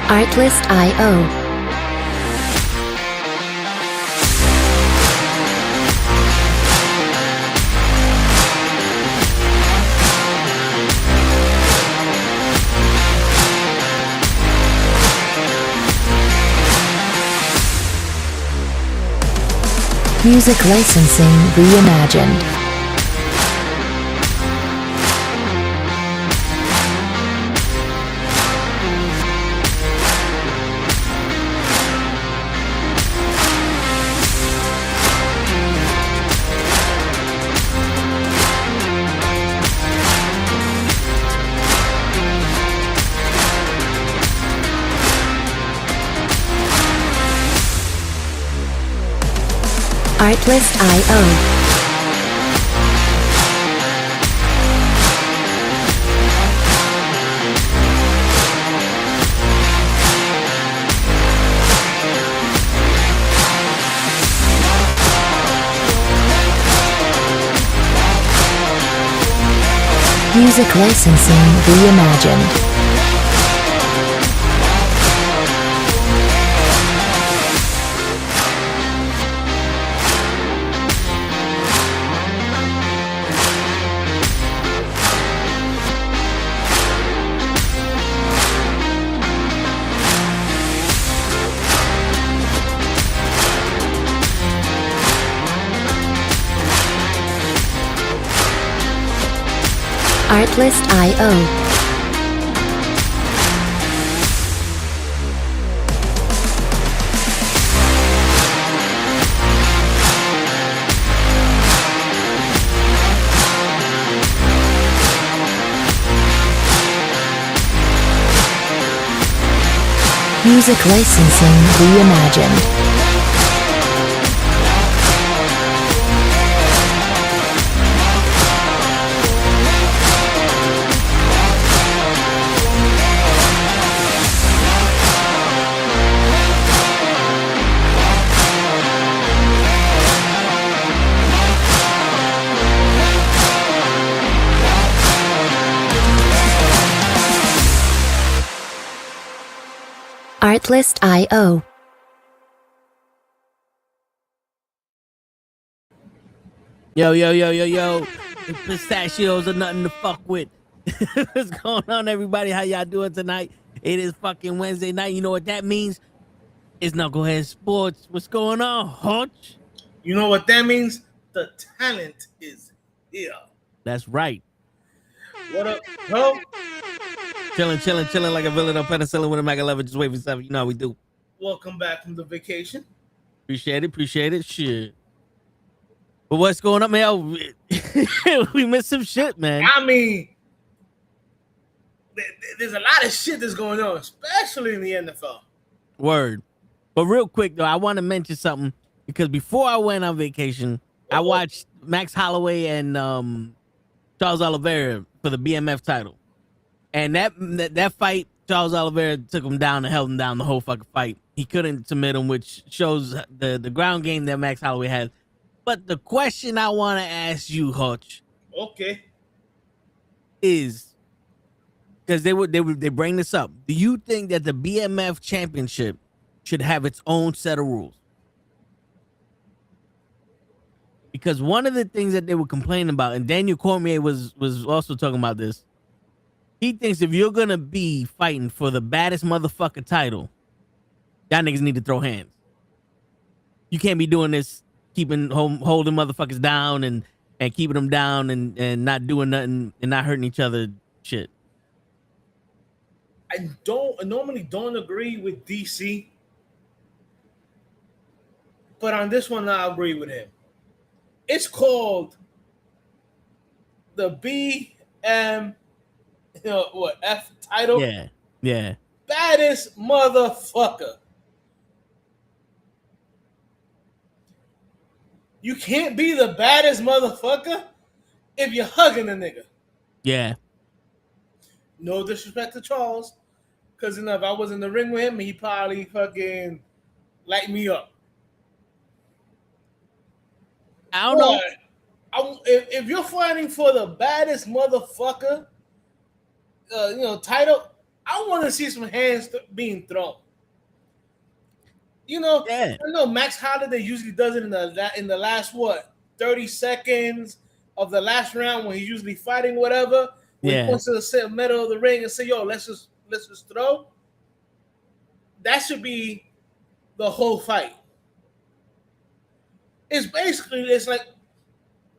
Artlist.io. Music licensing reimagined. Artlist.io. Music licensing reimagined. Artlist.io. Music licensing reimagined. Artlist.io. Yo. The pistachios are nothing to fuck with. What's going on, everybody? How y'all doing tonight? It is fucking Wednesday night. You know what that means? It's Nukkle Hedd Sports. What's going on, Hutch? You know what that means? The talent is here. That's right. What up, bro? Chilling like a villain on penicillin with a Mac 11. Just wait for something. You know how we do. Welcome back from the vacation. Appreciate it. Shit. But what's going on, man? We missed some shit, man. I mean, there's a lot of shit that's going on, especially in the NFL. Word. But real quick, though, I want to mention something because before I went on vacation, I watched Max Holloway and Charles Oliveira for the BMF title. And that fight, Charles Oliveira took him down and held him down the whole fucking fight. He couldn't submit him, which shows the ground game that Max Holloway has. But the question I want to ask you, Hutch, okay, is because they bring this up. Do you think that the BMF championship should have its own set of rules? Because one of the things that they were complaining about, and Daniel Cormier was also talking about this. He thinks if you're gonna be fighting for the baddest motherfucker title, y'all niggas need to throw hands. You can't be doing this, holding motherfuckers down and keeping them down and not doing nothing and not hurting each other. Shit. I normally don't agree with DC, but on this one I agree with him. It's called the BM. F title? Yeah. Baddest motherfucker. You can't be the baddest motherfucker if you're hugging a nigga. Yeah. No disrespect to Charles, because if I was in the ring with him, he probably fucking light me up. I don't know. If you're fighting for the baddest motherfucker, title, I want to see some hands being thrown. You know, Yeah. I know Max Holiday usually does it in the last 30 seconds of the last round when he's usually fighting whatever. When he wants to sit in the middle of the ring and say, "Yo, let's just throw." That should be the whole fight. It's like,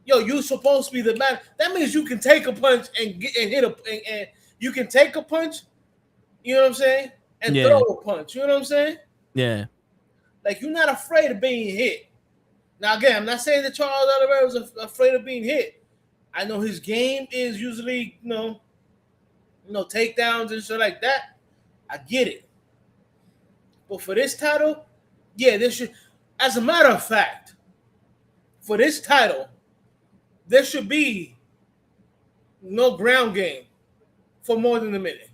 yo, you're supposed to be the man. That means you can take a punch and hit and you can take a punch. You know what I'm saying? And throw a punch. You know what I'm saying? Yeah. Like, you're not afraid of being hit. Now, again, I'm not saying that Charles Oliveira was afraid of being hit. I know his game is usually, takedowns and shit like that. I get it. But for this title, this should, as a matter of fact, for this title, there should be no ground game for more than a minute.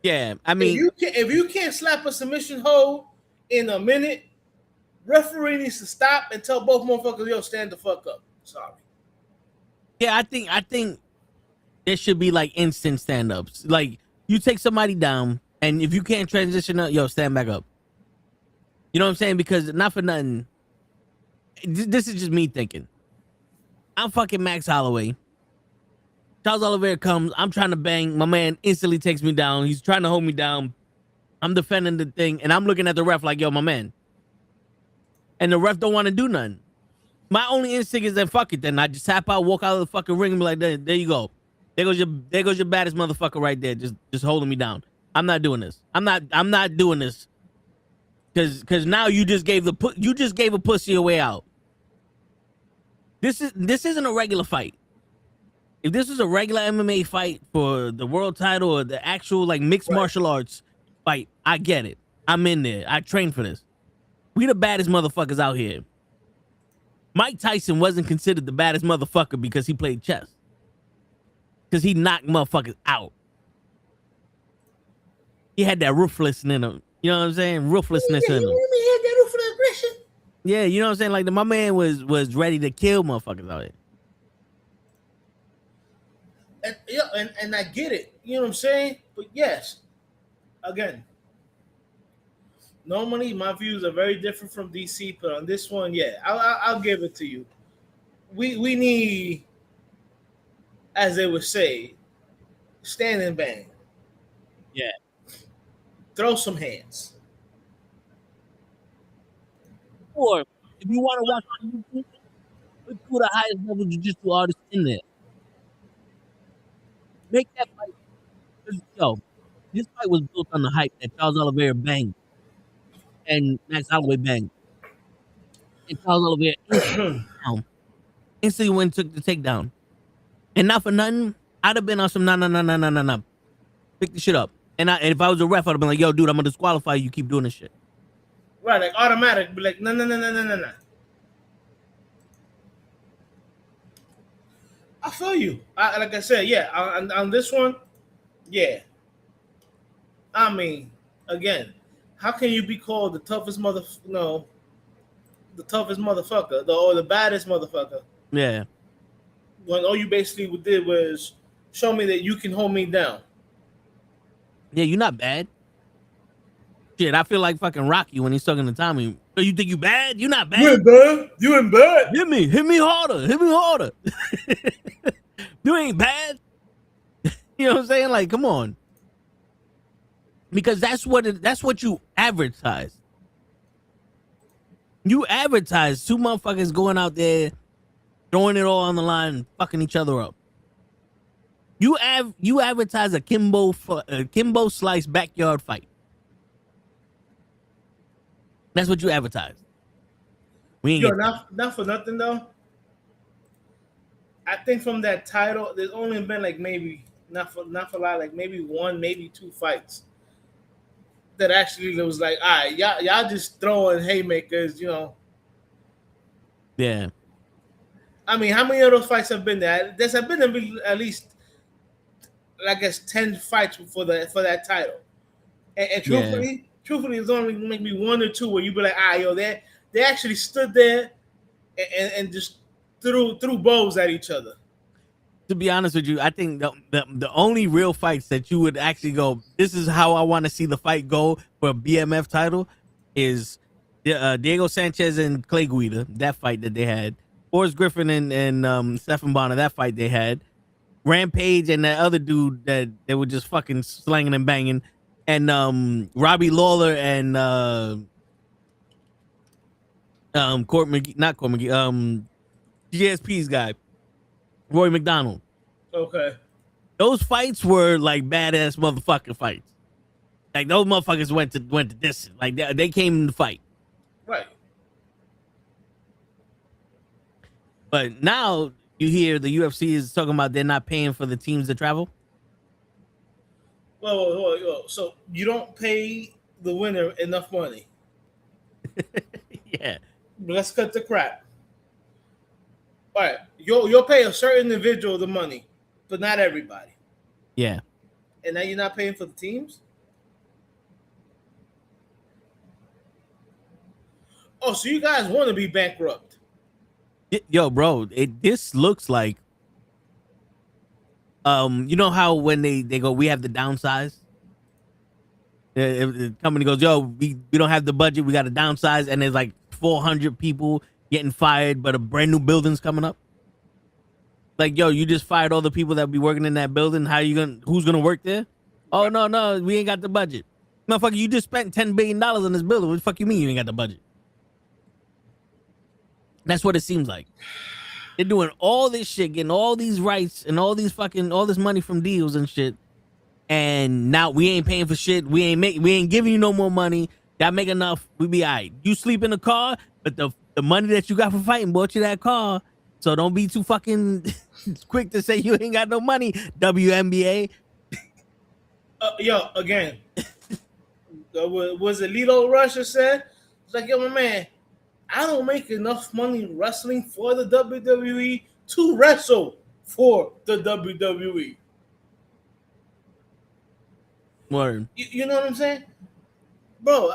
Yeah, I mean, if you can't slap a submission hold in a minute, referee needs to stop and tell both motherfuckers, "Yo, stand the fuck up." Sorry. Yeah, I think there should be like instant stand-ups. Like, you take somebody down, and if you can't transition up, yo, stand back up. You know what I'm saying? Because not for nothing, this is just me thinking. I'm fucking Max Holloway. Charles Oliveira comes. I'm trying to bang. My man instantly takes me down. He's trying to hold me down. I'm defending the thing, and I'm looking at the ref like, yo, my man. And the ref don't want to do nothing. My only instinct is then fuck it. Then I just tap out, walk out of the fucking ring, and be like, there you go. There goes your baddest motherfucker right there, just holding me down. I'm not doing this. I'm not doing this. Cause now you just gave a pussy a way out. This isn't a regular fight. If this was a regular MMA fight for the world title or the actual like mixed martial arts fight, I get it. I'm in there. I trained for this. We the baddest motherfuckers out here. Mike Tyson wasn't considered the baddest motherfucker because he played chess. Because he knocked motherfuckers out. He had that ruthlessness in him. You know what I'm saying? Ruthlessness in him. Yeah, you know what I'm saying? Like, my man was ready to kill motherfuckers out here. And I get it. You know what I'm saying? But yes, again, normally my views are very different from DC, but on this one, I'll give it to you. We need, as they would say, stand and bang. Yeah. Throw some hands. Or if you want to watch on YouTube, put two of the highest level jiu-jitsu artists in there. Make that fight. Yo, this fight was built on the hype that Charles Oliveira banged and Max Holloway banged. And Charles Oliveira instantly went and took the takedown. And not for nothing, I'd have been on some no. Pick the shit up. And if I was a ref, I'd have been like, yo, dude, I'm going to disqualify you. Keep doing this shit. Right, like automatic. Be like, no. I feel you. Like I said, on this one, yeah. I mean, again, how can you be called the toughest the toughest motherfucker, or the baddest motherfucker? Yeah. When all you basically did was show me that you can hold me down. Yeah, you're not bad. Shit, I feel like fucking Rocky when he's talking to Tommy. So you think you bad? You not bad. You ain't bad. Hit me harder. You ain't bad. You know what I'm saying? Like, come on. Because that's what you advertise. You advertise two motherfuckers going out there, throwing it all on the line, and fucking each other up. You advertise a Kimbo Slice backyard fight. That's what you advertise. We ain't not for nothing though. I think from that title, there's only been like maybe not for a lot, like maybe one, maybe two fights that actually was like, all right, y'all just throwing haymakers, you know. Yeah. I mean, how many of those fights have been there? There's been at least, I guess, 10 fights for that title. And truthfully, it's only maybe one or two where you be like, yo, they actually stood there and just threw bows at each other. To be honest with you, I think the only real fights that you would actually go, this is how I want to see the fight go for a BMF title, is Diego Sanchez and Clay Guida, that fight that they had. Forrest Griffin and Stephen Bonner, that fight they had. Rampage and that other dude that they were just fucking slanging and banging. And Robbie Lawler and Court McGee, not Court McGee, GSP's guy, Roy McDonald. Okay. Those fights were like badass motherfucking fights. Like those motherfuckers went to distance. Like they came to fight. Right. But now you hear the UFC is talking about they're not paying for the teams to travel. Well, so you don't pay the winner enough money. Yeah. Let's cut the crap. All right, you'll pay a certain individual the money, but not everybody. Yeah. And now you're not paying for the teams? Oh, so you guys want to be bankrupt? Yo, bro, this looks like you know how when they go, we have to downsize. The company goes, yo, we don't have the budget, we got to downsize, and there's like 400 people getting fired, but a brand new building's coming up. Like, yo, you just fired all the people that be working in that building. Who's gonna work there? Oh no, we ain't got the budget. Motherfucker, you just spent $10 billion on this building. What the fuck you mean you ain't got the budget? That's what it seems like. They're doing all this shit, getting all these rights and all this money from deals and shit. And now we ain't paying for shit. We ain't giving you no more money. That make enough. We be all right. You sleep in the car, but the money that you got for fighting bought you that car. So don't be too fucking quick to say you ain't got no money, WNBA. Yo, again, was it Lito Rush that said? It's like, yo, my man, I don't make enough money wrestling for the WWE to wrestle for the WWE. Word. You know what I'm saying? Bro,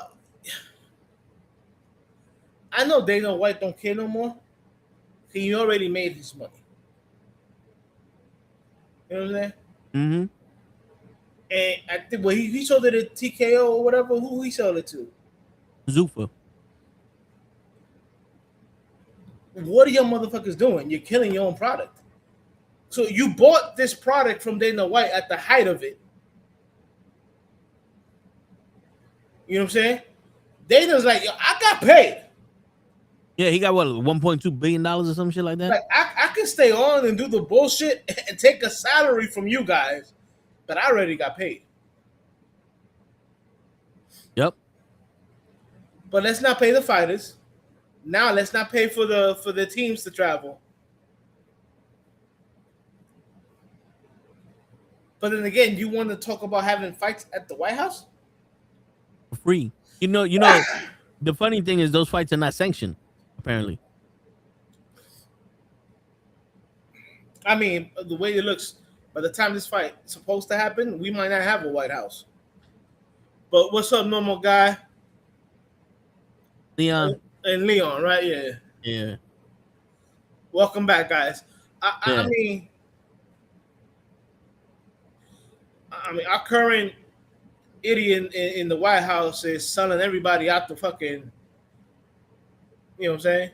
I know Dana White don't care no more. He already made his money. You know what I'm saying? Mm-hmm. And I think he sold it at TKO or whatever. Who he sold it to? Zuffa. What are y'all motherfuckers doing? You're killing your own product. So you bought this product from Dana White at the height of it. You know what I'm saying? Dana's like, yo, I got paid. Yeah, he got what, $1.2 billion or some shit like that? Like I can stay on and do the bullshit and take a salary from you guys, but I already got paid. Yep. But let's not pay the fighters. Now let's not pay for the teams to travel. But then again, you want to talk about having fights at the White House? For free. You know, the funny thing is those fights are not sanctioned, apparently. I mean, the way it looks, by the time this fight is supposed to happen, we might not have a White House. But what's up, normal guy? Leon. And Leon, right? Yeah. Yeah. Welcome back, guys. I mean, our current idiot in the White House is selling everybody out the fucking, you know what I'm saying?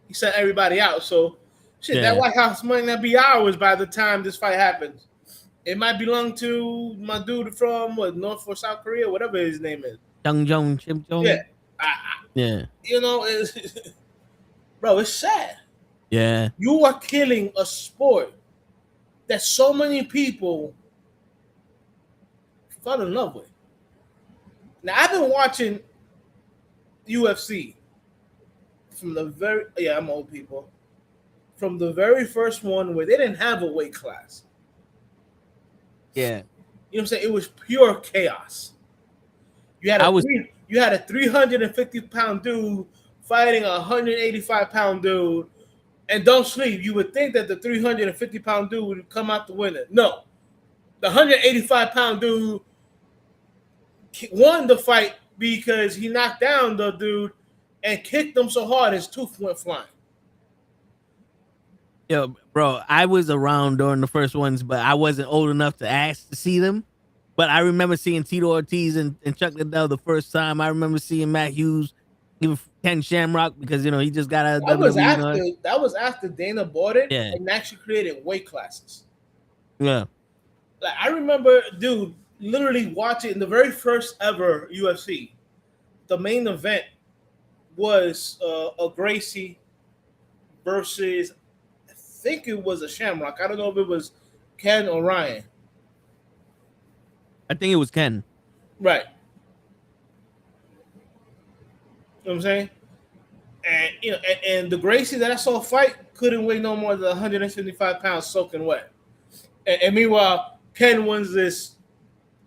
He sent everybody out. So, shit, that White House might not be ours by the time this fight happens. It might belong to my dude from North or South Korea, whatever his name is. Kim Jong. Yeah. Yeah. You know, bro, it's sad. Yeah. You are killing a sport that so many people fell in love with. Now, I've been watching UFC from I'm old people. From the very first one where they didn't have a weight class. Yeah. You know what I'm saying? It was pure chaos. You had a 350-pound dude fighting a 185-pound dude, and don't sleep. You would think that the 350-pound dude would come out the winner. No. The 185-pound dude won the fight because he knocked down the dude and kicked him so hard his tooth went flying. Yeah, Bro, I was around during the first ones, but I wasn't old enough to ask to see them. But I remember seeing Tito Ortiz and Chuck Liddell the first time. I remember seeing Matt Hughes, even Ken Shamrock, because he just got out of WWE. That was after Dana bought it Yeah. and actually created weight classes. Yeah. Like I remember, dude, literally watching the very first ever UFC. The main event was a Gracie versus, I think it was a Shamrock. I don't know if it was Ken or Ryan. I think it was Ken. Right. You know what I'm saying? And and the Gracie that I saw fight couldn't weigh no more than 175 pounds soaking wet. And meanwhile, Ken wins this.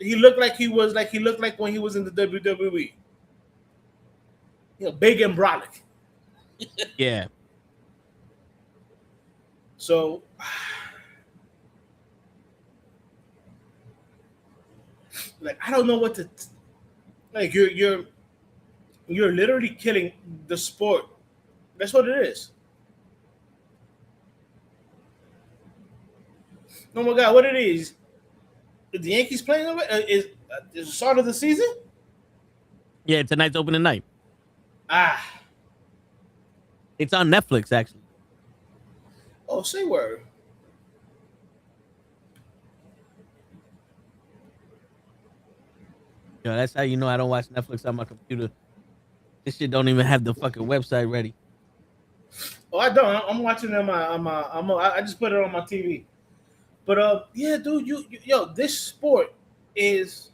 He looked like when he was in the WWE. Big and brolic. Yeah. So, like, I don't know what to. Like, you're literally killing the sport. That's what it is. Oh my God, what it is? The Yankees playing over is the start of the season. Yeah, tonight's opening night. It's on Netflix, actually. Oh, say word. That's how you know I don't watch Netflix on my computer. This shit don't even have the fucking website ready. Oh, I don't. I'm watching it I just put it on my TV. But yeah, dude, yo, this sport is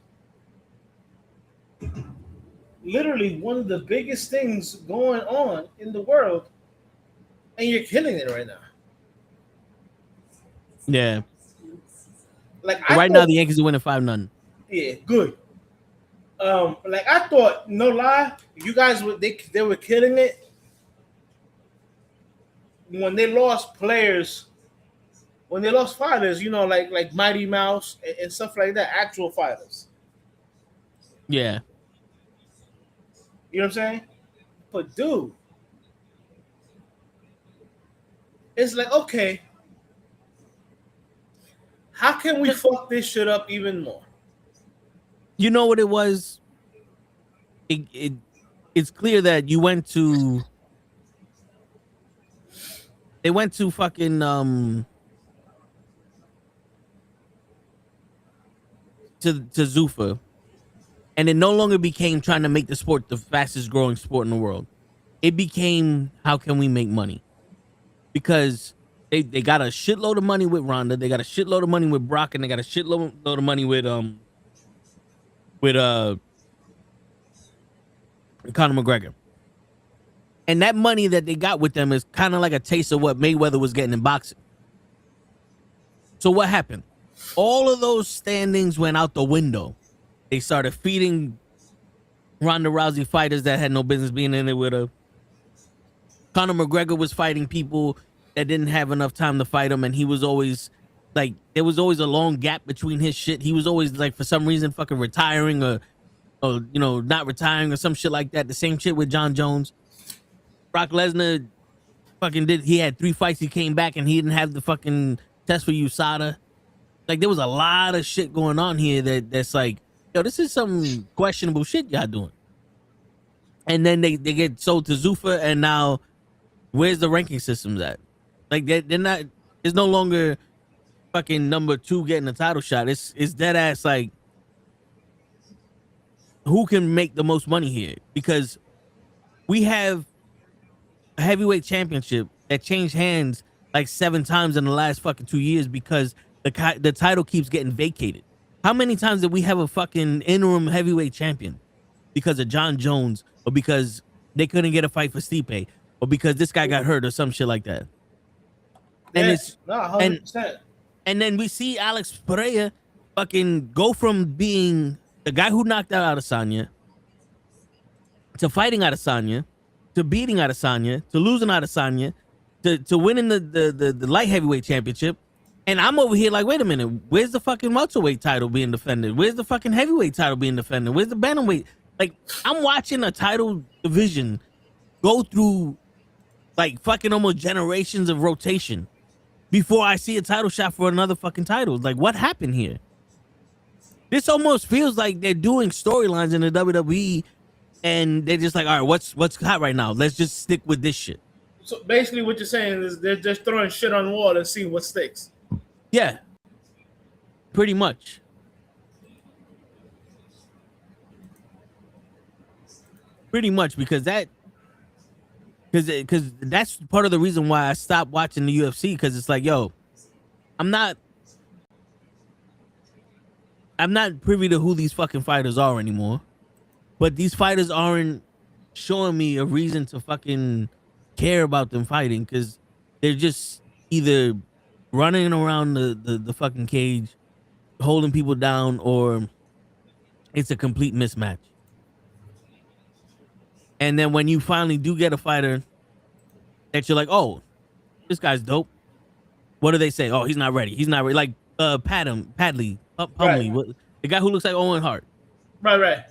literally one of the biggest things going on in the world, and you're killing it right now. Yeah. Like right now, the Yankees are winning 5-0. Yeah, good. Like I thought, no lie, you guys they were killing it when they lost players, when they lost fighters, like Mighty Mouse and stuff like that, actual fighters. Yeah. You know what I'm saying? But dude, it's like, okay, how can we fuck this shit up even more? You know what it was? It's clear that they went to fucking to Zuffa, and it no longer became trying to make the sport the fastest growing sport in the world. It became, how can we make money? Because they got a shitload of money with Ronda, they got a shitload of money with Brock, and they got a shitload of money with Conor McGregor. And that money that they got with them is kind of like a taste of what Mayweather was getting in boxing. So what happened? All of those standings went out the window. They started feeding Ronda Rousey fighters that had no business being in it with her. Conor McGregor was fighting people that didn't have enough time to fight him, and he was always like, there was always a long gap between his shit. He was always like, for some reason, fucking retiring or not retiring or some shit like that. The same shit with John Jones. Brock Lesnar fucking he had 3 fights. He came back and he didn't have the fucking test for USADA. Like, there was a lot of shit going on here that's like, yo, this is some questionable shit y'all doing. And then they get sold to Zuffa, and now where's the ranking systems at? Like, they're not, it's no longer fucking number 2 getting a title shot. It's dead ass like, who can make the most money here? Because we have a heavyweight championship that changed hands like 7 times in the last fucking 2 years because the title keeps getting vacated. How many times did we have a fucking interim heavyweight champion because of John Jones, or because they couldn't get a fight for Stipe, or because this guy got hurt or some shit like that? And yes, 100%. And then we see Alex Pereira fucking go from being the guy who knocked out Adesanya to fighting Adesanya, to beating Adesanya, to losing Adesanya, to winning the light heavyweight championship. And I'm over here like, wait a minute, where's the fucking welterweight title being defended? Where's the fucking heavyweight title being defended? Where's the bantamweight? Like, I'm watching a title division go through like fucking almost generations of rotation. before I see a title shot for another fucking title. Like, what happened here? This almost feels like they're doing storylines in the WWE, and they're just like, all right, what's hot right now? Let's just stick with this shit. So basically, what you're saying is they're just throwing shit on the wall and see what sticks. Yeah, pretty much. Pretty much, because that's part of the reason why I stopped watching the UFC, because it's like, yo, I'm not privy to who these fucking fighters are anymore. But these fighters aren't showing me a reason to fucking care about them fighting, because they're just either running around the fucking cage, holding people down, or it's a complete mismatch. And then when you finally do get a fighter that you're like, oh, this guy's dope, what do they say? Oh, he's not ready. He's not ready. Like Padley, Pumley, the guy who looks like Owen Hart. Right.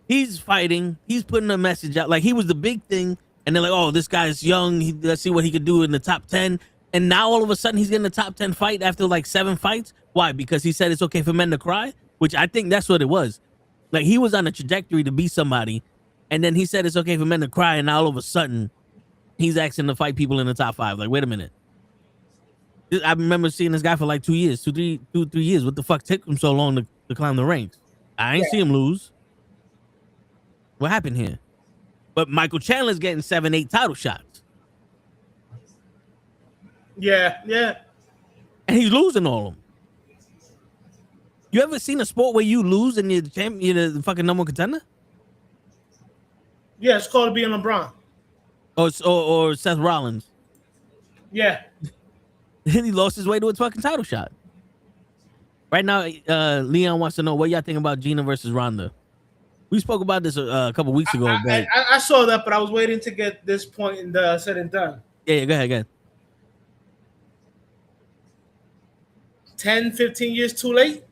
He's fighting. He's putting a message out. Like, he was the big thing. And they're like, oh, this guy's young. Let's see what he could do in the top 10. And now all of a sudden he's getting a top 10 fight after like 7 fights. Why? Because he said it's okay for men to cry, which I think that's what it was. Like, he was on a trajectory to be somebody. And then he said it's okay for men to cry. And now all of a sudden he's asking to fight people in the top 5. Like, wait a minute. I remember seeing this guy for like 2 years, 3 years. What the fuck took him so long to climb the ranks? I ain't see him lose. What happened here? But Michael Chandler's getting 7-8 title shots. Yeah. And he's losing all of them. You ever seen a sport where you lose and you're the champion, you're the fucking number 1 contender? Yeah, it's called being LeBron. Or Seth Rollins. Yeah. Then he lost his way to a fucking title shot. Right now, Leon wants to know what y'all think about Gina versus Ronda. We spoke about this a couple weeks ago. I saw that, but I was waiting to get this point in the said and done. Yeah, go ahead. 10, 15 years too late?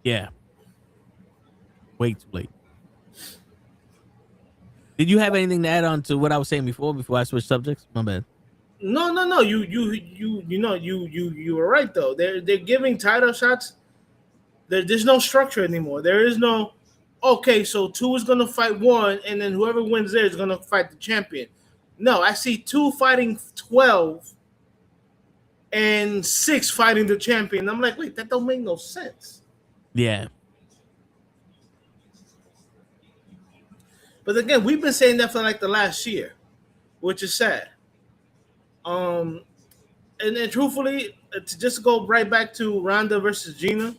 Yeah. Way too late. Did you have anything to add on to what I was saying before I switched subjects? My bad. No. You were right though. They're giving title shots. There's no structure anymore. There is no, okay, so 2 is gonna fight 1, and then whoever wins there is gonna fight the champion. No, I see 2 fighting 12 and 6 fighting the champion. I'm like, wait, that don't make no sense. Yeah. But again, we've been saying that for like the last year, which is sad. And then truthfully, to just go right back to Ronda versus Gina,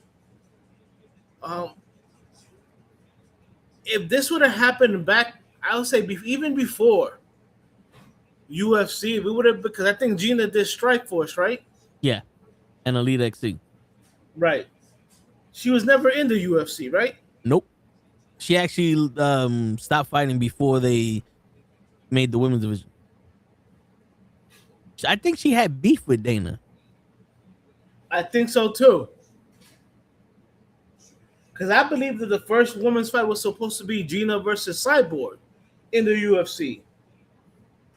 if this would have happened back, I would say even before UFC, we would have, because I think Gina did Strikeforce, right? Yeah. And Elite XC. Right. She was never in the UFC, right? Nope. She actually stopped fighting before they made the women's division. I think she had beef with Dana. I think so too. Because I believe that the first women's fight was supposed to be Gina versus Cyborg in the UFC.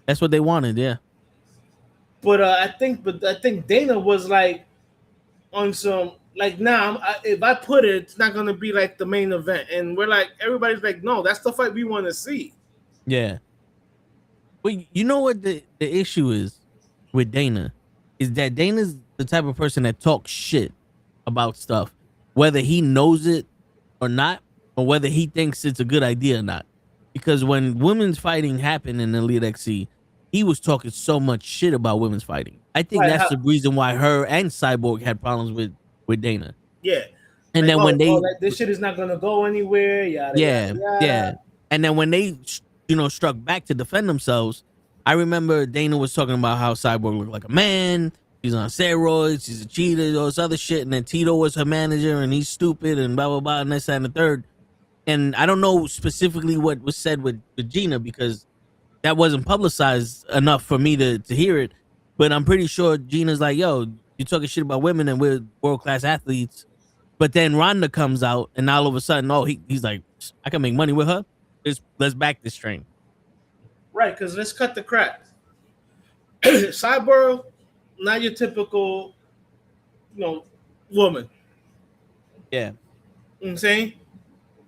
That's what they wanted, yeah. But I think Dana was like on some, like, now if I put it, it's not gonna be like the main event, and we're like, everybody's like, no, that's the fight we want to see. Yeah. But you know what the issue is with Dana is that Dana's the type of person that talks shit about stuff, whether he knows it or not, or whether he thinks it's a good idea or not. Because when women's fighting happened in Elite XC, he was talking so much shit about women's fighting. I think that's the reason why her and Cyborg had problems with Dana. Yeah. And like, then when they, like, this shit is not gonna go anywhere. Yeah. And then when they, struck back to defend themselves, I remember Dana was talking about how Cyborg looked like a man. He's on steroids. He's a cheater. All this other shit. And then Tito was her manager, and he's stupid, and blah blah blah, and this and the third. And I don't know specifically what was said with Gina, because that wasn't publicized enough for me to hear it. But I'm pretty sure Gina's like, yo, you're talking shit about women and we're world-class athletes. But then Ronda comes out, and all of a sudden, he's like, I can make money with her. Let's back this train. Right, because let's cut the crap. Cyborg, not your typical, woman. Yeah. You know what I'm saying?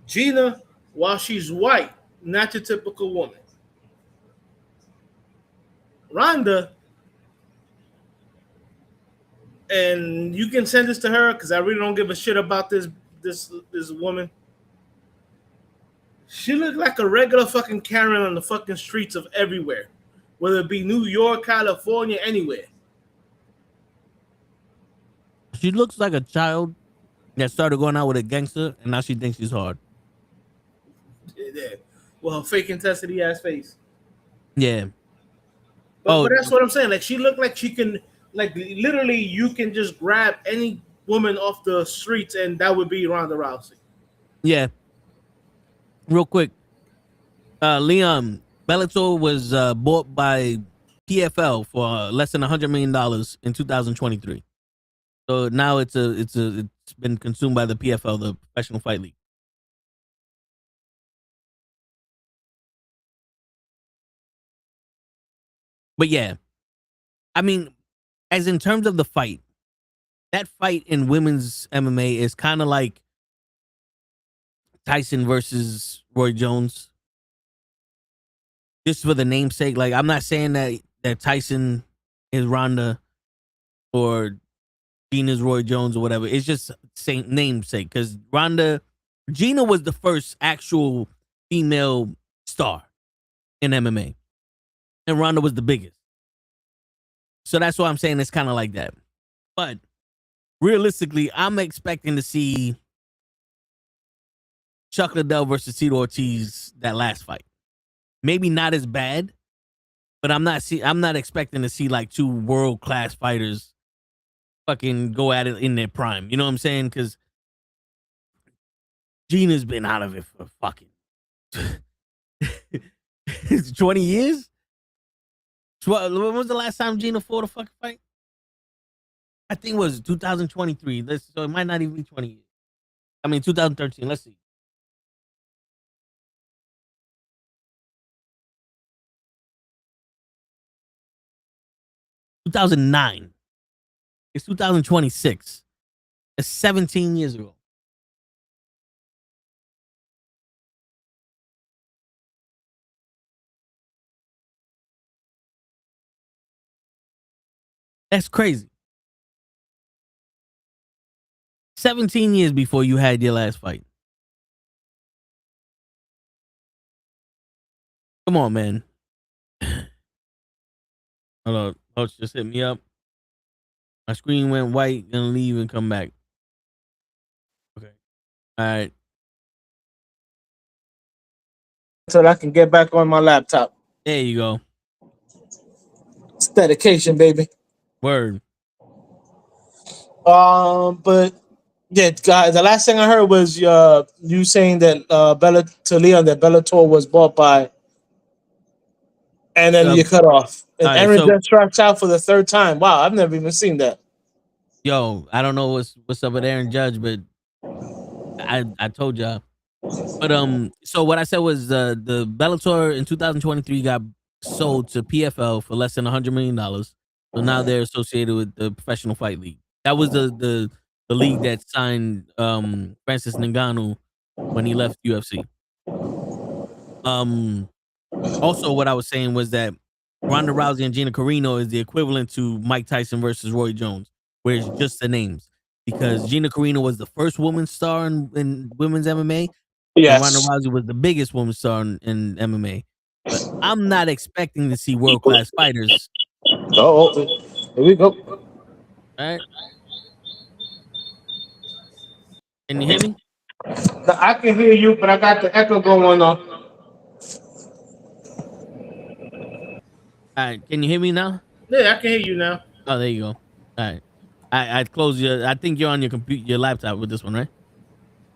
Gina, while she's white, not your typical woman. Rhonda, and you can send this to her because I really don't give a shit about this woman. She looked like a regular fucking Karen on the fucking streets of everywhere, whether it be New York, California, anywhere. She looks like a child that started going out with a gangster, and now she thinks she's hard. Yeah. Well, her fake intensity ass face. Yeah. But that's what I'm saying. Like, she looked like she can, like, literally, you can just grab any woman off the streets, and that would be Ronda Rousey. Yeah. Real quick, Leon, Bellator was bought by PFL for less than $100 million in 2023. So now it's been consumed by the PFL, the Professional Fight League. But yeah, I mean, as in terms of the fight, that fight in women's MMA is kind of like Tyson versus Roy Jones. Just for the namesake. Like, I'm not saying that Tyson is Ronda or Gina's Roy Jones or whatever. It's just same namesake. Because Gina was the first actual female star in MMA. And Ronda was the biggest. So that's why I'm saying it's kind of like that. But realistically, I'm expecting to see Chuck Liddell versus Tito Ortiz that last fight. Maybe not as bad, but I'm not expecting to see like two world-class fighters fucking go at it in their prime. You know what I'm saying? Because Gina's been out of it for fucking 20 years. When was the last time Gina fought a fucking fight? I think it was 2023. So it might not even be 20 years. I mean, 2013. Let's see. $2009. It's 2026. It's 17 years ago. That's crazy. 17 years before you had your last fight. Come on, man. Hold on. Coach just hit me up. My screen went white. Gonna leave and come back. Okay. All right. So that I can get back on my laptop. There you go. It's dedication, baby. Word. But yeah, guys, the last thing I heard was you saying that Bellator was bought by, and then you cut off. And right, Aaron just strikes out for the third time. Wow, I've never even seen that. Yo, I don't know what's up with Aaron Judge, but I told y'all. But so what I said was the Bellator in 2023 got sold to PFL for less than $100 million. So now they're associated with the Professional Fight League. That was the league that signed Francis Ngannou when he left UFC. Also, what I was saying was that Ronda Rousey and Gina Carino is the equivalent to Mike Tyson versus Roy Jones, where it's just the names. Because Gina Carino was the first woman star in women's MMA. Yes. And Ronda Rousey was the biggest woman star in MMA. But I'm not expecting to see world-class fighters. Oh, here we go. All right. Can you hear me? I can hear you, but I got the echo going on. All right. Can you hear me now? Yeah, I can hear you now. Oh, there you go. All right. I closed your. I think you're on your laptop with this one, right?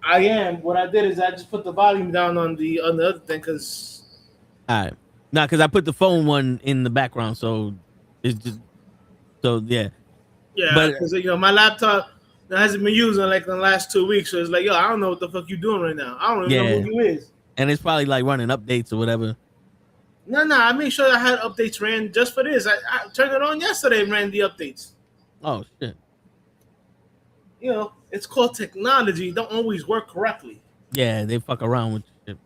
I am. What I did is I just put the volume down on the other thing because. All right. No, because I put the phone one in the background, so it's just. So yeah. Yeah, because my laptop hasn't been used in like the last 2 weeks, so it's like, I don't know what the fuck you doing right now. I don't even know who you is. And it's probably like running updates or whatever. No, I made sure I had updates ran just for this. I turned it on yesterday and ran the updates. Oh shit. You know, it's called technology. It don't always work correctly. Yeah, they fuck around with shit.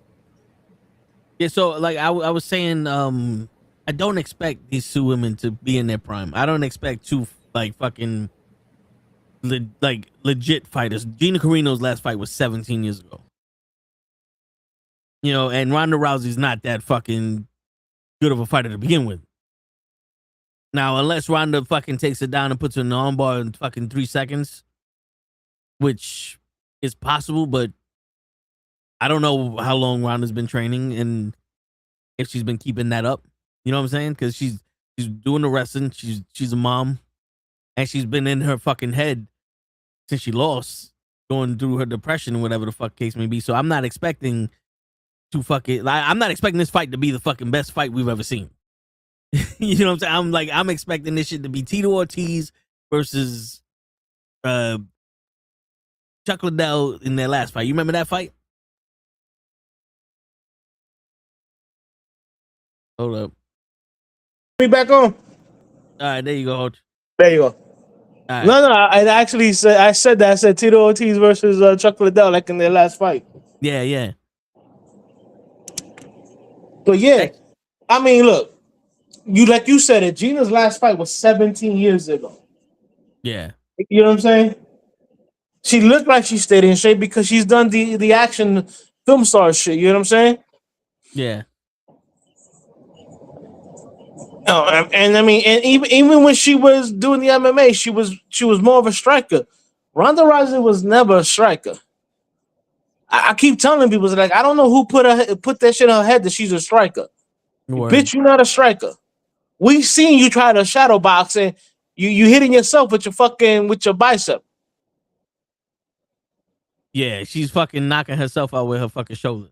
Yeah, so like I was saying, I don't expect these two women to be in their prime. I don't expect two like fucking legit fighters. Gina Carino's last fight was 17 years ago. You know, and Ronda Rousey's not that fucking good of a fighter to begin with. Now, unless Ronda fucking takes it down and puts her in the armbar in fucking 3 seconds, which is possible, but I don't know how long Ronda's been training and if she's been keeping that up. You know what I'm saying? Because she's doing the wrestling. She's a mom, and she's been in her fucking head since she lost, going through her depression, whatever the fuck case may be. So I'm not expecting to fucking I'm not expecting this fight to be the fucking best fight we've ever seen. You know what I'm saying? I'm expecting this shit to be Tito Ortiz versus Chuck Liddell in their last fight. You remember that fight? Hold up. Me back on. All right, there you go. There you go. Right. No, I actually said I said Tito Ortiz versus Chuck Liddell like in their last fight. Yeah. But yeah, I mean, look, you said it. Gina's last fight was 17 years ago. Yeah. You know what I'm saying? She looked like she stayed in shape because she's done the action film star shit. You know what I'm saying? Yeah. Oh, and I mean, and even when she was doing the MMA, she was more of a striker. Ronda Rousey was never a striker. I keep telling people, like, I don't know who put that shit in her head that she's a striker. Bitch, you're not a striker. We seen you try to shadow box and you hitting yourself with your bicep. Yeah, she's fucking knocking herself out with her fucking shoulder.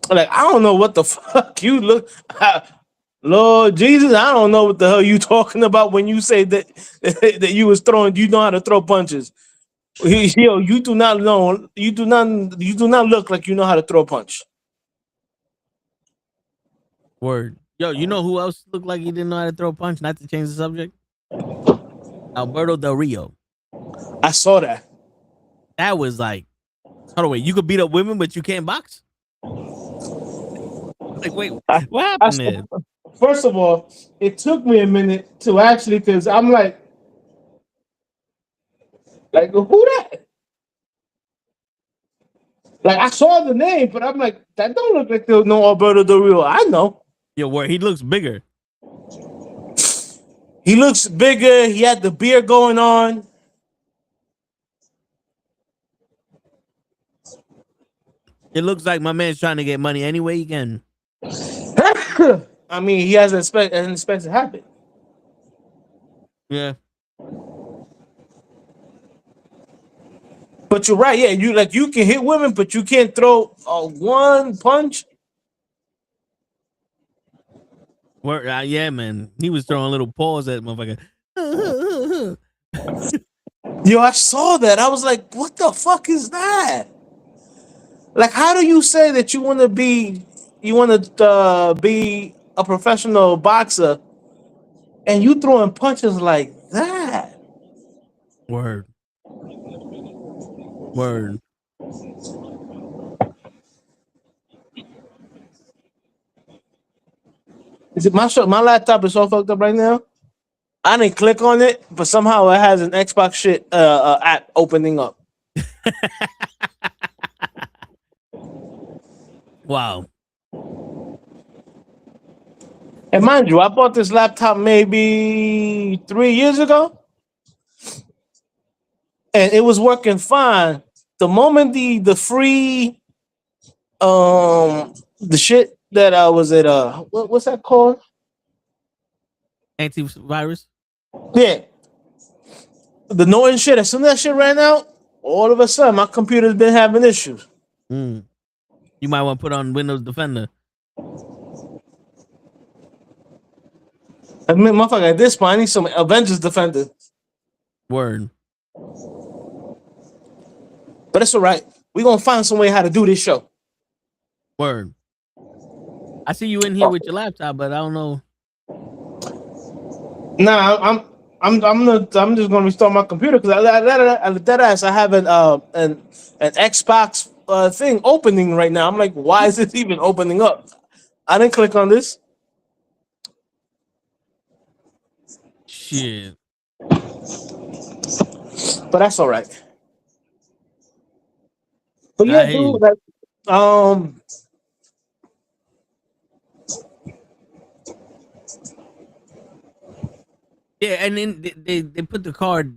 Like, I don't know what the fuck you look. Lord Jesus, I don't know what the hell you talking about when you say that you was throwing. You know how to throw punches. Yo, you do not know. You do not look like you know how to throw a punch. Word. Yo, you know who else looked like he didn't know how to throw a punch? Not to change the subject. Alberto Del Rio. I saw that. That was like, hold on, wait. You could beat up women, but you can't box. Like, wait, what happened there? First of all, it took me a minute to actually, because I'm like, who that? Like, I saw the name, but I'm like, that don't look like no Alberto Del Rio. I know. Yo, where he looks bigger. He looks bigger. He had the beard going on. It looks like my man's trying to get money any way he can. I mean, he has an expensive habit. Yeah. But you're right. Yeah, you can hit women, but you can't throw one punch. Word, yeah, man. He was throwing little paws at motherfucker. Yo, I saw that. I was like, what the fuck is that? Like, how do you say that you want to be a professional boxer and you throwing punches like that? Word. Is it my laptop is all fucked up right now? I didn't click on it, but somehow it has an Xbox shit app opening up. Wow. And mind you, I bought this laptop maybe 3 years ago, and it was working fine. The moment the free the shit that was it what's that called? Antivirus? Yeah. The Norton shit, as soon as that shit ran out, all of a sudden my computer's been having issues. You might want to put on Windows Defender. I mean, motherfucker, at this point, I need some Avengers Defender. Word. But it's all right. We're going to find some way how to do this show. Word. I see you in here with your laptop, but I don't know. Nah, I'm just gonna restart my computer because I have an Xbox thing opening right now. I'm like, why is it even opening up? I didn't click on this. Shit. But that's all right. But I yeah, hear dude, you. like, Yeah, and then they put the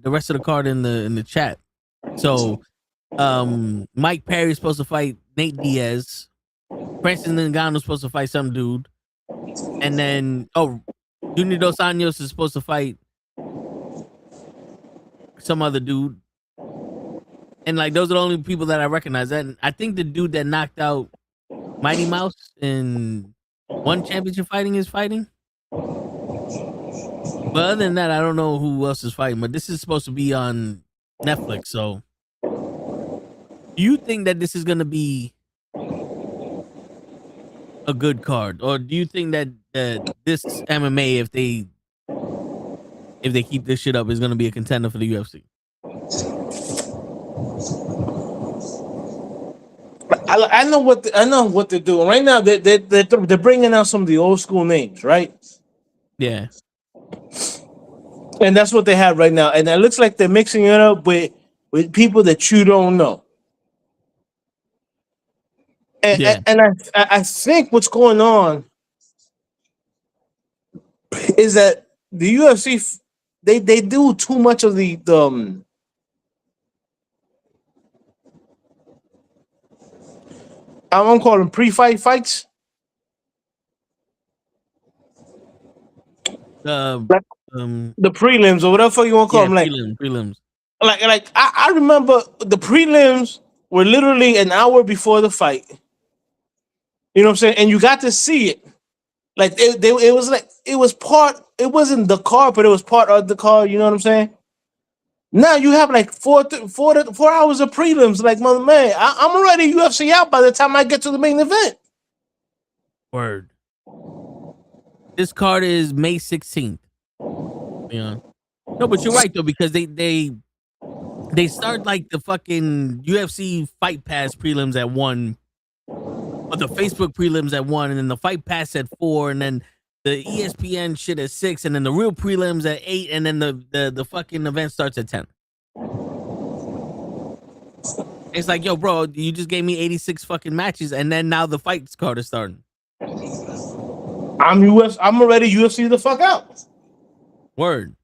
rest of the card in the chat. So, Mike Perry's supposed to fight Nate Diaz. Francis Ngannou's supposed to fight some dude, and then Junior Dos Anjos is supposed to fight some other dude. And like those are the only people that I recognize. And I think the dude that knocked out Mighty Mouse in one championship fighting is fighting. But other than that, I don't know who else is fighting. But this is supposed to be on Netflix. So, do you think that this is gonna be a good card, or do you think that this MMA, if they keep this shit up, is gonna be a contender for the UFC? I know what they're doing right now. They're bringing out some of the old school names, right? Yeah. And that's what they have right now. And it looks like they're mixing it up with people that you don't know. And, Yeah. and I think what's going on is that the UFC they do too much of the I won't call them pre-fight fights. Like the prelims or whatever you want to call them. Like prelims. Like I remember the prelims were literally an hour before the fight. You know what I'm saying? And you got to see it. Like it was like it was part. It wasn't the card, but it was part of the card. You know what I'm saying? Now you have like 4 hours of prelims. Like, mother man, I'm already UFC out by the time I get to the main event. Word. This card is May 16th. Yeah. No, but you're right though, because they start like the fucking UFC Fight Pass prelims at 1, or the Facebook prelims at 1, and then the Fight Pass at 4, and then the ESPN shit at 6, and then the real prelims at 8, and then the fucking event starts at 10. It's like, yo, bro, you just gave me 86 fucking matches, and then now the fight card is starting. I'm already UFC the fuck out. Word.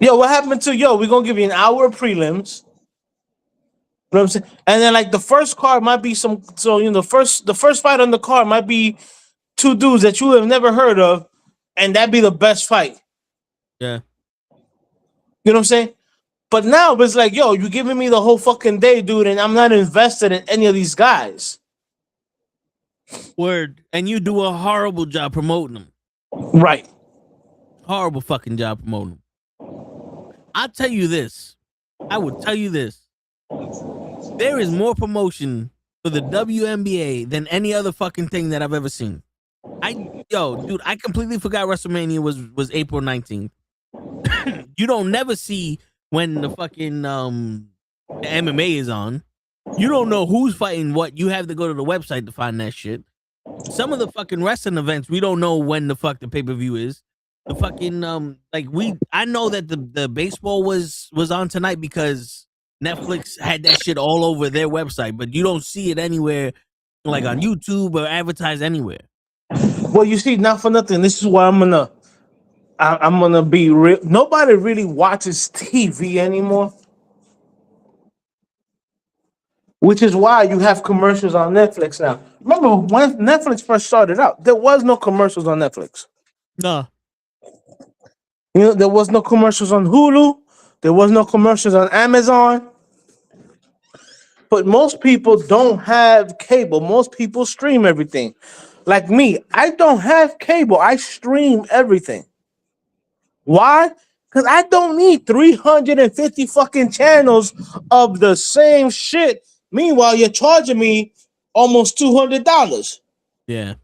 Yo, what happened to we're gonna give you an hour of prelims. You know what I'm saying? And then like the first card might be the first fight on the card might be 2 dudes that you have never heard of, and that'd be the best fight. Yeah. You know what I'm saying? But now it's like, yo, you're giving me the whole fucking day, dude, and I'm not invested in any of these guys. Word. And you do a horrible job promoting them. Right. Horrible fucking job promoting them. I'll tell you this. I would tell you this. There is more promotion for the WNBA than any other fucking thing that I've ever seen. Dude, I completely forgot WrestleMania was April 19th. You don't never see when the fucking the MMA is on. You don't know who's fighting what. You have to go to the website to find that shit. Some of the fucking wrestling events, we don't know when the fuck the pay-per-view is. The fucking I know that the baseball was on tonight because Netflix had that shit all over their website, but you don't see it anywhere, like on YouTube or advertised anywhere. Well, you see, not for nothing. This is why I'm gonna be real. Nobody really watches TV anymore, which is why you have commercials on Netflix now. Remember when Netflix first started out, there was no commercials on Netflix. No. You know, there was no commercials on Hulu. There was no commercials on Amazon. But most people don't have cable. Most people stream everything. Like me, I don't have cable. I stream everything. Why? Because I don't need 350 fucking channels of the same shit Meanwhile, you're charging me almost $200. Yeah.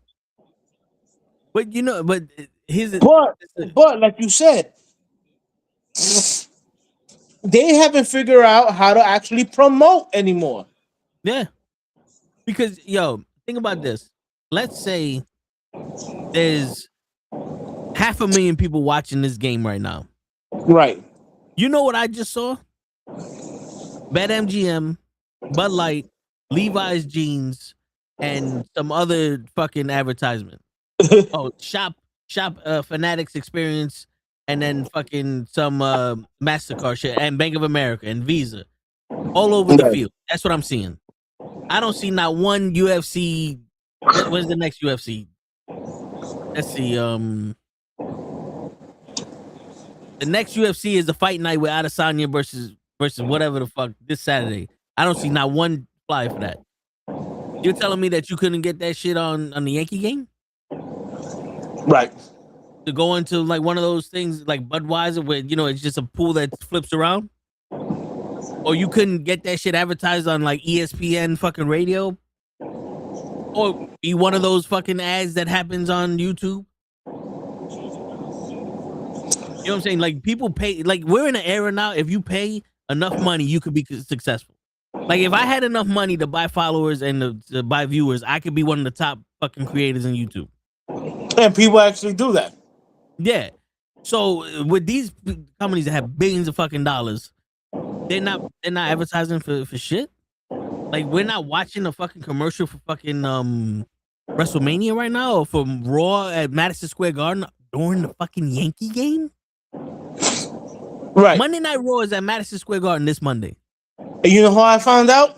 But here's But like you said, they haven't figured out how to actually promote anymore. yeah. Because think about this. Let's say there's 500,000 people watching this game right now. Right. You know what I just saw? BetMGM, Bud Light, Levi's jeans, and some other fucking advertisement. Oh, shop Fanatics experience, and then fucking some MasterCard shit, and Bank of America and Visa, all over the field. That's what I'm seeing. I don't see not one UFC. When's the next UFC? Let's see. The next UFC is the fight night with Adesanya versus whatever the fuck this Saturday. I don't see not one fly for that. You're telling me that you couldn't get that shit on the Yankee game? Right. To go into like one of those things like Budweiser where it's just a pool that flips around? Or you couldn't get that shit advertised on like ESPN fucking radio? Or be one of those fucking ads that happens on YouTube? You know what I'm saying? Like people pay, like we're in an era now, if you pay enough money, you could be successful. Like if I had enough money to buy followers and to buy viewers, I could be one of the top fucking creators on YouTube. And people actually do that. Yeah. So with these companies that have billions of fucking dollars, they're not advertising for shit. Like we're not watching a fucking commercial for fucking WrestleMania right now, or for Raw at Madison Square Garden during the fucking Yankee game. Right. Monday Night Raw is at Madison Square Garden this Monday. And you know how I found out?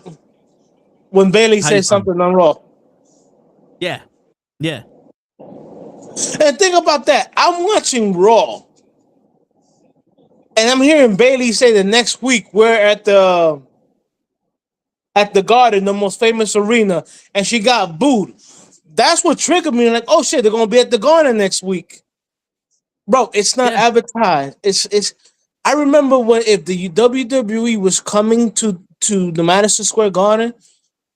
When Bailey said something on Raw. Yeah. Yeah. And think about that. I'm watching Raw. And I'm hearing Bailey say the next week we're at the Garden, the most famous arena, and she got booed. That's what triggered me. Like, oh shit, they're gonna be at the Garden next week. Bro, it's not advertised. It's I remember if the WWE was coming to the Madison Square Garden,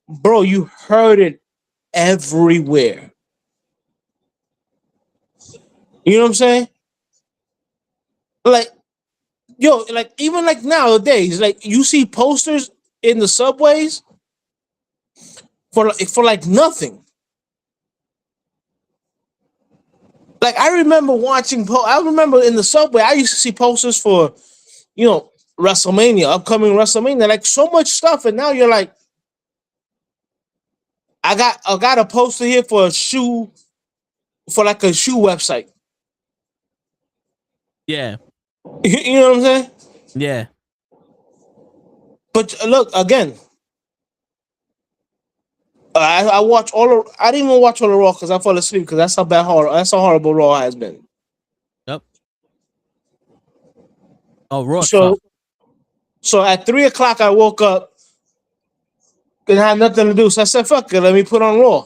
bro, you heard it everywhere. You know what I'm saying? Like, even like nowadays, like you see posters in the subways for like nothing. Like I remember in the subway, I used to see posters for, WrestleMania, upcoming WrestleMania, like so much stuff, and now you're like, I got a poster here for a shoe website. Yeah. You know what I'm saying? Yeah. But look again. I watch I didn't even watch all the Raw because I fell asleep because that's how horrible Raw has been. Yep. Oh, Raw. So at 3:00 I woke up and I had nothing to do. So I said, fuck it, let me put on Raw.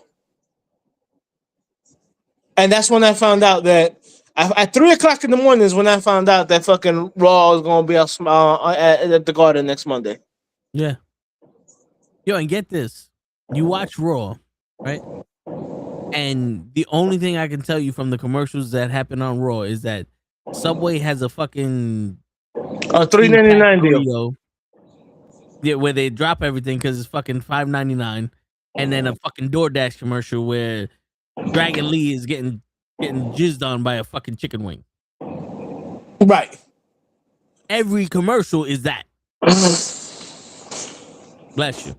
And that's when I found out that at 3:00 in the morning is when I found out that fucking Raw is gonna be at the Garden next Monday. Yeah. Yo, and get this. You watch Raw, right? And the only thing I can tell you from the commercials that happen on Raw is that Subway has a fucking $3.99 deal. Yeah, where they drop everything because it's fucking $5.99, and then a fucking DoorDash commercial where Dragon Lee is getting jizzed on by a fucking chicken wing. Right. Every commercial is that. Bless you.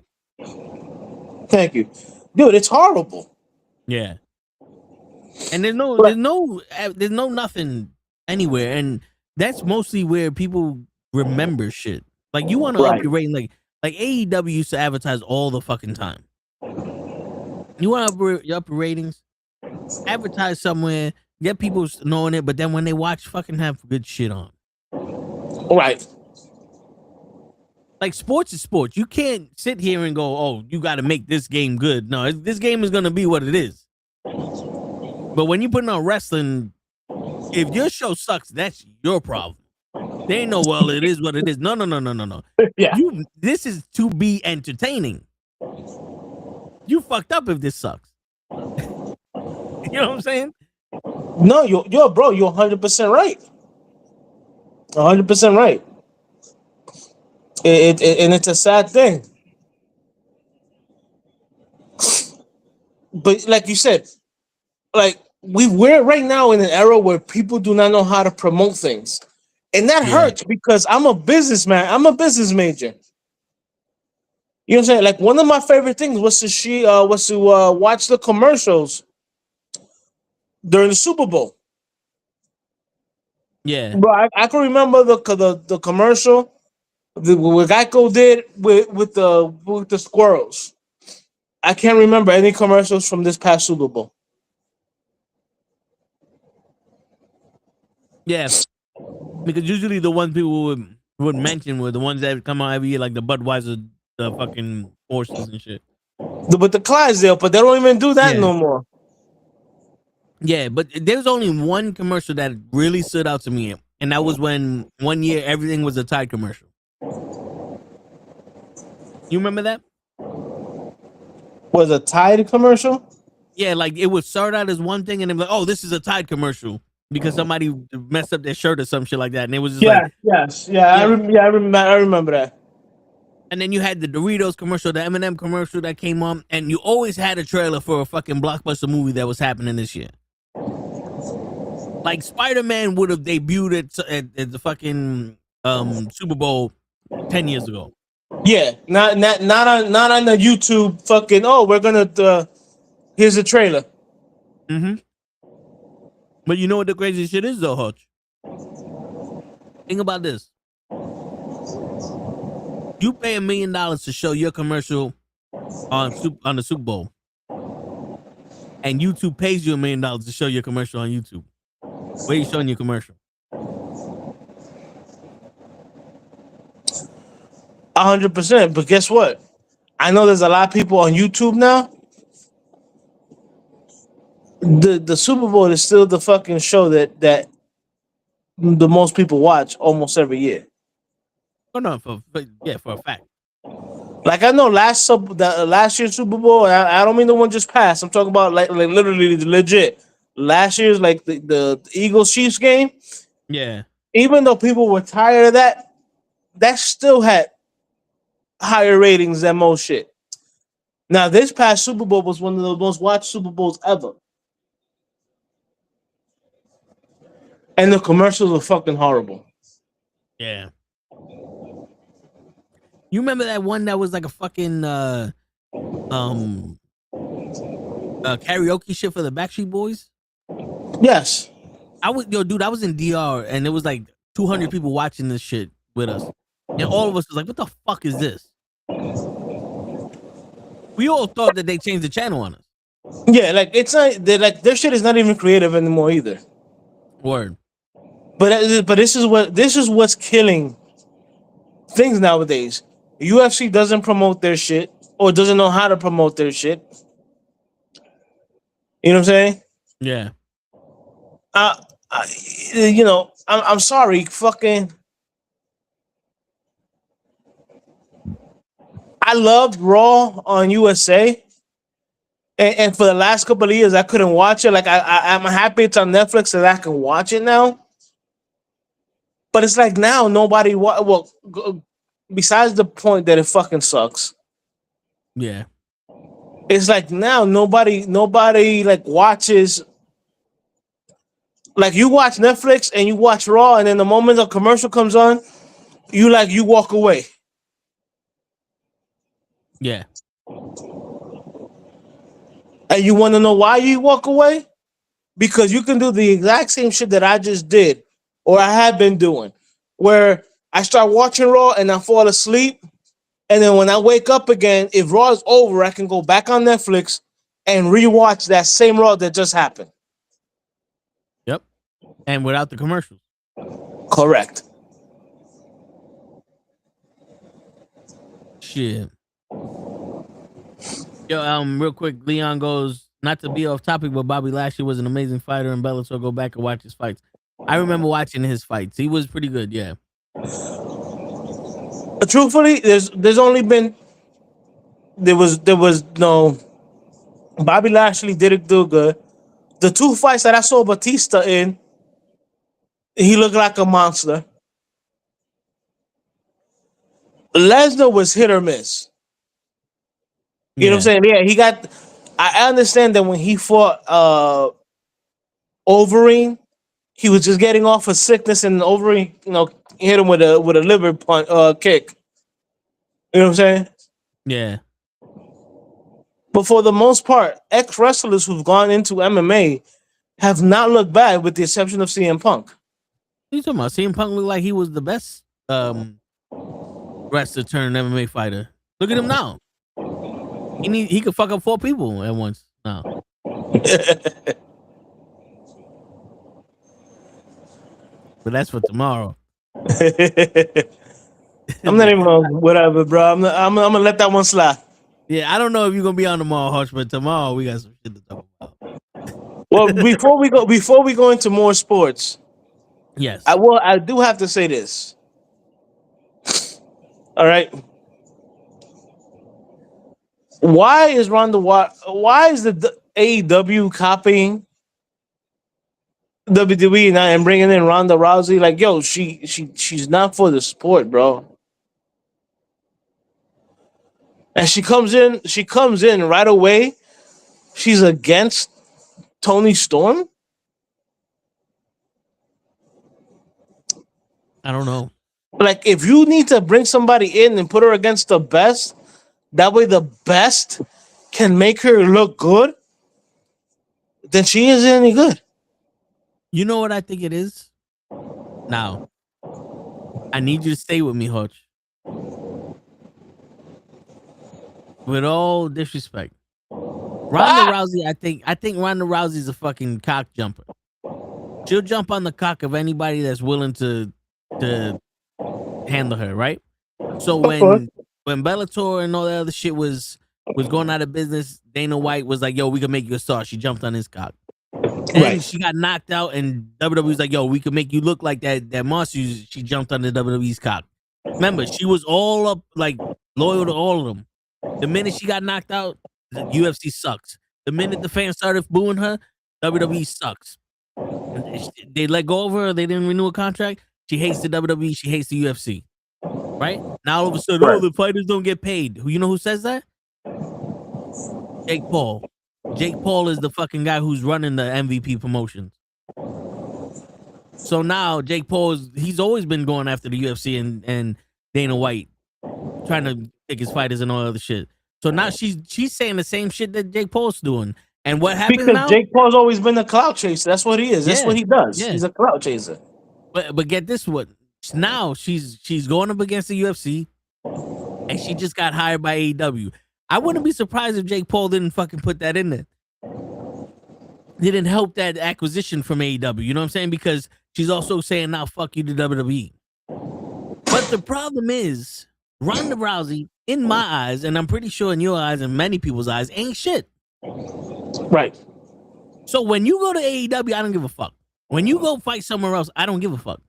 Thank you, dude. It's horrible. Yeah. And there's no nothing anywhere, and that's mostly where people remember shit. Like you want to up your rating, like AEW used to advertise all the fucking time. You want to up your ratings, advertise somewhere, get people knowing it, but then when they watch, fucking have good shit on. Right. Like sports is sports. You can't sit here and go, "Oh, you got to make this game good." No, this game is gonna be what it is. But when you put on wrestling, if your show sucks, that's your problem. They ain't no, well, it is what it is. No. Yeah. This is to be entertaining. You fucked up if this sucks. You know what I'm saying? No, yo, bro, you're 100% right. 100% right. And it's a sad thing. But like you said, like we're right now in an era where people do not know how to promote things. And that Yeah. hurts because I'm a businessman. I'm a business major. You know what I'm saying? Like one of my favorite things was to watch the commercials during the Super Bowl. Yeah. Bro, I can remember the commercial what Geico did with the squirrels. I can't remember any commercials from this past Super Bowl. Yeah. Because usually the ones people would mention were the ones that come out every year, like the Budweiser, the fucking horses and shit. With the Clydesdale, but they don't even do that Yeah. no more. Yeah, but there's only one commercial that really stood out to me, and that was when one year everything was a Tide commercial. You remember that? Was a Tide commercial? Yeah, like it would start out as one thing, and then like, oh, this is a Tide commercial because somebody messed up their shirt or some shit like that, and it was just like, I remember that. and then you had the Doritos commercial, the M&M commercial that came on, and you always had a trailer for a fucking blockbuster movie that was happening this year. Like Spider-Man would have debuted at the fucking Super Bowl 10 years ago. Yeah, not on the YouTube fucking. Oh, we're gonna. Here's the trailer. Mm-hmm. But you know what the crazy shit is, though, Hutch? Think about this. You pay $1 million to show your commercial on the Super Bowl, and YouTube pays you $1 million to show your commercial on YouTube. Where are you showing your commercial? 100%. But guess what? I know there's a lot of people on YouTube now. The Super Bowl is still the fucking show that the most people watch almost every year. Oh no, for a fact. Like I know last year's Super Bowl. I don't mean the one just passed. I'm talking about like literally legit. Last year's like the Eagles Chiefs game. Yeah. Even though people were tired of that still had higher ratings than most shit. Now this past Super Bowl was one of the most watched Super Bowls ever. And the commercials were fucking horrible. Yeah. You remember that one that was like a fucking karaoke shit for the Backstreet Boys? Yes. I was in DR and there was like 200 people watching this shit with us. And all of us was like, what the fuck is this? We all thought that they changed the channel on us. Yeah, like it's not their shit is not even creative anymore either. Word. But this is what's killing things nowadays. UFC doesn't promote their shit or doesn't know how to promote their shit. You know what I'm saying? Yeah. I'm sorry, fucking. I loved Raw on USA, and for the last couple of years, I couldn't watch it. Like I'm happy it's on Netflix and I can watch it now. But it's like now nobody besides the point that it fucking sucks. Yeah. It's like now nobody like watches. Like you watch Netflix and you watch Raw, and then the moment a commercial comes on, you walk away. Yeah. And you want to know why you walk away? Because you can do the exact same shit that I just did, or I have been doing, where I start watching Raw and I fall asleep. And then when I wake up again, if Raw is over, I can go back on Netflix and rewatch that same Raw that just happened. Yep. And without the commercials. Correct. Shit. Yo, real quick, Leon goes, not to be off topic, but Bobby Lashley was an amazing fighter in Bellator. Go back and watch his fights. I remember watching his fights. He was pretty good, yeah. Truthfully, there's only been there was no Bobby Lashley didn't do good. The two fights that I saw Batista in, he looked like a monster. Lesnar was hit or miss. You know what I'm saying? Yeah, he got. I understand that when he fought Overeem, he was just getting off of sickness, and Overeem, hit him with a liver kick. You know what I'm saying? Yeah. But for the most part, ex wrestlers who've gone into MMA have not looked bad, with the exception of CM Punk. What are you talking about? CM Punk looked like he was the best wrestler turned MMA fighter. Look at him now. He could fuck up 4 people at once now. But that's for tomorrow. I'm not even whatever, bro. I'm gonna let that one slide. Yeah, I don't know if you're gonna be on tomorrow, Hutch, but tomorrow we got some shit to talk about. Well, before we go into more sports, Yes, I do have to say this. All right. Why is the AEW copying WWE now and bringing in Ronda Rousey? Like, yo, she's not for the sport, bro. And she comes in right away. She's against Tony Storm. I don't know. Like, if you need to bring somebody in and put her against the best, that way the best can make her look good, then she isn't any good. You know what I think it is? Now, I need you to stay with me, Hutch. With all disrespect, Ronda Rousey, I think Ronda Rousey's a fucking cock jumper. She'll jump on the cock of anybody that's willing to handle her, right? So when Bellator and all that other shit was going out of business, Dana White was like, "Yo, we can make you a star." She jumped on his cock. And she got knocked out, and WWE's like, "Yo, we can make you look like that monster." She jumped on the WWE's cock. Remember, she was all up, like, loyal to all of them. The minute she got knocked out, the UFC sucks. The minute the fans started booing her, WWE sucks. They let go of her. They didn't renew a contract. She hates the WWE. She hates the UFC. Right? Now all of a sudden, the fighters don't get paid. You know who says that? Jake Paul. Jake Paul is the fucking guy who's running the MVP promotions. So now Jake Paul he's always been going after the UFC and Dana White, trying to pick his fighters and all other shit. So now she's saying the same shit that Jake Paul's doing. And what happens because now? Jake Paul's always been a clout chaser. That's what he is. That's what he does. Yeah. He's a clout chaser. But get this one. Now she's going up against the UFC, and she just got hired by AEW. I wouldn't be surprised if Jake Paul didn't fucking put that in there. Didn't help that acquisition from AEW. You know what I'm saying? Because she's also saying now, fuck you to WWE. But the problem is, Ronda Rousey, in my eyes, and I'm pretty sure in your eyes and many people's eyes, ain't shit. Right. So when you go to AEW, I don't give a fuck. When you go fight somewhere else, I don't give a fuck.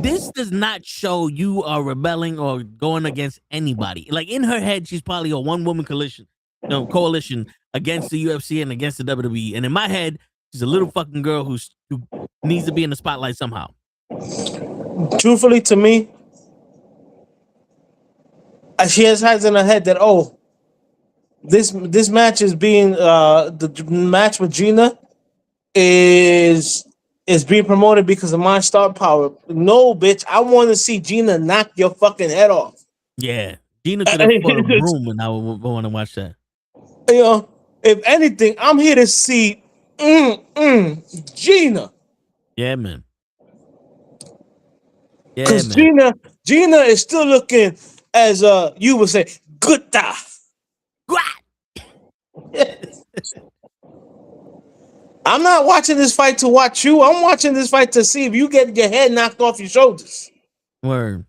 This does not show you are rebelling or going against anybody. Like, in her head, she's probably a one-woman coalition against the UFC and against the WWE. And in my head, she's a little fucking girl who needs to be in the spotlight somehow. Truthfully, to me, she has in her head that, this match is being the match with Gina is being promoted because of my star power. No, bitch, I want to see Gina knock your fucking head off. Yeah, Gina could have put a broom, and I would want to watch that. You know, if anything, I'm here to see Gina. Yeah, man. Yeah, because man. Gina is still looking, as you would say, good. I'm not watching this fight to watch you. I'm watching this fight to see if you get your head knocked off your shoulders. Word.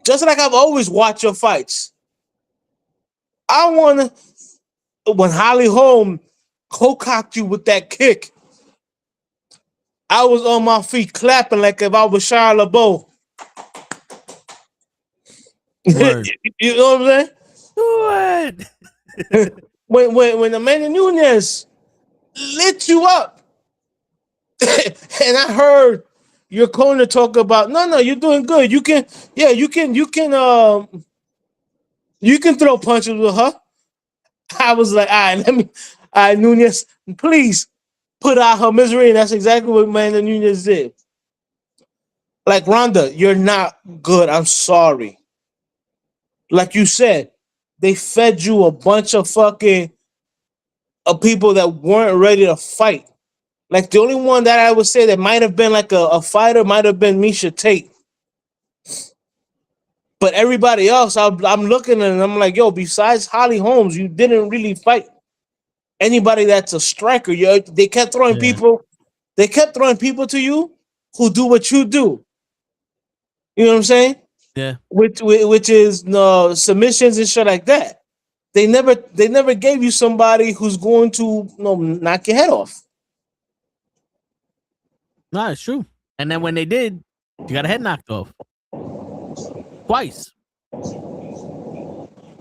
Just like I've always watched your fights. I want to, when Holly Holm co-cocked you with that kick, I was on my feet clapping like if I was Shia LaBeouf. You know what I'm saying? Do it. when Amanda Nunes lit you up, and I heard your corner talk about no, you're doing good. You can, yeah, you can throw punches with her. I was like, all right, all right, Nunes, please put out her misery, and that's exactly what Amanda Nunes did. Like Ronda, you're not good. I'm sorry. Like you said, they fed you a bunch of fucking of people that weren't ready to fight. Like the only one that I would say that might have been like a fighter might have been Misha Tate. But everybody else, I'm looking at and I'm like, yo, besides Holly Holmes, you didn't really fight anybody that's a striker. They kept throwing Yeah. people. They kept throwing people to you who do what you do. You know what I'm saying? Yeah. Which is no submissions and shit like that. They never gave you somebody who's going to knock your head off. No, it's true. And then when they did, you got a head knocked off. Twice.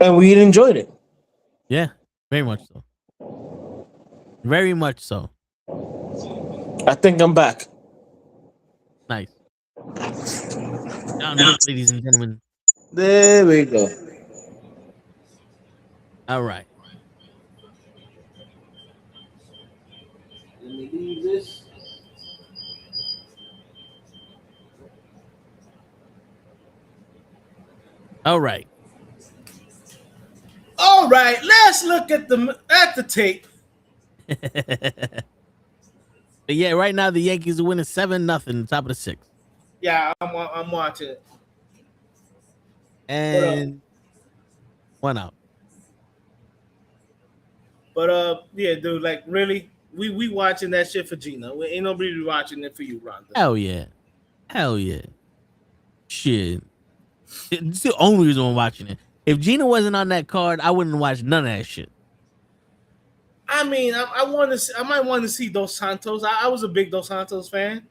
And we enjoyed it. Yeah, very much so. Very much so. I think I'm back. Nice. Down it, ladies and gentlemen. There we go. All right. Let me leave this. All right. All right, let's look at the tape. But yeah, right now the Yankees are winning 7-0, top of the sixth. Yeah, I'm watching it. And one out. But yeah, dude, like really, we watching that shit for Gina. We ain't nobody watching it for you, Ronda. Hell yeah. Hell yeah. Shit. It's the only reason I'm watching it. If Gina wasn't on that card, I wouldn't watch none of that shit. I mean, I might want to see Dos Santos. I was a big Dos Santos fan.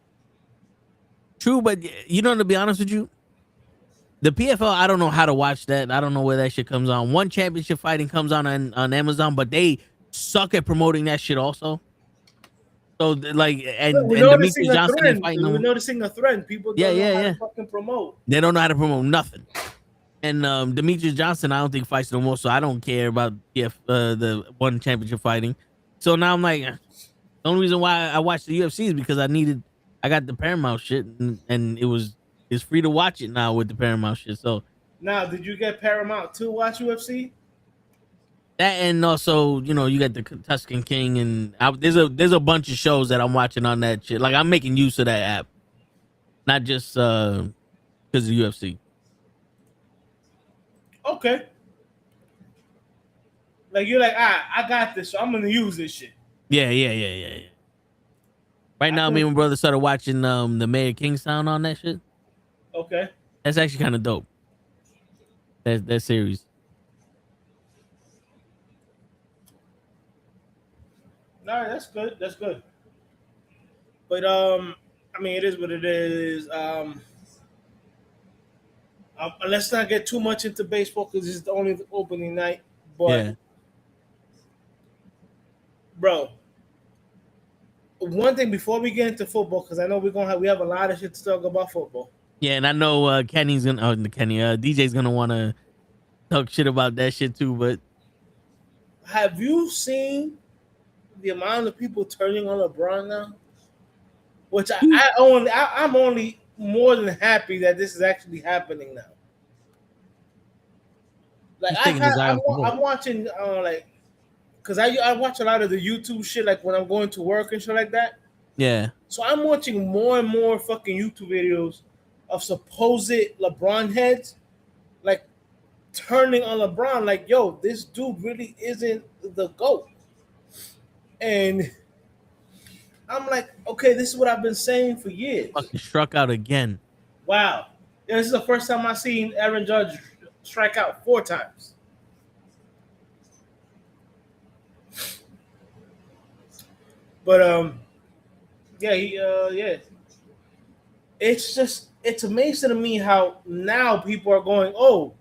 True, but you know, to be honest with you, the PFL, I don't know how to watch that. I don't know where that shit comes on. One Championship Fighting comes on Amazon, but they suck at promoting that shit also. So like, and Demetrius Johnson is fighting them. We're noticing a trend. People don't know how to fucking promote. They don't know how to promote nothing. And Demetrius Johnson, I don't think fights no more, so I don't care about the One Championship Fighting. So now I'm like, the only reason why I watched the UFC is because I got the Paramount shit, and it's free to watch it now with the Paramount shit. So now, did you get Paramount to watch UFC? That, and also, you know, you got the Tuscan King, and there's a bunch of shows that I'm watching on that shit. Like, I'm making use of that app, not just because of UFC. Okay. Like, you're like, I got this, so I'm gonna use this shit. Yeah. Right now, me and my brother started watching the Mayor of Kingstown on that shit. Okay. That's actually kind of dope. That series. All right, that's good. That's good. But I mean, it is what it is. Let's not get too much into baseball because this is the only opening night. But Yeah. Bro, one thing before we get into football, because I know we have a lot of shit to talk about football. Yeah, and I know DJ's gonna want to talk shit about that shit too. But have you seen the amount of people turning on LeBron now? Which I'm only more than happy that this is actually happening now. Like I'm watching like, because I watch a lot of the YouTube shit, like when I'm going to work and shit like that. Yeah. So I'm watching more and more fucking YouTube videos of supposed LeBron heads, like turning on LeBron, like, yo, this dude really isn't the GOAT. And I'm like, okay, this is what I've been saying for years. Fucking struck out again. Wow. This is the first time I've seen Aaron Judge strike out 4 times. But yeah. It's amazing to me how now people are going, oh,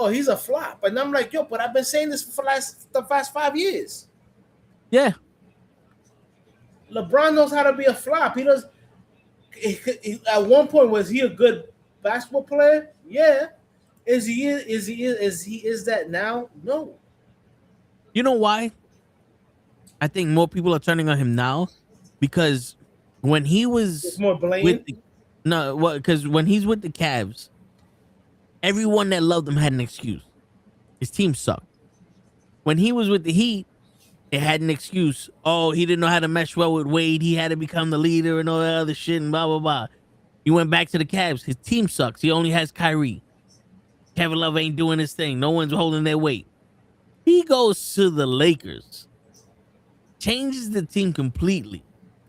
oh, he's a flop. And I'm like, yo, but I've been saying this for the past 5 years. Yeah. LeBron knows how to be a flop. He does. At one point, was he a good basketball player? Yeah. Is he that now? No. You know why? I think more people are turning on him now because when he was It's more blame. because when he's with the Cavs, everyone that loved him had an excuse. His team sucked. When he was with the Heat, they had an excuse. Oh, he didn't know how to mesh well with Wade. He had to become the leader and all that other shit and blah, blah, blah. He went back to the Cavs. His team sucks. He only has Kyrie. Kevin Love ain't doing his thing. No one's holding their weight. He goes to the Lakers. Changes the team completely.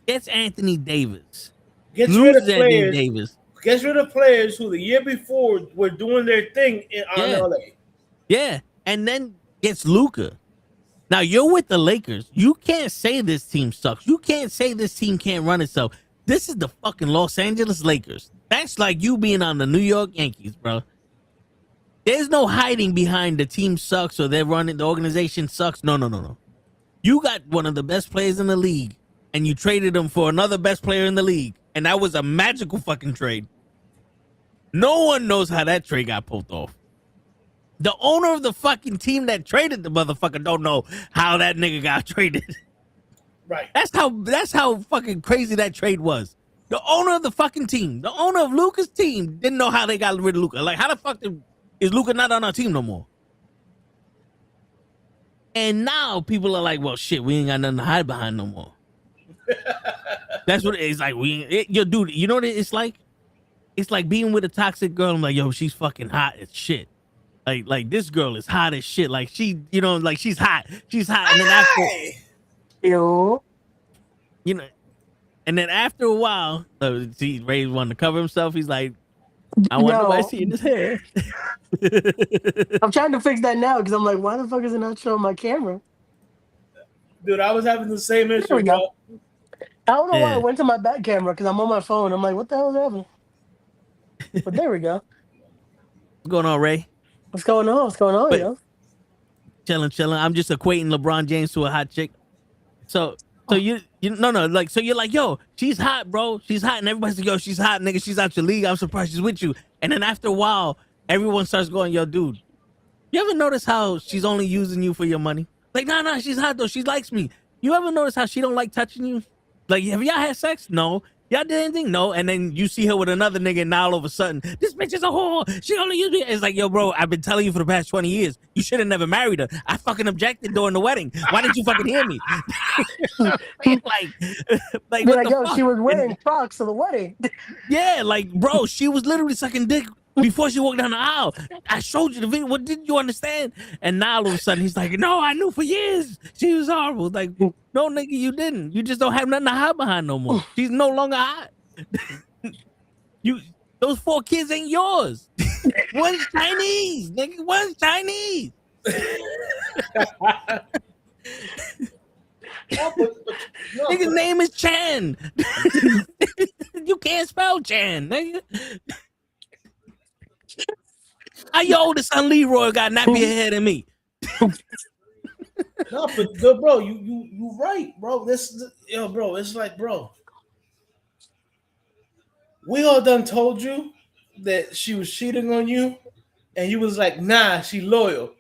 Gets Anthony Davis. Gets rid of Anthony players. Davis. Gets rid of players who the year before were doing their thing on LA. Yeah. And then gets Luka. Now you're with the Lakers. You can't say this team sucks. You can't say this team can't run itself. This is the fucking Los Angeles Lakers. That's like you being on the New York Yankees, bro. There's no hiding behind the team sucks or they're running, the organization sucks. No. You got one of the best players in the league and you traded him for another best player in the league. And that was a magical fucking trade. No one knows how that trade got pulled off. The owner of the fucking team that traded the motherfucker don't know how that nigga got traded. Right. That's how fucking crazy that trade was. The owner of the fucking team, the owner of Luka's team didn't know how they got rid of Luka. Like, how the fuck is Luka not on our team no more? And now people are like, well, shit, we ain't got nothing to hide behind no more. That's what it's like. Yo, dude, you know what it's like? It's like being with a toxic girl. I'm like, yo, she's fucking hot as shit. Like this girl is hot as shit. Like she, like she's hot. She's hot. And then after a while, see, Ray wanted to cover himself. He's like, I want nobody seeing his hair. I'm trying to fix that now because I'm like, why the fuck is it not showing my camera? Dude, I was having the same issue. I don't know why I went to my back camera because I'm on my phone. I'm like, what the hell is happening? But there we go. What's going on, Ray? What's going on, yo? Chilling. I'm just equating LeBron James to a hot chick. So you're like, yo, she's hot, bro. She's hot. And everybody's like, yo, she's hot, nigga. She's out your league. I'm surprised she's with you. And then after a while, everyone starts going, yo, dude, you ever notice how she's only using you for your money? Like, nah, she's hot, though. She likes me. You ever notice how she don't like touching you? Like, have y'all had sex? No. Y'all did anything? No. And then you see her with another nigga, and now all of a sudden, this bitch is a whore. She only used me. It's like, yo, bro, I've been telling you for the past 20 years. You should have never married her. I fucking objected during the wedding. Why didn't you fucking hear me? like what the yo, fuck? she was wearing Crocs to the wedding. Yeah, like, bro, she was literally sucking dick before she walked down the aisle. I showed you the video. What didn't you understand? And now all of a sudden he's like, no, I knew for years she was horrible. Like, no, nigga, you didn't. You just don't have nothing to hide behind no more. She's no longer hot. Those 4 kids ain't yours. One's Chinese, nigga. One's Chinese. Nigga's name is Chan. You can't spell Chan, nigga. How your oldest son Leroy got nappier hair than me? No, but bro, you right, bro. Bro, it's like, bro, we all done told you that she was cheating on you, and you was like, nah, she loyal,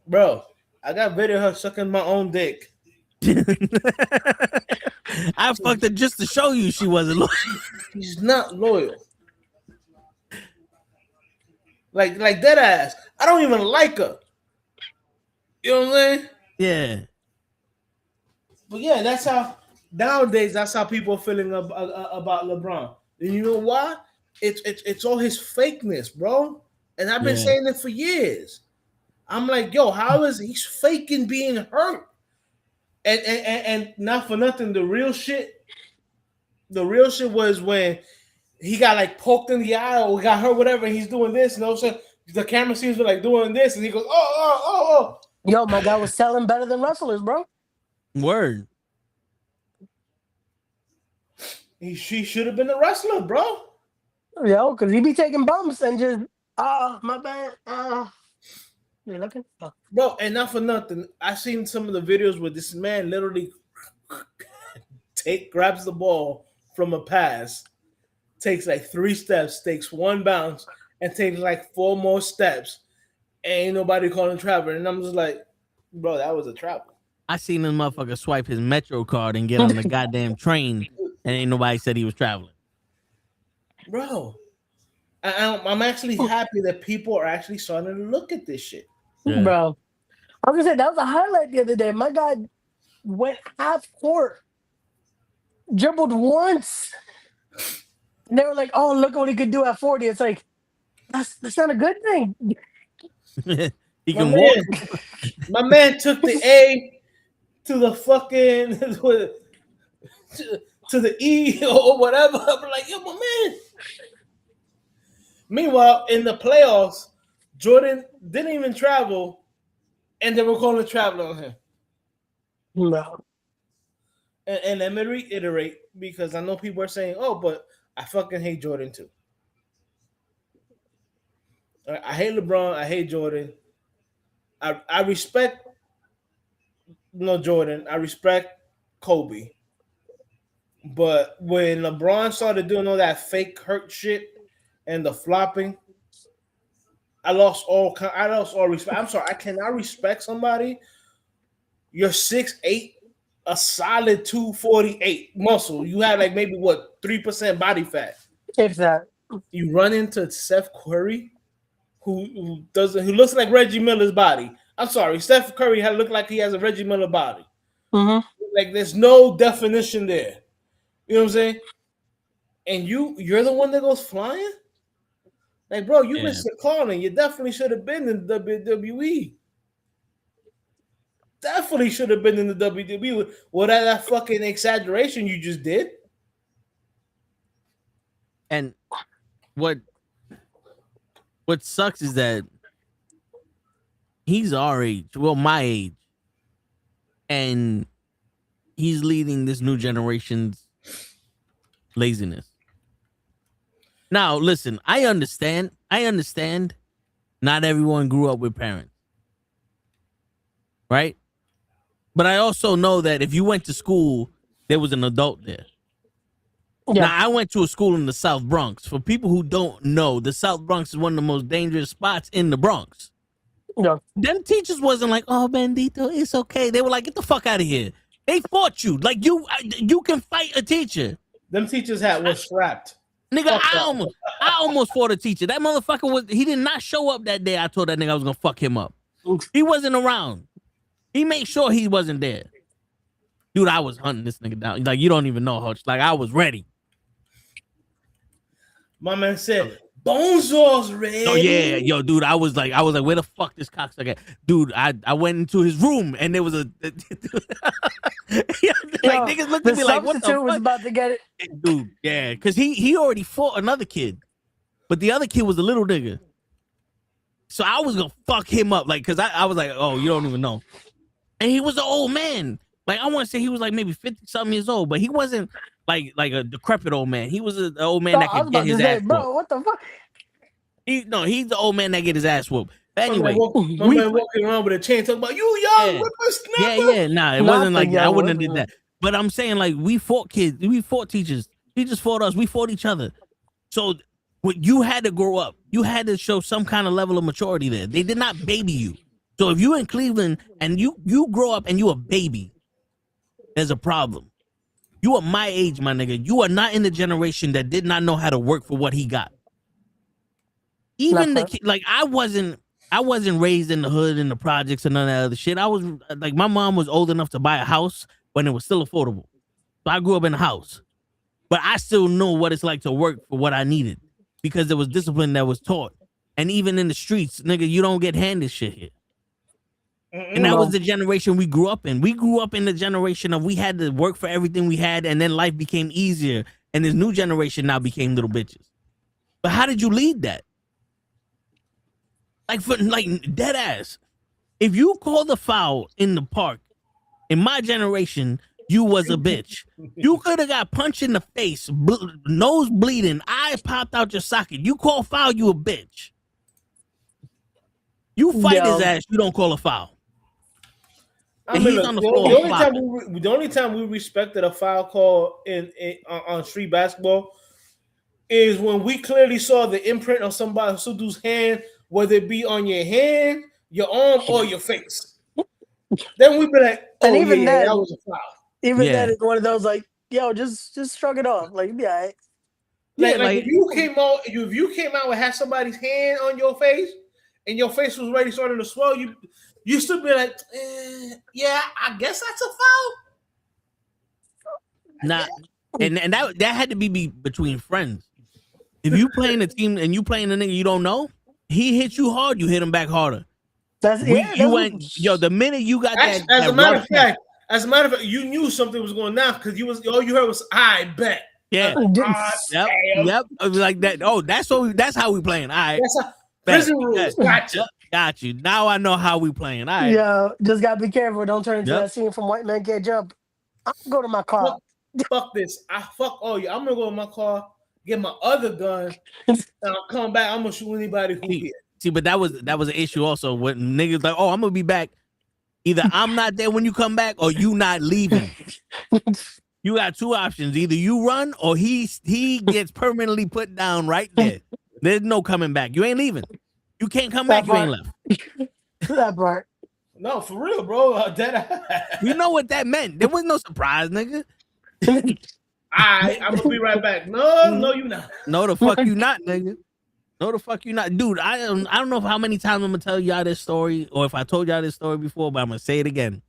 bro. I got video of her sucking my own dick. I fucked her just to show you she wasn't loyal. She's not loyal. Like dead ass. I don't even like her. You know what I'm saying? Yeah. But yeah, that's how nowadays. That's how people are feeling about LeBron. And you know why? It's all his fakeness, bro. And I've been saying it for years. I'm like, yo, how is he's faking being hurt? And not for nothing, the real shit was when he got like poked in the eye or got hurt, whatever, and he's doing this, and all of a sudden the camera seems like doing this, and he goes, oh. Yo, my guy was selling better than wrestlers, bro. Word. She should have been a wrestler, bro. Yo, because he be taking bumps and just, my bad. You looking? Oh. Bro, and not for nothing. I seen some of the videos where this man literally grabs the ball from a pass, takes like 3 steps, takes 1 bounce, and takes like 4 more steps. Ain't nobody calling travel. And I'm just like, bro, that was a travel. I seen this motherfucker swipe his Metro card and get on the goddamn train, and ain't nobody said he was traveling. Bro, I'm actually happy that people are actually starting to look at this shit. Yeah. Bro, I was gonna say that was a highlight the other day. My guy went half court, dribbled once. And they were like, "Oh, look what he could do at 40." It's like that's not a good thing. He can walk. My man took the A to the fucking to the E or whatever. I'm like, yo, my man. Meanwhile, in the playoffs, Jordan didn't even travel, and they were calling travel on him. No. And let me reiterate, because I know people are saying, "Oh, but I fucking hate Jordan too." I hate LeBron. I hate Jordan. I respect Jordan. I respect Kobe. But when LeBron started doing all that fake hurt shit and the flopping, I lost all respect. I'm sorry. I cannot respect somebody. You're 6'8", a solid 248 muscle. You have like maybe 3% body fat. If that. You run into Steph Curry, who looks like Reggie Miller's body. I'm sorry, Steph Curry looked like he has a Reggie Miller body. Mm-hmm. Like there's no definition there. You know what I'm saying? And you're the one that goes flying? Like, bro, you missed the calling. You definitely should have been in the WWE. Definitely should have been in the WWE. What that fucking exaggeration you just did? And what sucks is that he's our age, well, my age, and he's leading this new generation's laziness. Now, listen, I understand. Not everyone grew up with parents, right? But I also know that if you went to school, there was an adult there. Yeah. Now, I went to a school in the South Bronx. For people who don't know, the South Bronx is one of the most dangerous spots in the Bronx. Yeah. Them teachers wasn't like, "Oh, Bandito, it's okay." They were like, "Get the fuck out of here." They fought you. Like, you can fight a teacher. Them teachers was strapped. Nigga, I almost fought a teacher. That motherfucker he did not show up that day. I told that nigga I was gonna fuck him up. He wasn't around. He made sure he wasn't there. Dude, I was hunting this nigga down. Like, you don't even know, Hutch. Like, I was ready. My man said, "Bonzo's ready." Oh yeah, yo, dude, I was like, where the fuck this cocksucker at? Dude, I went into his room and there was a niggas looked at me like, what the fuck? Was about to get it. Dude, yeah, because he already fought another kid, but the other kid was a little nigga. So I was gonna fuck him up, like, because I was like, oh, you don't even know. And he was an old man. Like, I want to say he was like maybe 50-something years old, but he wasn't like a decrepit old man. He was an old man that could get his ass whooped. Bro, what the fuck? He's the old man that get his ass whooped. But anyway, my man walking around with a chain talking about, "You young whippersnapper." Yeah. Nah, it wasn't like that. I wouldn't have did that. But I'm saying, like, we fought kids. We fought teachers. Teachers fought us. We fought each other. So you had to grow up. You had to show some kind of level of maturity there. They did not baby you. So if you in Cleveland and you grow up and you a baby, there's a problem. You are my age, my nigga. You are not in the generation that did not know how to work for what he got. Even like I wasn't raised in the hood in the projects and none of that other shit. I was like, my mom was old enough to buy a house when it was still affordable. So I grew up in a house, but I still know what it's like to work for what I needed because there was discipline that was taught. And even in the streets, nigga, you don't get handed shit here. And that was the generation we grew up in. We grew up in the generation of we had to work for everything we had, and then life became easier. And this new generation now became little bitches. But how did you lead that? Like dead ass. If you called a foul in the park, in my generation, you was a bitch. You could have got punched in the face, nose bleeding, eye popped out your socket. You call foul, you a bitch. You fight his Yo. ass, you don't call a foul. I And mean, he's look, on the the floor only time we respected a foul call on street basketball is when we clearly saw the imprint of some dude's hand, whether it be on your hand, your arm, or your face. Then we'd be like, And "Oh even yeah, then- that was a foul." Even Yeah. then, it's one of those like, yo, just shrug it off. Like, be all right. Like if you came out and had somebody's hand on your face, and your face was already starting to swell, you still be like, yeah, I guess that's a foul. Nah, and that had to be between friends. If you playing a team and you playing a nigga you don't know, he hit you hard, you hit him back harder. The minute you got that. As a matter of fact, you knew something was going down because all you heard was, "I bet." Yeah. Yep. Like that. Oh, that's how we playing. All right. That's how prison rules. Gotcha. Got you. Now I know how we playing. All right. Yo, just gotta be careful. Don't turn into that scene from White Man Can't Jump. I'm gonna go to my car. Fuck this. Fuck all you. I'm gonna go to my car, get my other gun, and I'll come back. I'm gonna shoot anybody who here. See, but that was an issue also when niggas like, oh, I'm gonna be back. Either I'm not there when you come back, or you not leaving. You got two options: either you run, or he gets permanently put down right there. There's no coming back. You ain't leaving. You can't come back. You ain't left. That part. No, for real, bro. You know what that meant? There was no surprise, nigga. I'm gonna be right back. No, you not. No, the fuck you not, nigga. No, the fuck you not, dude. I don't know how many times I'm gonna tell y'all this story, or if I told y'all this story before, but I'm gonna say it again.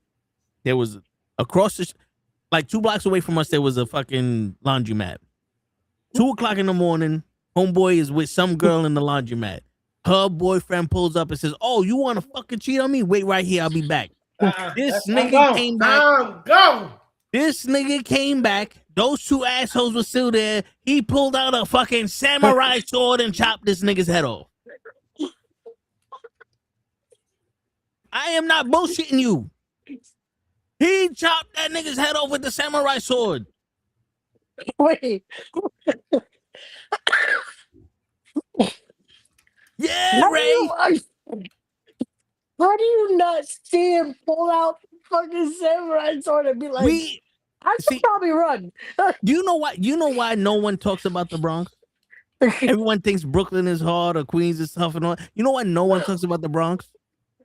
There was across the, like 2 blocks away from us, there was a fucking laundromat. 2:00 in the morning, homeboy is with some girl in the laundromat. Her boyfriend pulls up and says, "Oh, you want to fucking cheat on me? Wait right here, I'll be back." This nigga came back. I'm gone. This nigga came back. Those two assholes were still there. He pulled out a fucking samurai sword and chopped this nigga's head off. I am not bullshitting you. He chopped that nigga's head off with the samurai sword. Wait. Yeah, Ray. How do you not see him pull out fucking samurai sword and be like, I should probably run? Do you know why? You know why no one talks about the Bronx? Everyone thinks Brooklyn is hard or Queens is tough and all. You know why no one talks about the Bronx?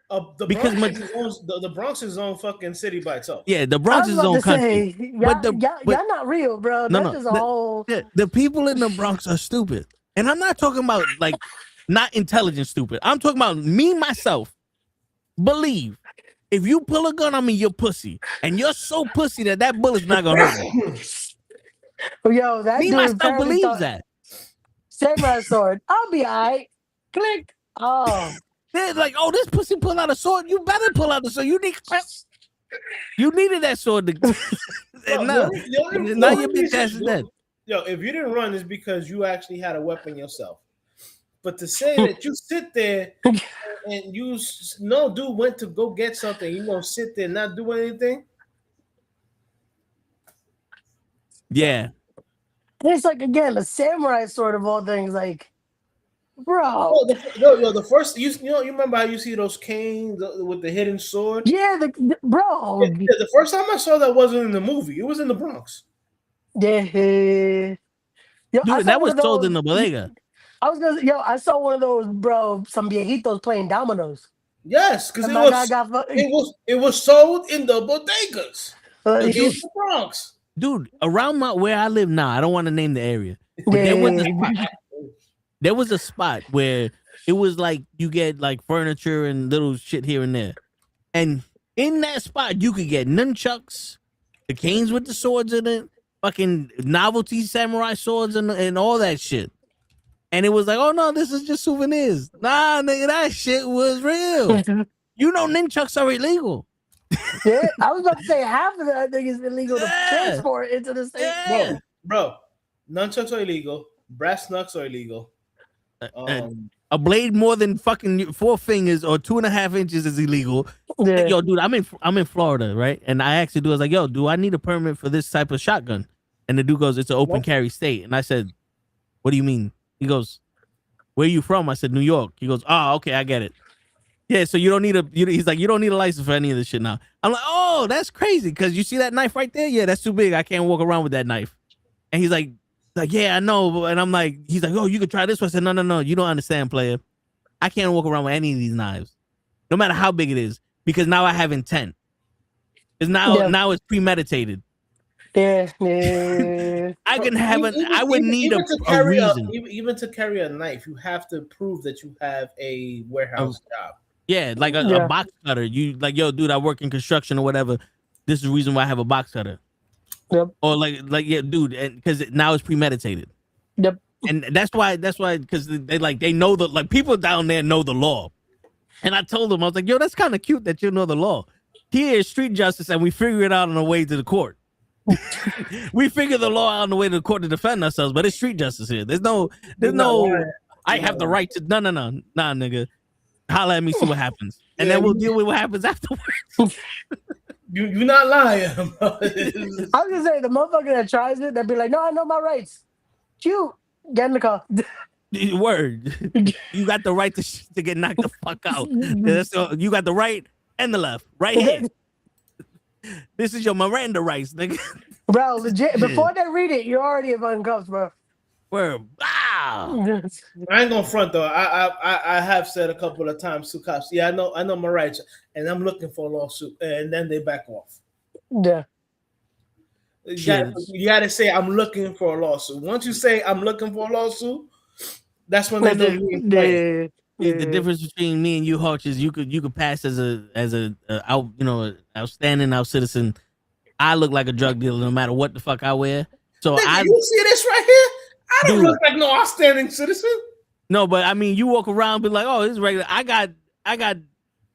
The Bronx is its own fucking city by itself. Yeah, the Bronx is its own country. Y'all not real, bro. The people in the Bronx are stupid. And I'm not talking about like not intelligent stupid. I'm talking about me, myself, believe if you pull a gun on me, you're pussy. And you're so pussy that bullet's not gonna hurt me. Yo, that me dude myself believes that. Samurai sword. I'll be all right. Click. Oh. They're like, oh, this pussy pull out a sword. You better pull out the sword. You needed that sword to now your bitch ass is dead. Yo, if you didn't run, it's because you actually had a weapon yourself. But to say that you sit there and dude went to go get something, you gonna sit there and not do anything? Yeah. And it's like, again, a samurai sword of all things, like, bro. The first, you remember how you see those canes with the hidden sword? Yeah, bro. The first time I saw that wasn't in the movie. It was in the Bronx. Yeah. Yo, dude, that was told in the bodega. I saw one of those, bro, some viejitos playing dominoes. Yes, because it was sold in the bodegas. In the Bronx. Dude, around where I live now, I don't want to name the area. But there was a spot where it was like you get like furniture and little shit here and there. And in that spot, you could get nunchucks, the canes with the swords in it, fucking novelty samurai swords and all that shit. And it was like, oh no, this is just souvenirs. Nah, nigga, that shit was real. You know nunchucks are illegal. Yeah, I was about to say half of that I think is illegal to transport into the state. Yeah. Bro, nunchucks are illegal. Brass knucks are illegal. A blade more than fucking 4 fingers or 2.5 inches is illegal. Yeah. Like, yo, dude, I'm in Florida, right? And I asked the dude, I was like, yo, do I need a permit for this type of shotgun? And the dude goes, it's an open carry state. And I said, what do you mean? He goes, where are you from? I said, New York. He goes, oh, okay, I get it. Yeah, so you don't need he's like, you don't need a license for any of this shit now. I'm like, oh, that's crazy. Cause you see that knife right there? Yeah, that's too big. I can't walk around with that knife. And he's like, yeah, I know. And I'm like, he's like, oh, you could try this one. I said, no, you don't understand, player. I can't walk around with any of these knives, no matter how big it is, because now I have intent. Because now it's premeditated. Yeah. I can have I would need even a reason. Even to carry a knife, you have to prove that you have a warehouse job. Yeah, like a box cutter. You like, yo, dude, I work in construction or whatever. This is the reason why I have a box cutter. Yep. Or like yeah, dude, and because now it's premeditated. Yep. And that's why because they know the people down there know the law. And I told them, I was like, yo, that's kind of cute that you know the law. Here is street justice, and we figure it out on the way to the court. We figure the law out on the way to the court to defend ourselves, but it's street justice here. There's no I have the right to no, nigga. Holla at me, see what happens. And then we'll deal with what happens afterwards. You're not lying. I was gonna say the motherfucker that tries it, they'd be like, no, I know my rights. You get in the car. Word. You got the right to get knocked the fuck out. You got the right and the left. Right here. This is your Miranda rights, nigga. Bro, legit. Before they read it, you're already in fucking cuffs, bro. Word. Wow. I ain't gonna front though. I have said a couple of times to cops, yeah, I know my rights, and I'm looking for a lawsuit, and then they back off. Yeah. You gotta say I'm looking for a lawsuit. Once you say I'm looking for a lawsuit, that's when they know you ain't playing. The difference between me and you, Hawks, is you could pass as a outstanding out citizen. I look like a drug dealer no matter what the fuck I wear. So you see this right here? I don't look like no outstanding citizen. No, but I mean, you walk around and be like, oh, this is regular. I got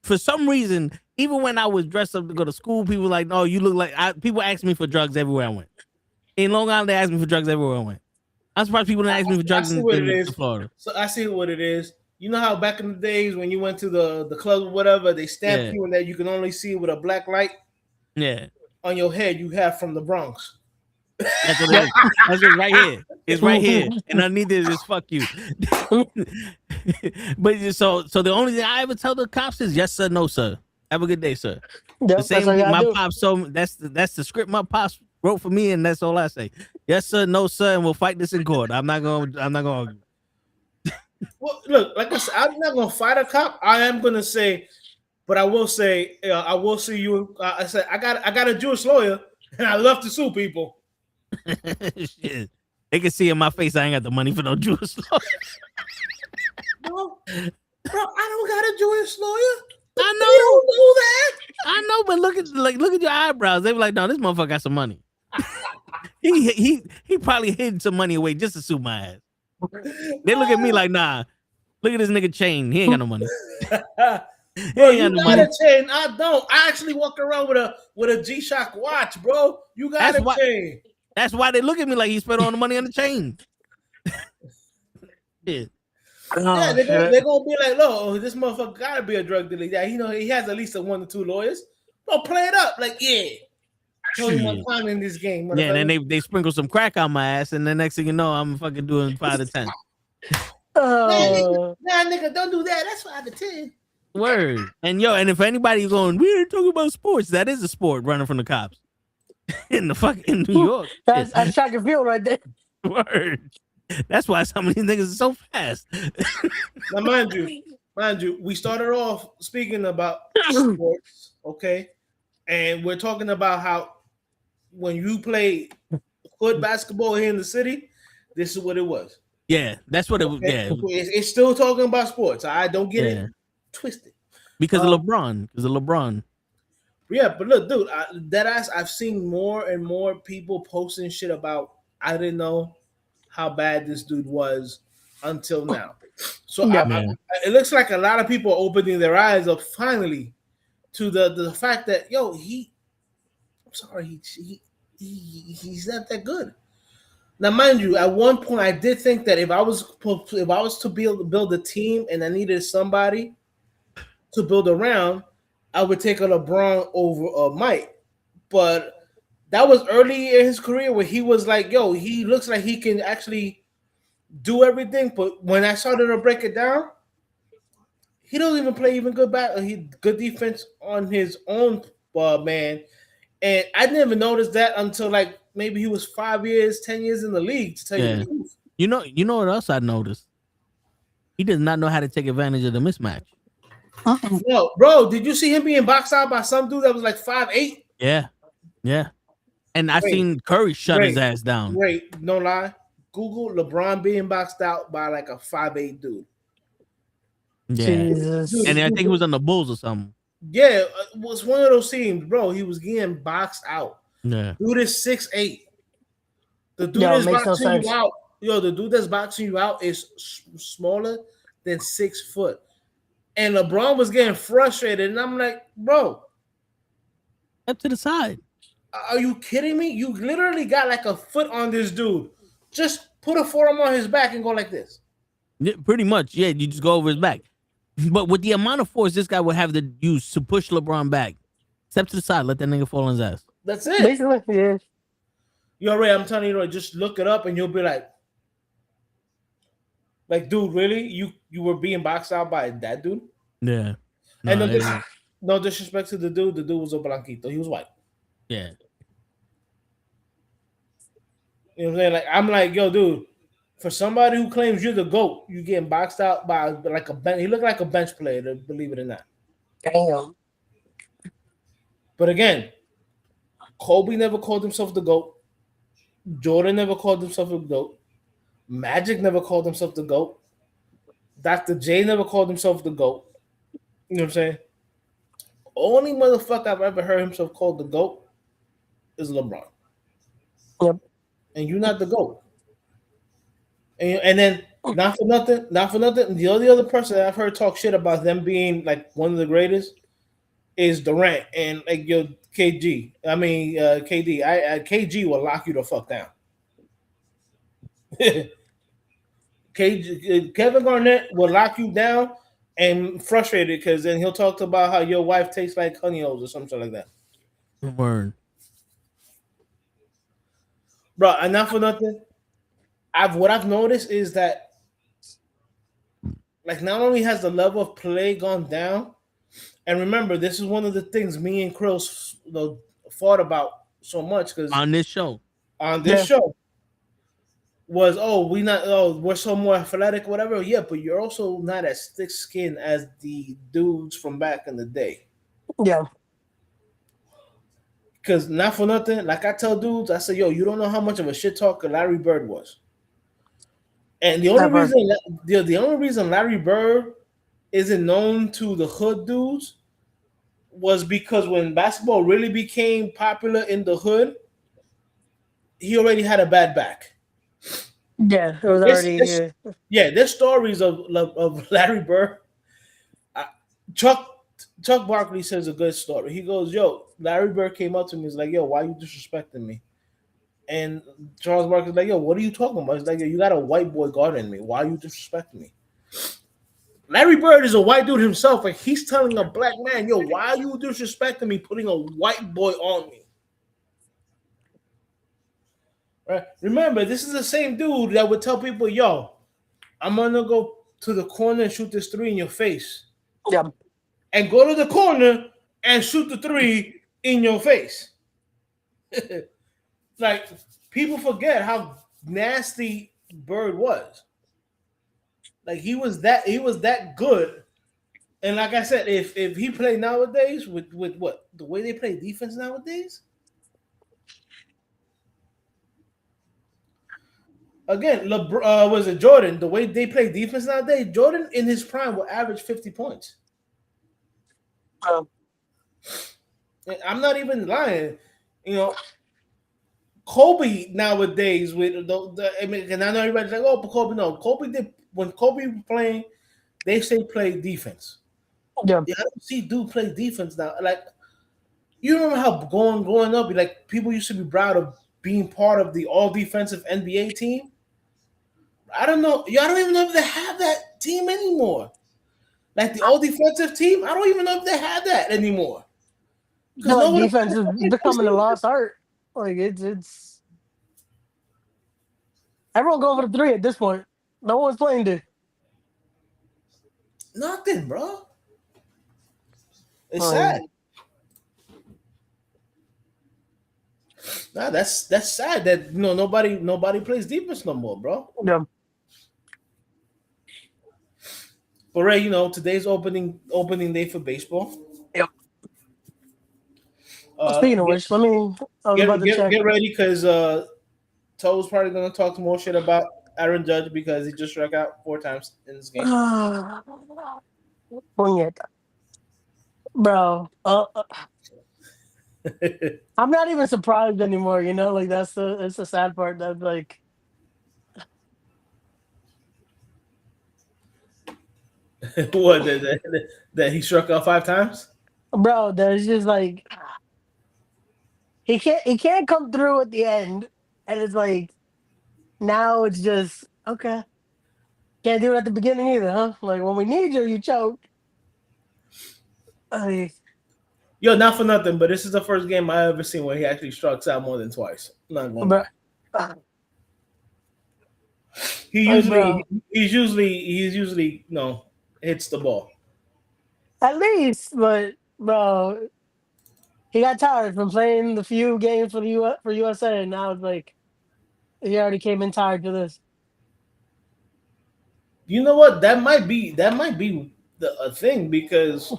for some reason, even when I was dressed up to go to school, people were like, no, you look like people asked me for drugs everywhere I went. In Long Island, they asked me for drugs everywhere I went. I'm surprised people didn't ask me for drugs in Florida. So I see what it is. You know how back in the days when you went to the club or whatever, they stamped you and that you can only see with a black light. Yeah. On your head, you have from the Bronx. That's what it is. That's it right here. It's right here. And underneath it is fuck you. But so the only thing I ever tell the cops is yes sir, no sir. Have a good day, sir. Yep, the same thing my pops told me. That's the script my pops wrote for me, and that's all I say. Yes sir, no sir, and we'll fight this in court. I'm not gonna Well, look, like I said, I'm not gonna fight a cop. I am gonna say, but I will say, I will see you. I said, I got a Jewish lawyer, and I love to sue people. Shit. They can see in my face I ain't got the money for no Jewish lawyer. No, bro, I don't got a Jewish lawyer. I know. You don't know that. I know, but look at your eyebrows. They be like, no, this motherfucker got some money. he probably hid some money away just to sue my ass. They look at me like, nah. Look at this nigga chain. He ain't got no money. Bro, you got a chain. I don't. I actually walk around with a G-Shock watch, bro. You got a chain. That's why they look at me like he spent all the money on the chain. Yeah. Yeah, they're gonna be like, "Oh, this motherfucker gotta be a drug dealer." Yeah, he has at least a 1 or 2 lawyers. Bro, play it up, like Show you my time in this game. Yeah, and then they sprinkle some crack on my ass, and the next thing you know, I'm fucking doing 5 to 10. Nah, nigga, don't do that. That's 5 to 10. Word. And if anybody's going, we ain't talking about sports. That is a sport, running from the cops in New York. That's track and field right there. Word. That's why some of these niggas are so fast. Now, mind you, we started off speaking about sports, okay? And we're talking about how when you play hood basketball here in the city, this is what it was. Yeah, that's what it was. Yeah, it's still talking about sports. I don't get it twisted. Because of LeBron. Yeah, but look, dude, I've seen more and more people posting shit about I didn't know how bad this dude was until now. So it looks like a lot of people are opening their eyes up finally to the fact that he's not that good. Now, mind you, at one point I did think that if I was to build a team and I needed somebody to build around, I would take a LeBron over Mike. But that was early in his career where he was like, he looks like he can actually do everything. But when I started to break it down, he doesn't even play even good defense on his own man. And I never noticed that until like maybe he was 5 years, 10 years in the league. To tell you the truth, You know what else I noticed? He does not know how to take advantage of the mismatch. no, bro, did you see him being boxed out by some dude that was like 5'8"? Yeah. And I seen Curry shut his ass down. Wait, no lie. Google LeBron being boxed out by like a 5'8" dude. Yeah. Jesus. Dude, And I think he was on the Bulls or something. Yeah, it was one of those teams, bro. He was getting boxed out. Yeah. Dude is 6'8". The dude Yo, that's makes no boxing you sense. out. Yo, the dude that's boxing you out is smaller than 6 foot. And LeBron was getting frustrated, and I'm like, bro, Up to the side. are you kidding me? You literally got like a foot on this dude. Just put a forearm on his back and go like this. Yeah, pretty much. Yeah, you just go over his back. But with the amount of force this guy would have to use to push LeBron back, step to the side, let that nigga fall on his ass. That's it. Basically, yeah. Yo, Ray, I'm telling you, just look it up and you'll be like, dude, really? You were being boxed out by that dude? Yeah. And no disrespect to the dude. The dude was a blanquito. He was white. Yeah. You know what I'm saying? Like, I'm like, yo, dude, for somebody who claims you're the GOAT, you getting boxed out by like a bench. He looked like a bench player, believe it or not. Damn. But again, Kobe never called himself the GOAT. Jordan never called himself a GOAT. Magic never called himself the GOAT. Dr. J never called himself the GOAT. You know what I'm saying? Only motherfucker I've ever heard himself called the GOAT is LeBron. Yep. And you're not the GOAT. And then not for nothing, the only other person that I've heard talk shit about them being like one of the greatest is Durant and like your KD. I mean KD. KG will lock you the fuck down. Kevin Garnett will lock you down and frustrated because then he'll talk about how your wife tastes like honey holes or something like that. Word. Bro, and not for nothing. What I've noticed is that like not only has the level of play gone down, and remember this is one of the things me and Krill fought about so much because On this show. Show was we're so more athletic, whatever. Yeah, but you're also not as thick skinned as the dudes from back in the day. Yeah. Because not for nothing, like I tell dudes, I say, yo, you don't know how much of a shit talker Larry Bird was. And the only reason Larry Bird isn't known to the hood dudes was because when basketball really became popular in the hood, he already had a bad back. Yeah, it was already. There's stories of Larry Bird. Chuck Barkley says a good story. He goes, yo, Larry Bird came up to me. He's like, yo, why you disrespecting me? And Charles Barkley's like, yo, what are you talking about? He's like, yo, you got a white boy guarding me. Why are you disrespecting me? Larry Bird is a white dude himself, and he's telling a black man, yo, why are you disrespecting me, putting a white boy on me? Right? Remember, this is the same dude that would tell people, yo, I'm going to go to the corner and shoot this 3 in your face. Yeah. And go to the corner and shoot the 3 in your face. Like, people forget how nasty Bird was. Like, he was that good. And like I said, if he played nowadays with what? The way they play defense nowadays? Again, was it Jordan? The way they play defense nowadays, Jordan in his prime will average 50 points. I'm not even lying. You know, Kobe nowadays with I mean, and I know everybody's like, oh, but Kobe, no. Kobe did when Kobe was playing, they say play defense. Yeah. I don't see dude play defense now. Like, you remember how growing up, like people used to be proud of being part of the all defensive NBA team. I don't know. I don't even know if they have that team anymore. Like the all defensive team, I don't even know if they have that anymore. No, defense is becoming a lost art. Like it's everyone going for the 3 at this point. No one's playing the. Nothing, bro. It's Oh, sad. Nah, that's sad that nobody plays defense no more, bro. yeah. But Ray, today's opening day for baseball. Yep. Speaking of Get which, I was about get to get, check. get ready because Toe's probably gonna talk more shit about Aaron Judge because he just struck out 4 times in this game. Puñeta. Bro, I'm not even surprised anymore. Like that's the sad part. That like, What that he struck out 5 times? bro, there's just like he can't come through at the end, and it's like now it's just okay. Can't do it at the beginning either, huh? Like when we need you, you choke. Like, Yo, not for nothing, but this is the first game I ever seen where he actually struck out more than twice. I'm not gonna bro, lie. He like, usually bro, he's usually hits the ball. at least, but bro, he got tired from playing the few games for the for USA, and now it's like he already came in tired to this. You know what? That might be a thing because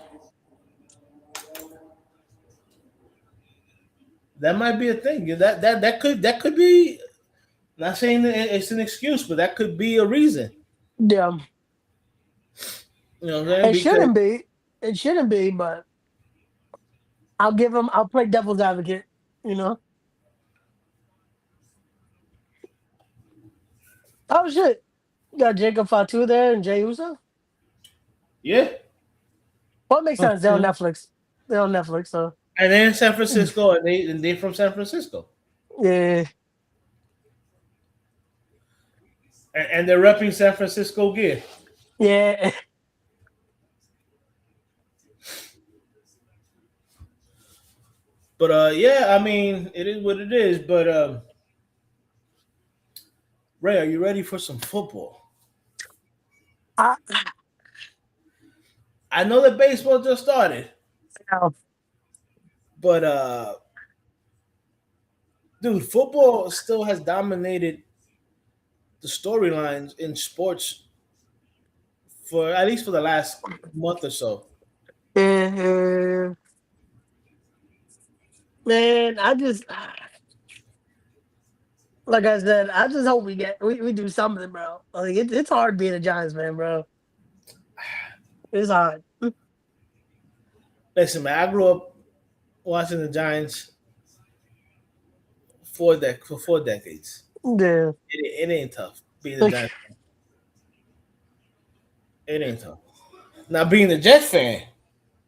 that might be a thing. That could be. Not saying that it's an excuse, but that could be a reason. Yeah, You know what I'm saying? it Because shouldn't be. It shouldn't be, but I'll give him. I'll play devil's advocate. You know. Oh shit! You got Jacob Fatu there and Jay Uso. yeah, What makes sense? They're on Okay. Netflix. They're on Netflix, so and then San Francisco, and they from San Francisco, yeah. and they're repping San Francisco gear. Yeah. But yeah, I mean, it is what it is. But Ray, are you ready for some football? I, I know that baseball just started, uh, but dude, football still has dominated the storylines in sports for at least for the last month or so. yeah, man, like I said, I just hope we do something, bro. Like it's hard being a Giants fan, bro. It's hard. Listen, man, I grew up watching the Giants for 4 decades. Yeah. It ain't tough being a Giants. It ain't tough. Now being a Jets fan,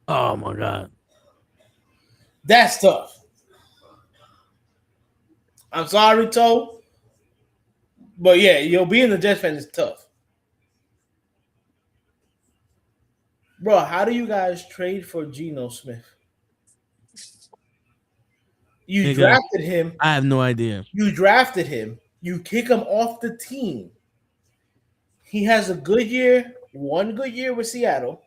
Oh my god. that's tough. I'm sorry, Toe, but yeah, being a Jets fan is tough, bro. How do you guys trade for Geno Smith? You Nigga, drafted him. I have no idea. You drafted him. You kick him off the team. He has a good year, one good year with Seattle.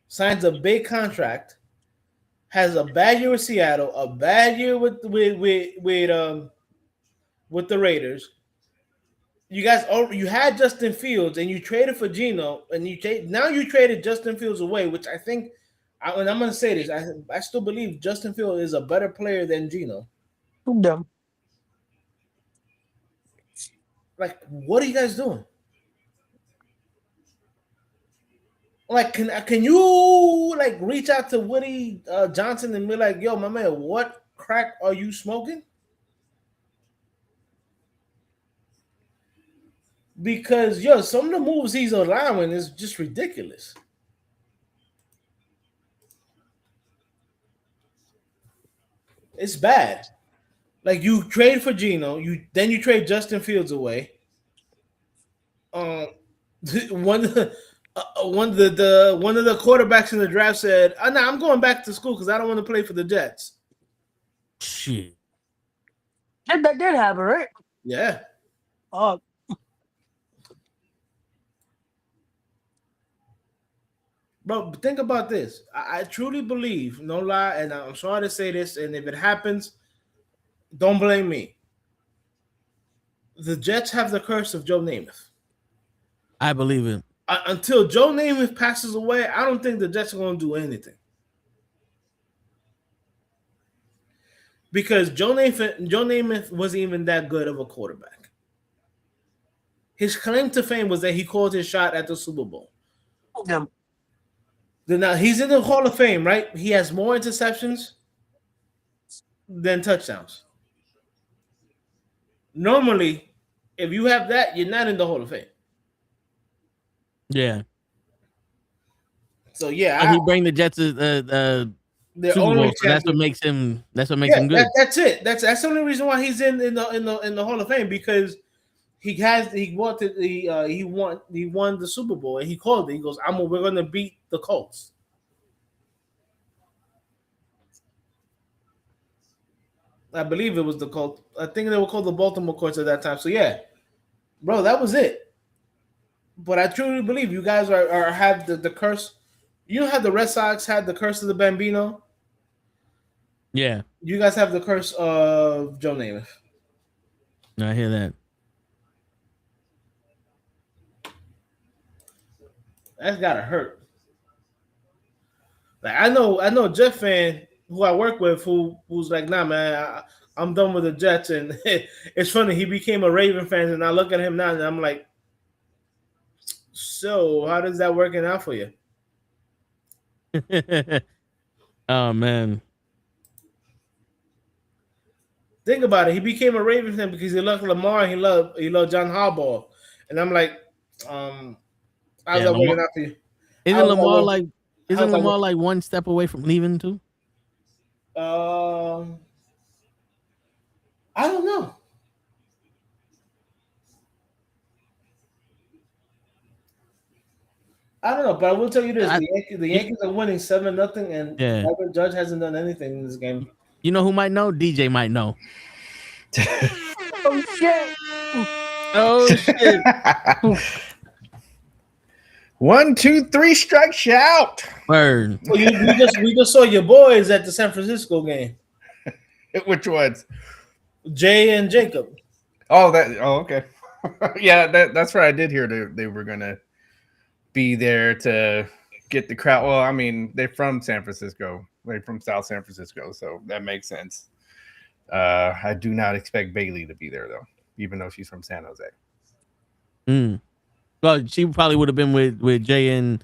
Signs a big contract. Has a bad year with Seattle. A bad year with the Raiders. You guys, you had Justin Fields and you traded for Geno, and now you traded Justin Fields away, which I think, and I'm going to say this, I still believe Justin Fields is a better player than Geno. Dumb. Like, what are you guys doing? Like, can you like reach out to Woody Johnson and be like, yo, my man, what crack are you smoking? Because some of the moves he's allowing is just ridiculous. It's bad. Like you trade for Geno, you trade Justin Fields away. One of the quarterbacks in the draft said, "No, I'm going back to school because I don't want to play for the Jets." Shit. That did happen, right? Yeah, Oh, Bro, think about this. I truly believe, no lie, and I'm sorry to say this, and if it happens, don't blame me. The Jets have the curse of Joe Namath. I believe it. Until Joe Namath passes away, I don't think the Jets are going to do anything. Because Joe Namath wasn't even that good of a quarterback. His claim to fame was that he called his shot at the Super Bowl. Yeah. Now, he's in the Hall of Fame, right? He has more interceptions than touchdowns. Normally, if you have that, you're not in the Hall of Fame. Yeah. So yeah, And he bring the Jets the Super only Bowl. So that's what makes him. That's what makes him good. That's it. That's the only reason why he's in the Hall of Fame, because he won the Super Bowl and he called it. He goes, we're gonna beat the Colts. I believe it was the Colts. I think they were called the Baltimore Colts at that time. So yeah, bro, that was it. But I truly believe you guys are have the curse. You know how the Red Sox had the curse of the Bambino? Yeah. You guys have the curse of Joe Namath. I hear that. That's gotta hurt. Like I know Jet fan who I work with who's like, nah, man, I'm done with the Jets. And it's funny, he became a Raven fan, and I look at him now and I'm like, so how does that working out for you? Oh man. Think about it. He became a Raven fan because he loved Lamar and he loved John Harbaugh. And I'm like, how's that working out for you? Isn't Lamar like one step away from leaving too? I don't know. I don't know, but I will tell you this: the Yankees are winning 7-0, and Aaron Judge hasn't done anything in this game. You know who might know? DJ might know. Oh shit! Oh shit! 1, 2, 3, strike shout. Word. Well, we just saw your boys at the San Francisco game. Which ones? Jay and Jacob. Oh, okay. Yeah, that's what I did hear. They were gonna be there to get the crowd. Well, I mean, they're from San Francisco. They're from South San Francisco, so that makes sense. I do not expect Bailey to be there though, even though she's from San Jose. Well, she probably would have been with Jay and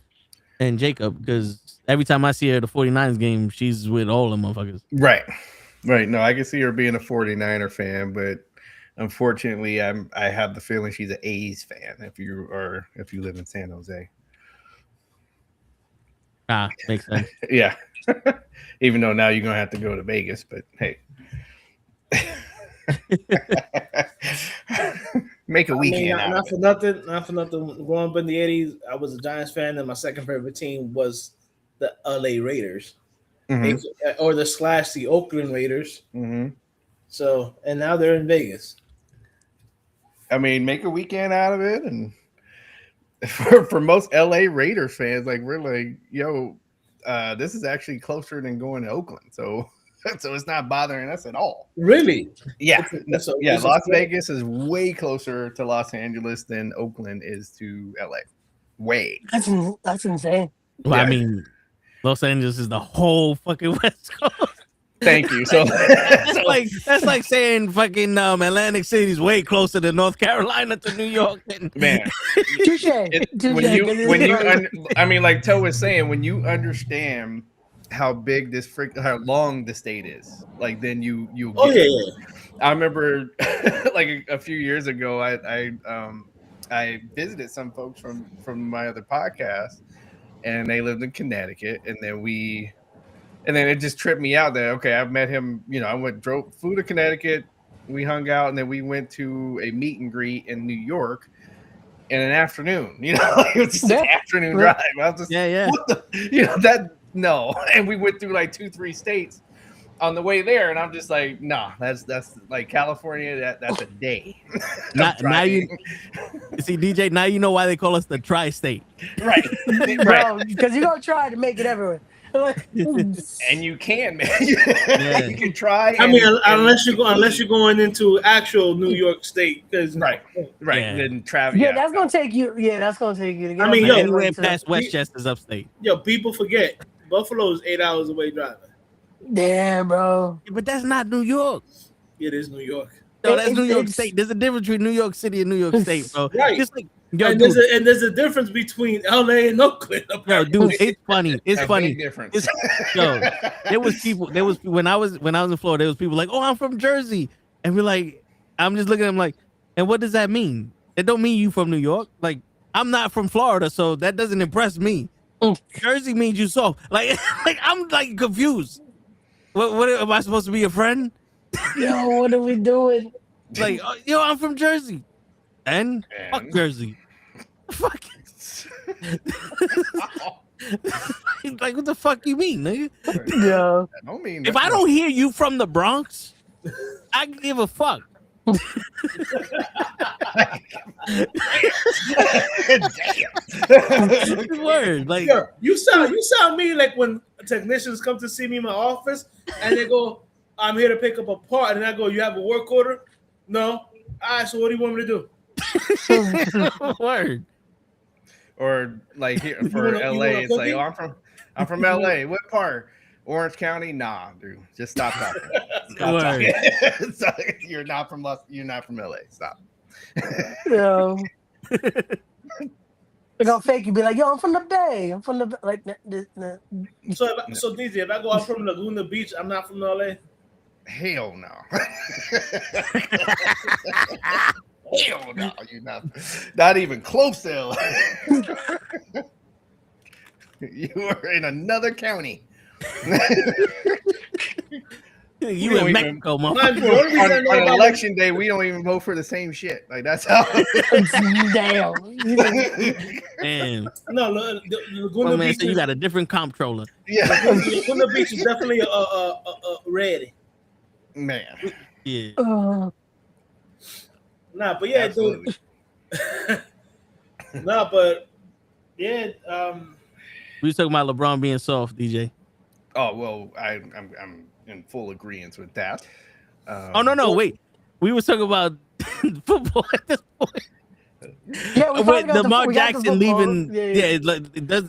Jacob, because every time I see her at the 49ers game, she's with all the motherfuckers. Right. No, I can see her being a 49er fan, but unfortunately, I have the feeling she's an A's fan if you live in San Jose. Makes sense. Yeah. Even though now you're gonna have to go to Vegas, but hey. Make a weekend out. Not for nothing. Growing up in the 80s, I was a Giants fan, and my second favorite team was the LA Raiders, Mm-hmm. or the Oakland Raiders. Mm-hmm. So, and now they're in Vegas. I mean, make a weekend out of it, and for most LA Raiders fans, like we're like, yo, this is actually closer than going to Oakland, so it's not bothering us at all. Really? Yeah. Las Vegas is way closer to Los Angeles than Oakland is to LA. Way. That's insane. Well, I mean, Los Angeles is the whole fucking West Coast. Thank you. So that's like saying fucking Atlantic City is way closer to North Carolina to New York. Man, touche. I mean, like Toe was saying, when you understand how big how long the state is, like then you oh yeah. I remember like a few years ago, I visited some folks from my other podcast, and they lived in Connecticut, and then it just tripped me out that, okay, I've met him, flew to Connecticut, we hung out, and then we went to a meet and greet in New York in an afternoon, it was just an afternoon drive. I was just, what the, no. And we went through like 2-3 states on the way there, and I'm just like, nah, that's like California, that's a day. Now See, DJ, now you know why they call us the tri-state. Right. Bro, because you're gonna try to make it everywhere. Like, And you can, man. Yeah. You can try. I mean, and unless you're going into actual New York State, because right. Yeah. Then travel. yeah, that's gonna take you. Yeah, that's gonna take you to get I mean, up yo, there, Anywhere like, to- past Westchester's upstate. yo, people forget Buffalo is 8 hours away driving. Damn, bro. But that's not New York. It is New York. No, that's New York It's- State. There's a difference between New York City and New York State, bro. Right. Just like, yo, And dude, there's a difference between LA and Oakland. yo, apparently. dude, it's funny. It's a funny. big difference. It's- yo, there was when I was in Florida, there was people like, oh, I'm from Jersey. And we're like, I'm just looking at them like, and what does that mean? It don't mean you from New York. Like, I'm not from Florida, so that doesn't impress me. Jersey means you soft. Like, like I'm like confused. What am I supposed to be, a friend? Yo, what are we doing? Like, yo, I'm from Jersey. And fuck And? Jersey. Fuck. Like, what the fuck you mean, nigga? Yo, I don't mean If I don't hear you from the Bronx, I can give a fuck. Word. Like, Yo, you sound me like when technicians come to see me in my office and they go, I'm here to pick up a part, and I go, you have a work order? No. All right, so what do you want me to do? word. Or like here for wanna- you LA, want a it's like, cookie? oh, I'm from LA. What part? Orange County? Nah, dude. Just stop talking. Stop Word. talking. So, you're not from LA. Stop. yo. They're gonna fake you, be like, yo, I'm from the Bay. I'm from the like. Nah. So DJ, if I go out from Laguna Beach, I'm not from LA. Hell no. Hell no. You're not even close to LA. You are in another county. You don't in even- Mexico, Man, motherfucker. the only reason I know On about election day, we don't even vote for the same shit. Like that's how. Damn. Damn. no, Laguna Oh, man, Beach. so you got a different comptroller. Yeah, Laguna Beach is definitely a red. man. Yeah. Nah, but yeah, Absolutely. dude. Nah, but yeah, We was talking about LeBron being soft, DJ. Oh well, I'm in full agreement with that. Oh no, wait. We was talking about football at this point. Yeah, we Wait, finally got the- Lamar we got the Jackson football. leaving. Yeah, it's like,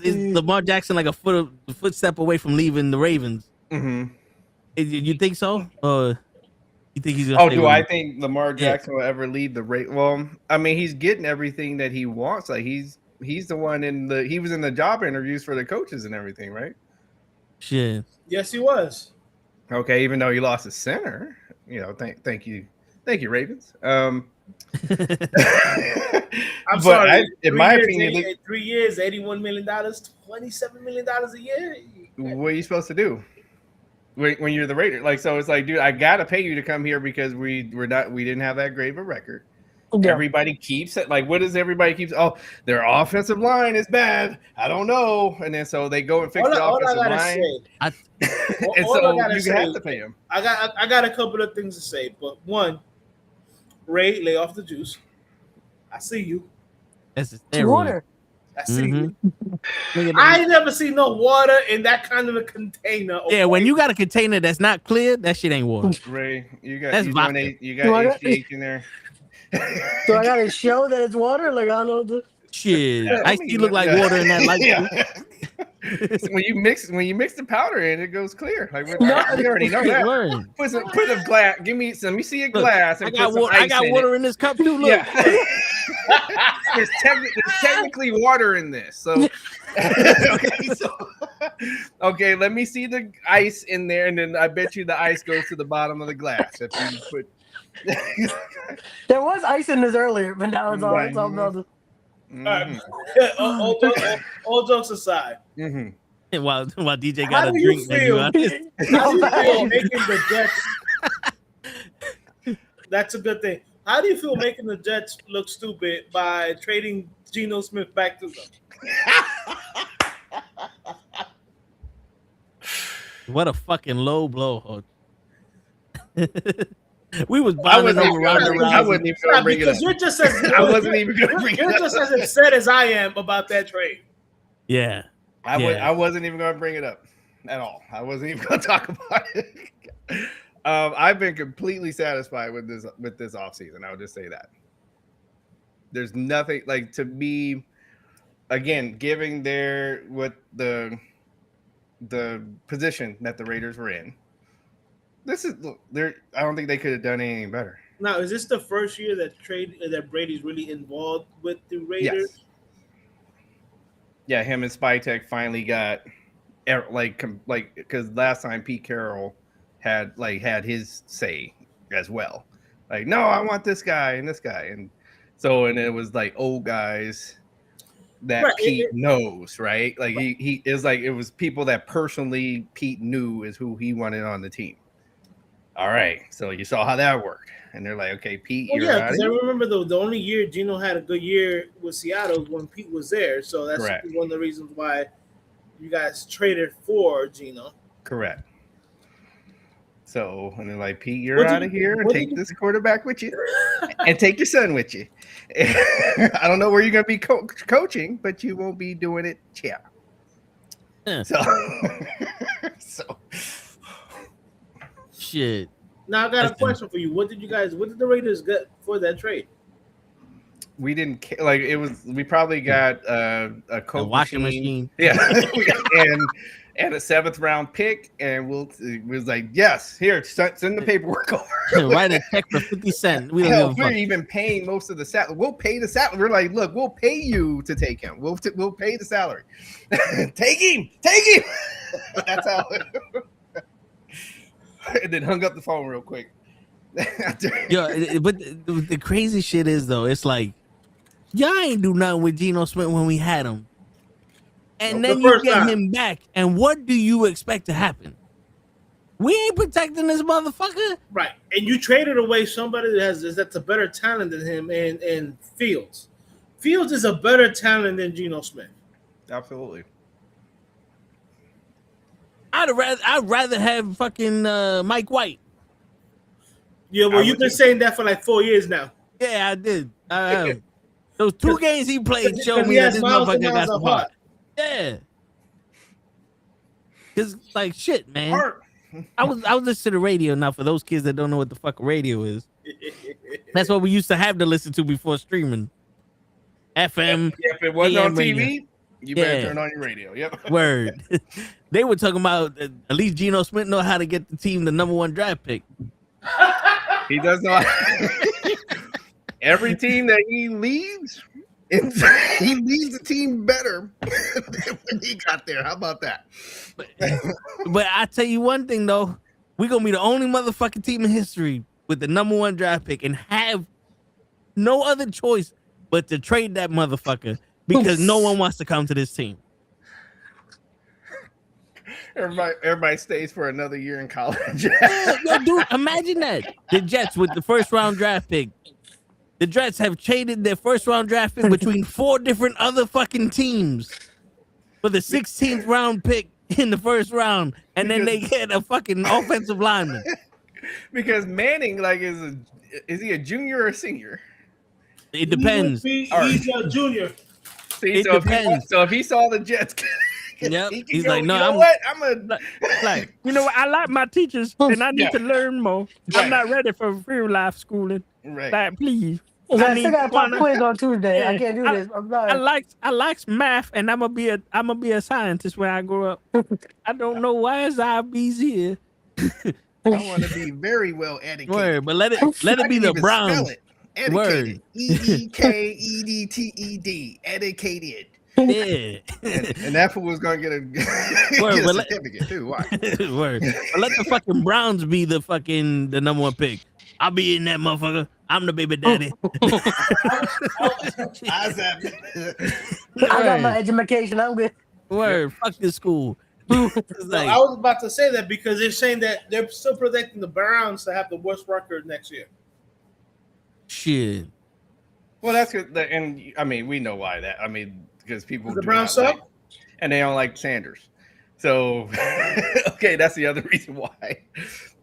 is Lamar Jackson like a footstep away from leaving the Ravens? Mm-hmm. You think so, or you think he's gonna? Oh, stay do with I them? think Lamar Jackson will ever lead the rate? Well, I mean, he's getting everything that he wants. Like he's the one he was in the job interviews for the coaches and everything, right? Shit. yes, he was. Okay, even though he lost his center, thank you, Ravens. I'm But sorry. in my opinion, 3 years, $81 million, $27 million a year. what are you supposed to do when you're the Raider? Like, so it's like, dude, I gotta pay you to come here because we didn't have that great of a record. Yeah. Everybody keeps it. Like, what does everybody keeps? Oh, their offensive line is bad. I don't know. And then so they go and fix the All I offensive gotta line. say, And all I so gotta you say have is- to pay him. I got a couple of things to say, but one, Ray, lay off the juice. I see you. That's just It's water. I see you. Nigga, I ain't never seen no water in that kind of a container. yeah, when you got a container that's not clear, that shit ain't water. Ray, you got That's you vodka. doing you Do I got got- HGH in there. So I gotta show that it's water. Like I don't know. Shit, Yeah, I I see mean, look like yeah. water in that light. Yeah. when you mix the powder in, it goes clear. Like we No. already know that. Word. Put a glass. Let me see a Look, glass. I And got put some water. I ice got in water it. in this cup too. Look. Yeah. there's technically water in this. So okay, let me see the ice in there, and then I bet you the ice goes to the bottom of the glass if you put. There was ice in this earlier, but now it's all Right. it's all melted. All right. All jokes aside, Mm-hmm. And while DJ How got a do you drink menu feel? out there. how do you feel making the Jets? That's a good thing. How do you feel making the Jets look stupid by trading Geno Smith back to them? What a fucking low blow. We was I bonding wasn't over even Ronda gonna, I Rousey. wasn't even gonna bring it up. because you're just as I wasn't even gonna bring you're it just up. as upset as I am about that trade. Yeah. I wasn't even gonna bring it up at all. I wasn't even gonna talk about it. I've been completely satisfied with this offseason. I would just say that. There's nothing like to me. Again, giving their what the position that the Raiders were in. This is I don't think they could have done anything better. Now, is this the first year that Brady's really involved with the Raiders? Yes. Yeah, him and Spytek finally got like because last time Pete Carroll had his say as well. Like, no, I want this guy and this guy, and it was like old guys that Right, Pete knows, right? Like he is like it was people that personally Pete knew is who he wanted on the team. All right, so you saw how that worked, and they're like, okay, Pete, Well, you're yeah, out because of I here. remember the only year Geno had a good year with Seattle was when Pete was there. So that's Correct. one of the reasons why you guys traded for Geno. Correct. So, and they're like, Pete, you're out of here, and take this quarterback with you, and take your son with you. I don't know where you're going to be coaching, but you won't be doing it. Yeah. So, Shit. Now I got a question for you. What did the Raiders get for that trade? we didn't like it was. We probably got a Coke washing machine. Yeah, and a 7th round pick, and we was like, yes, here, send the paperwork over. Write a check for 50 cents. We don't Hell, give a we're fuck. even paying most of the salary. We'll pay the salary. We're like, look, we'll pay you to take him. We'll pay the salary. Take him. That's how. And then hung up the phone real quick. Yo, but the crazy shit is though, it's like y'all ain't do nothing with Geno Smith when we had him, and then you get him back, and what do you expect to happen? We ain't protecting this motherfucker, right? And you traded away somebody that's a better talent than him, and Fields. Fields is a better talent than Geno Smith. Absolutely. I'd rather have fucking Mike White. Yeah, well, you've been saying that for like 4 years now. Yeah, I did. Those 2 games he played showed me that this motherfucker got some heart. Yeah. Cause like shit, man. I was listening to the radio now for those kids that don't know what the fuck a radio is. That's what we used to have to listen to before streaming. FM. If it wasn't on TV, radio. you better turn on your radio. Yep. Word. They were talking about at least Geno Smith know how to get the team the number 1 draft pick. He does not. Every team that he leaves, he leaves the team better than when he got there. How about that? But I tell you one thing though, we're gonna be the only motherfucking team in history with the number 1 draft pick and have no other choice but to trade that motherfucker because no one wants to come to this team. Everybody stays for another year in college. Yo, dude, imagine that. The Jets with the 1st round draft pick. The Jets have traded their 1st round draft pick between 4 different other fucking teams for the 16th round pick in the 1st round, and then they get a fucking offensive lineman. Because Manning, like, is he a junior or a senior? It depends. He's a junior. See, It depends. So if he saw the Jets, Yep. he's like, no, you know I'm what? I'm a like, you know what? I like my teachers, and I need to learn more. Right. I'm not ready for real life schooling. right. Like, please. I still got a pop quiz on Tuesday. I can't do this. I'm sorry. I like math, and I'm gonna be a scientist when I grow up. I don't know why it's IBZ. I want to be very well educated. Word, but let it be the Browns. Educated. EDKEDTED. Educated. Yeah. And that fool was gonna get a, Word, get a but certificate too. Why? Word. But let the fucking Browns be the number 1 pick. I'll be in that motherfucker. I'm the baby daddy. I got my education. I'm good. Word. Fuck this school. It's like, I was about to say that because they're saying that they're still predicting the Browns to have the worst record next year. shit. Well, that's good. And I mean, we know why that. I mean, because people The do Browns not like, suck? and they don't like Sanders. So, okay, that's the other reason why.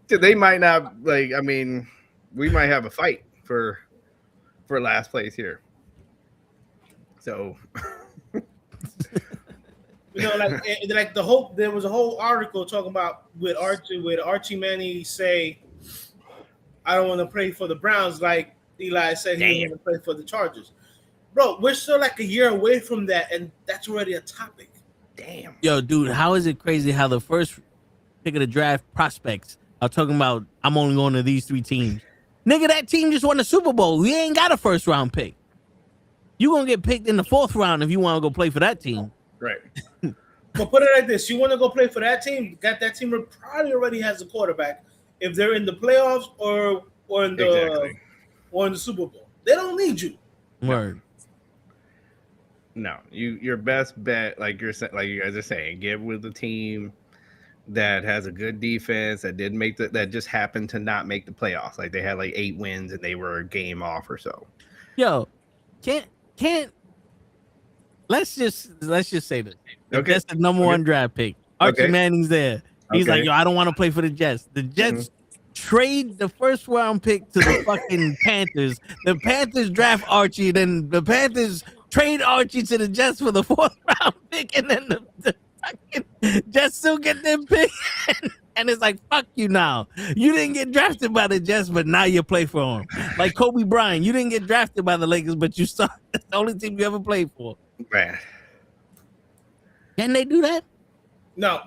So they might not like. I mean, we might have a fight for last place here. So, like there was a whole article talking about with Archie Manning say, I don't want to play for the Browns like Eli said he was going to play for the Chargers. Bro, we're still like a year away from that, and that's already a topic. damn. Yo, dude, how is it crazy how the first pick of the draft prospects are talking about I'm only going to these 3 teams. Nigga, that team just won the Super Bowl. We ain't got a first round pick. You gonna get picked in the 4th round if you want to go play for that team. Right. But put it like this: you want to go play for that team? That team probably already has a quarterback if they're in the playoffs or in the Super Bowl. They don't need you. Word. No, your best bet, like you guys are saying, get with the team that has a good defense that didn't make that just happened to not make the playoffs. Like they had like 8 wins and they were a game off or so. Yo, can't let's just say this. Okay. That's the number 1 draft pick. Archie Manning's there. He's like, yo, I don't want to play for the Jets. The Jets trade the first round pick to the fucking Panthers. The Panthers draft Archie, then the Panthers trade Archie to the Jets for the 4th round pick, and then the fucking Jets still get them pick. And it's like, fuck you now. You didn't get drafted by the Jets, but now you play for them. Like Kobe Bryant, you didn't get drafted by the Lakers, but you saw it's the only team you ever played for. Man. Can they do that? No.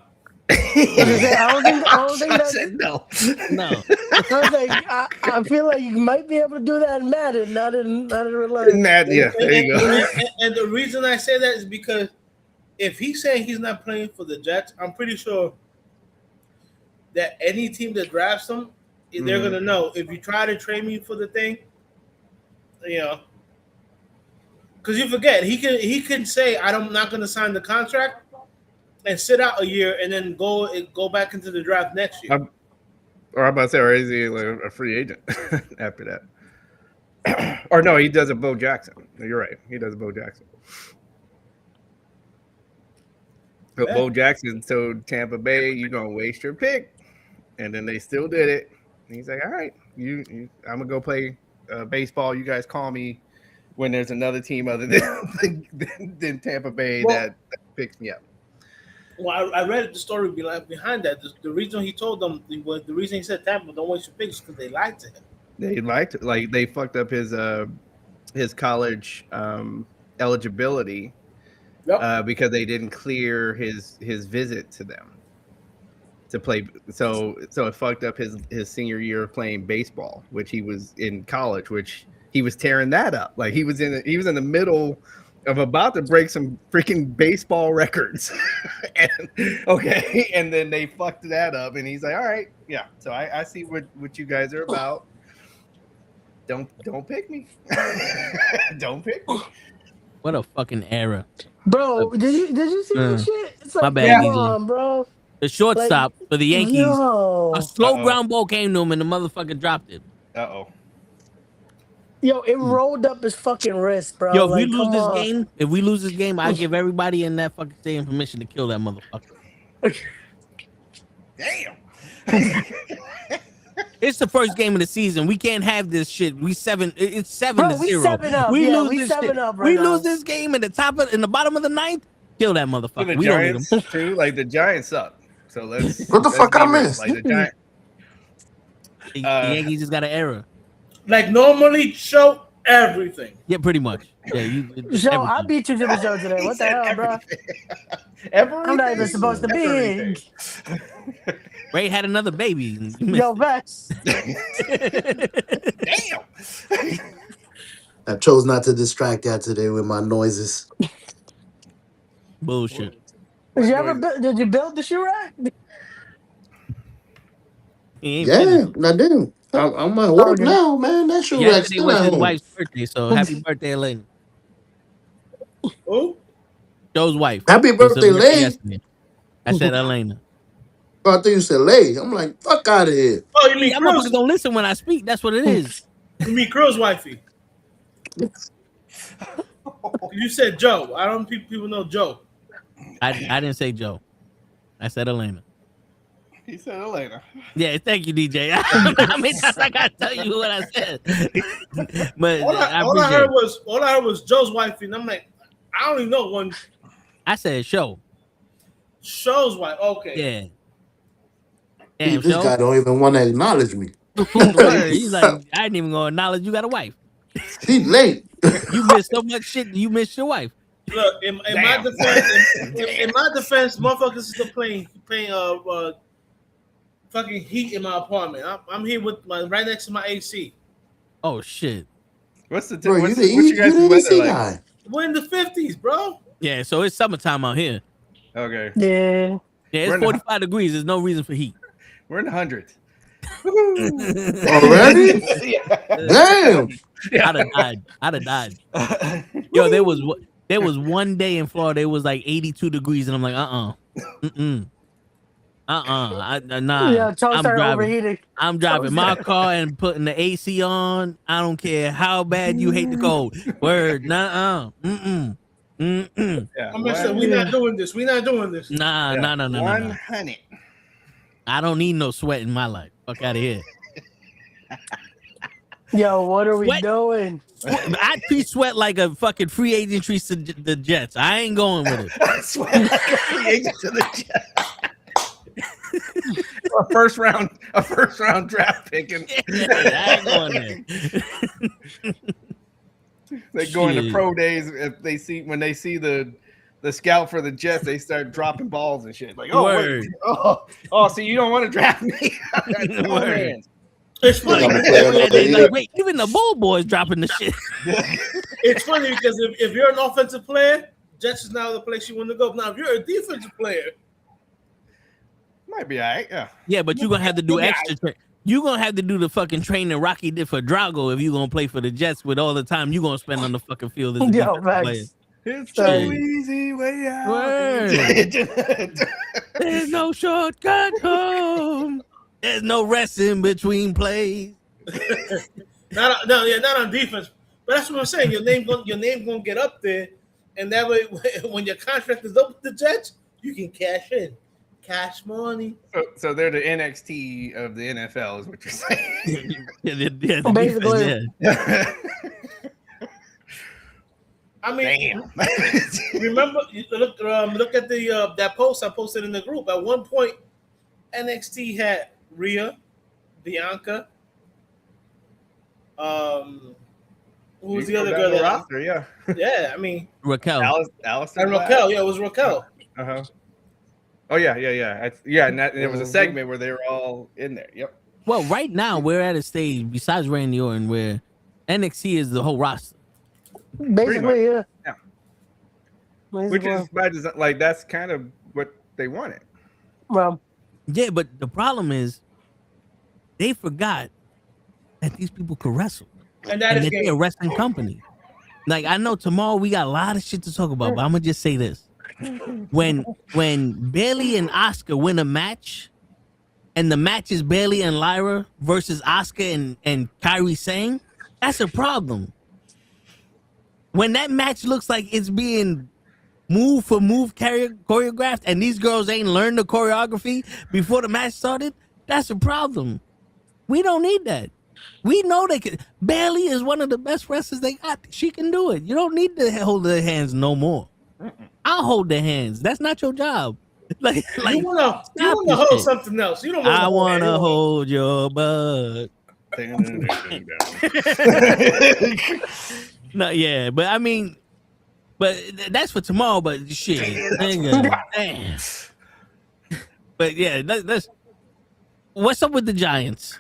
I don't think I that. said no. No. I was like, I feel like you might be able to do that in Madden, not in real life. Yeah, there you go. And the reason I say that is because if he's saying he's not playing for the Jets, I'm pretty sure that any team that drafts him, they're gonna know if you try to trade me for the thing, you know. Because you forget, he can say I'm not gonna sign the contract and sit out a year and then go back into the draft next year. Or I'm about to say, or is he like a free agent after that? Or no, he does a Bo Jackson. You're right. He does a Bo Jackson. But Bo Jackson told Tampa Bay, "You're gonna waste your pick," and then they still did it. And he's like, "All right, I'm gonna go play baseball. You guys call me when there's another team other than Tampa Bay that picks me up." Well, I read the story behind that. The reason he told them, the reason he said Tampa don't waste your picks, because they lied to him. They fucked up his college eligibility because they didn't clear his visit to them to play. So it fucked up his senior year of playing baseball, which he was in college, which he was tearing that up. Like he was in the middle of about to break some freaking baseball records. And then they fucked that up, and he's like, all right, yeah. So I see what you guys are about. Don't pick me. Don't pick me. What a fucking error. Bro, did you see this shit? It's like, My bad, come on, bro. The shortstop for the Yankees, a slow ground ball came to him, and the motherfucker dropped it. Uh-oh. Yo, it rolled up his fucking wrist, bro. Yo, if we lose this game, I give everybody in that fucking stadium permission to kill that motherfucker. Damn. It's the first game of the season. We can't have this shit. It's 7-0. Bro, we 7 up. We Yeah, lose we this 7 shit. up right We now. lose this game in the bottom of the 9th. Kill that motherfucker. The We Giants don't need them. too. Like the Giants suck. So let's. What the let's fuck be I real. missed? Like the Giants. The Yankees just got an error. Like normally show everything. Yeah, pretty much. Yeah, Joe, I beat you to the show today. What the hell, bro? I'm not even supposed to be. Ray had another baby. Yo, Vex. Damn. I chose not to distract y'all today with my noises. Bullshit. Did you build the shoe rack? He ain't Yeah, finished. I do. I'm at work now, man. That shoe rack's Yesterday still was at his home. wife's birthday, so happy birthday, Elena. Who? Joe's wife. Happy It was her birthday, Lay. yesterday. I said Elena. Oh, I thought you said Lay. I'm like, fuck out of here. Oh, you mean Y'all Cruz? motherfuckers don't listen when I speak. That's what it is. You mean Cruz wifey? You said Joe. I don't think people know Joe. I didn't say Joe. I said Elena. He said Elena. Yeah, thank you, DJ. I mean, I gotta tell you what I said. But All I heard was Joe's wife, and I'm like, I don't even know one. I said show. Show's wife. Okay. Yeah. This Damn, guy don't even want to acknowledge me. He's like, I didn't even gonna acknowledge you got a wife. He late. You missed so much shit. You missed your wife. Look, in my defense, motherfuckers is still paying fucking heat in my apartment. I'm here with right next to my AC. Oh shit. What's the Bro, what's you you guys' the weather AC like? guy. We're in the 50s, bro. Yeah, so it's summertime out here. Okay, Yeah. Yeah, We're it's in the- 45 degrees. There's no reason for heat. we're in the hundreds. Already? Damn. I'd have died. Yo, there was one day in Florida. It was like 82 degrees, and I'm like, nah. Yeah, Charles I'm started driving. overheating. I'm driving my car and putting the AC on. I don't care how bad you hate the cold. Word, nah, Yeah, I'm gonna say we're not doing this. We're not doing this. nah. 100. I don't need no sweat in my life. Fuck out of here. Yo, what are we What? doing? I treat sweat like a fucking free agent treats the Jets. I ain't going with it. I swear, like a free agent to the Jets. a first round draft pick, and I ain't going there. they go into Shit. pro days. If they see when they see the scout for the Jets, they start dropping balls and shit. Like, oh, Word. wait, oh, so you don't want to draft me? Come on, Word. man. It's funny. I'm gonna play another They year. like, wait, even the Bull Boys dropping the shit. It's funny because if you're an offensive player, Jets is now the place you want to go. Now, if you're a defensive player, Might be all right. Yeah. Yeah, but you're gonna have to do extra. You're gonna have to do the fucking training Rocky did for Drago if you're gonna play for the Jets with all the time you're gonna spend on the fucking field as a Yo, defensive Max. player. It's so so easy way out. Word. There's no shortcut home. There's no rest in between plays. not on defense. But that's what I'm saying. Your name gonna get up there, and that way, when your contract is up with the Jets, you can cash in, cash money. So they're the NXT of the NFL, is what you're saying. Yeah, Basically. defense, yeah. I mean, Damn. remember, look at the that post I posted in the group. At one point, NXT had Rhea, Bianca. Who was the other girl? The That, roster, yeah. yeah, I mean, Raquel. Alice and Raquel. Yeah, it was Raquel. Uh-huh. Oh, yeah. And there was a segment where they were all in there. Yep. Well, right now we're at a stage besides Randy Orton where NXT is the whole roster. Basically, yeah. Yeah. Basically, Which is by design, like that's kind of what they wanted. well, Yeah, but the problem is they forgot that these people could wrestle. And that And is that they're a game. wrestling company. Like I know tomorrow we got a lot of shit to talk about, but I'm gonna just say this. When Bailey and Oscar win a match, and the match is Bailey and Lyra versus Oscar and Kairi Sane, that's a problem. When that match looks like it's being move for move choreographed, and these girls ain't learned the choreography before the match started, that's a problem. We don't need that. We know they can. Bailey is one of the best wrestlers they got. She can do it. You don't need to hold their hands no more. I'll hold their hands. That's not your job. Like You wanna stop this hold shit. something else. You don't. I wanna hold your butt. No, yeah, but I mean, but that's for tomorrow. But shit, nigga, damn. But yeah, that's what's up with the Giants?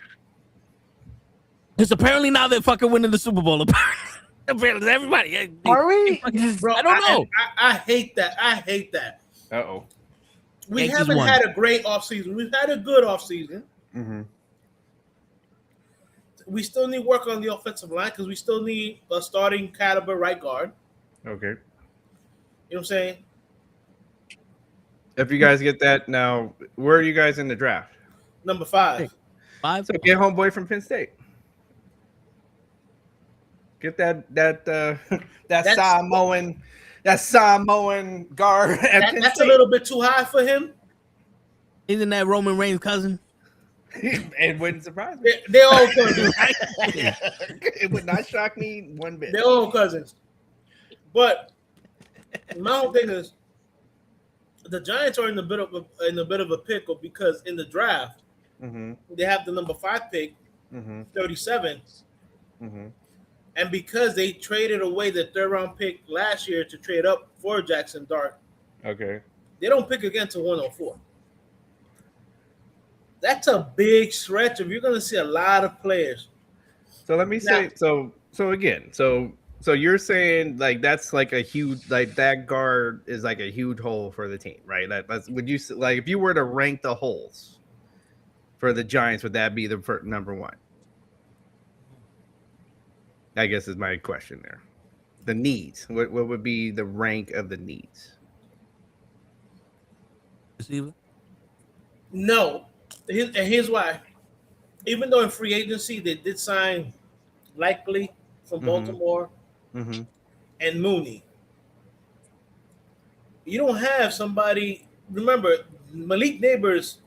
Because apparently now they're fucking winning the Super Bowl. Apparently, everybody. are we? Bro, I don't know. I hate that. I hate that. Uh-oh. We Yankees haven't won. had a great offseason. We've had a good offseason. Mm-hmm. We still need work on the offensive line because we still need a starting caliber right guard. Okay. You know what I'm saying? If you guys get that now, where are you guys in the draft? Number 5. 5. So get homeboy from Penn State. Get that Samoan guard. That's a little bit too high for him. Isn't that Roman Reigns' cousin? It wouldn't surprise me. They're all cousins. It would not shock me one bit. They're all cousins. But my whole thing is the Giants are in a bit of a pickle because in the draft they have the number 5 pick, 37, and because they traded away the 3rd round pick last year to trade up for Jackson Dart, Okay. they don't pick again to 104. That's a big stretch. If you're going to see a lot of players. So let me say so you're saying like that's like a huge like that guard is like a huge hole for the team, right? Would you like if you were to rank the holes for the Giants, would that be the number 1? I guess is my question there. The needs. What would be the rank of the needs? Receiver? No. Here's why. Even though in free agency they did sign Likely from Baltimore and Mooney, you don't have somebody. Remember, Malik Neighbors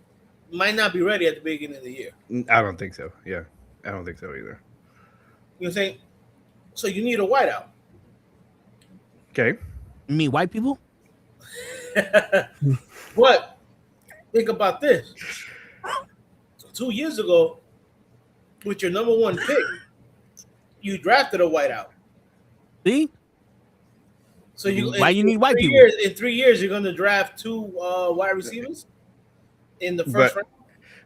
might not be ready at the beginning of the year. I don't think so. Yeah, I don't think so either. You know what I'm saying? So you need a wideout. Okay. You mean white people? But think about this. 2 years ago, with your number 1 pick, you drafted a wideout. See? So why you need white people? In 3 years, you're going to draft 2 wide receivers in the first round.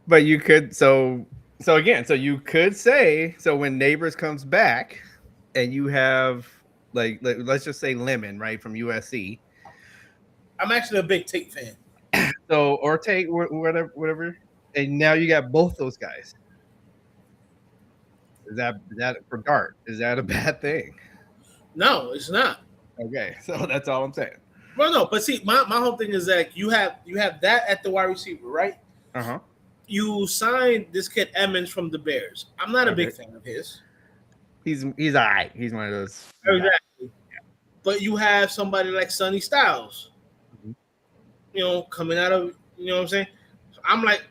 But you could so you could say so when Neighbors comes back, and you have like let's just say Lemon right from USC. I'm actually a big Tate fan. So or Tate whatever, and now you got both those guys. Is that for Dart? Is that a bad thing? No, it's not. Okay, so that's all I'm saying. Well, no, but see, my whole thing is that you have that at the wide receiver, right? You signed this kid Emmons from the Bears. I'm not a big fan of his. He's all right. He's one of those. Exactly. Yeah. But you have somebody like Sonny Styles, coming out of, you know what I'm saying? I'm like,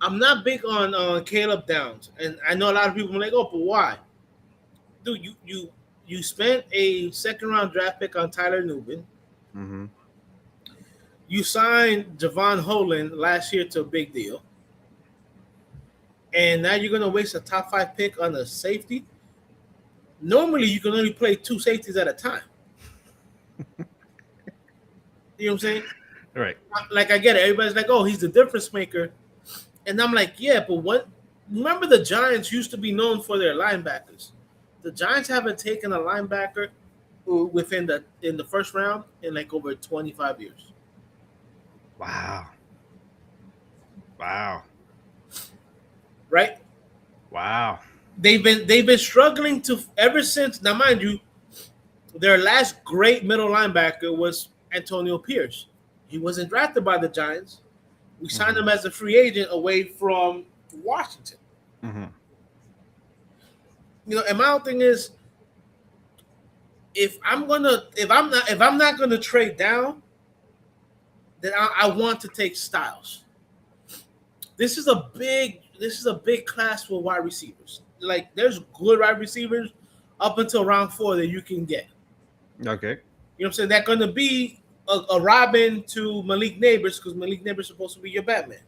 I'm not big on Caleb Downs, and I know a lot of people are like, oh, but why? Dude, you spent a 2nd round draft pick on Tyler Nubin. You signed Javon Holland last year to a big deal, and now you're gonna waste a top 5 pick on a safety. Normally, you can only play 2 safeties at a time. You know what I'm saying? Right. Like I get it. Everybody's like, oh, he's the difference maker. And I'm like, yeah, but remember the Giants used to be known for their linebackers. The Giants haven't taken a linebacker in the first round in like over 25 years. Wow. Right? Wow. They've been struggling to ever since. Now, mind you, their last great middle linebacker was Antonio Pierce. He wasn't drafted by the Giants. We signed him as a free agent away from Washington. And my whole thing is, if I'm not gonna trade down, then I want to take Styles. This is a big class for wide receivers. Like there's good wide receivers up until round 4 that you can get. Okay. You know what I'm saying? They're gonna be a Robin to Malik Neighbors because Malik Neighbors is supposed to be your Batman.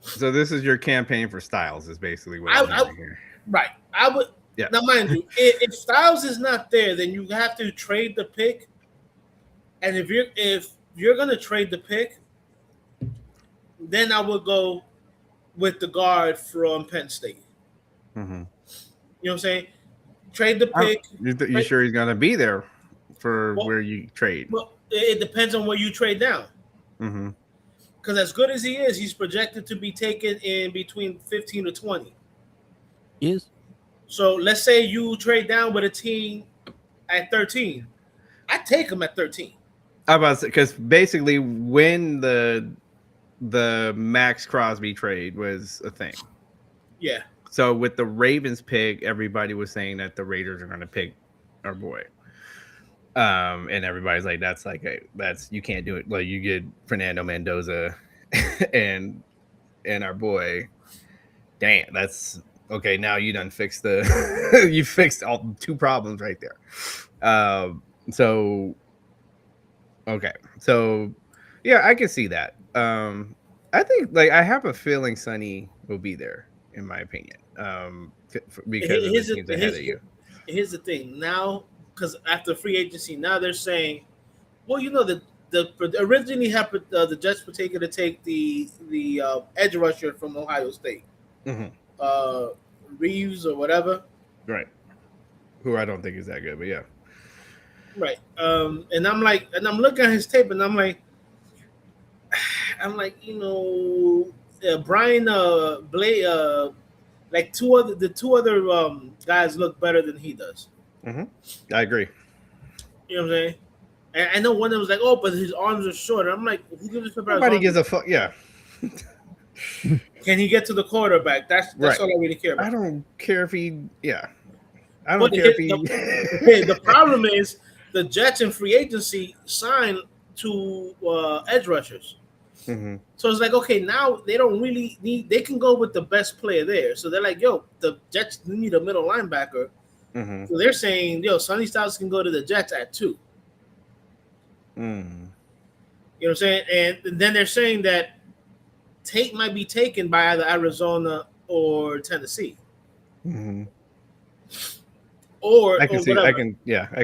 So this is your campaign for Styles is basically what I'm hearing here. Right. I would. Yeah. Now, mind you, if Styles is not there, then you have to trade the pick. And if you're gonna trade the pick, then I would go with the guard from Penn State. You know what I'm saying? Trade the pick. You sure he's gonna be there for where you trade? Well, it depends on where you trade down. Because as good as he is, he's projected to be taken in between 15 to 20. Yes. So let's say you trade down with a team at 13. I take him at 13. I about to say because basically when the Max Crosby trade was a thing. Yeah. So with the Ravens pick, everybody was saying that the Raiders are going to pick our boy. And everybody's like, that's you can't do it. Like you get Fernando Mendoza and our boy. Damn, that's okay. Now you done fixed you fixed all two problems right there. So okay, so yeah, I can see that. I think like I have a feeling Sonny will be there, in my opinion, because of the teams ahead of you. Here's the thing now, because after free agency, now they're saying, well, you know, the originally happened the Jets were taking to take the edge rusher from Ohio State, Reeves or whatever, right? Who I don't think is that good, but yeah, right. And I'm looking at his tape, and I'm like, you know, Brian Blay, like the two other guys look better than he does. I agree. You know what I'm saying? And I know one of them was like, "Oh, but his arms are short." I'm like, "Who gives a fuck about Nobody his gives arms? a fuck. Yeah. Can he get to the quarterback? That's Right. all I really care about. I don't care if he. Yeah. I But don't care if he. the problem is the Jets in free agency signed to edge rushers. Mhm. So it's like, okay, now they don't really need. They can go with the best player there. So they're like, yo, the Jets need a middle linebacker. Mhm. So they're saying, yo, Sonny Styles can go to the Jets at 2. Mm. You know what I'm saying? And then they're saying that Tate might be taken by either Arizona or Tennessee. Mhm. Or I can or see. whatever. I can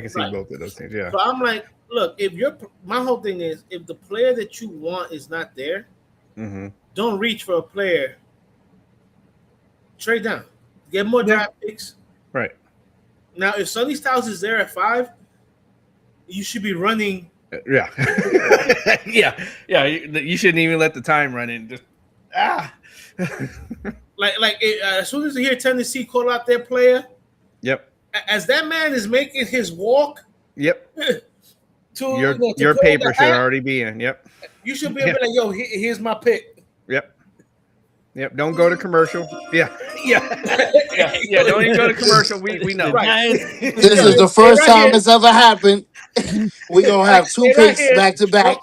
see Right. both of those things. Yeah. So I'm like, look, my whole thing is, if the player that you want is not there, Mhm. don't reach for a player. Trade down, get more draft picks. Right. Now, if Sonny Styles is there at 5, you should be running. Yeah. Yeah. You shouldn't even let the time run in. Just As soon as you hear Tennessee call out their player, Yep. as that man is making his walk Yep. to Your pull paper the should hat, already be in. Yep. you should be able to be like, yo, here's my pick. Yep. Don't go to commercial. Yeah. Don't even go to commercial. We know. Right. This is the first right time here. it's ever happened. We're gonna have 2 Stay right picks here. back to back.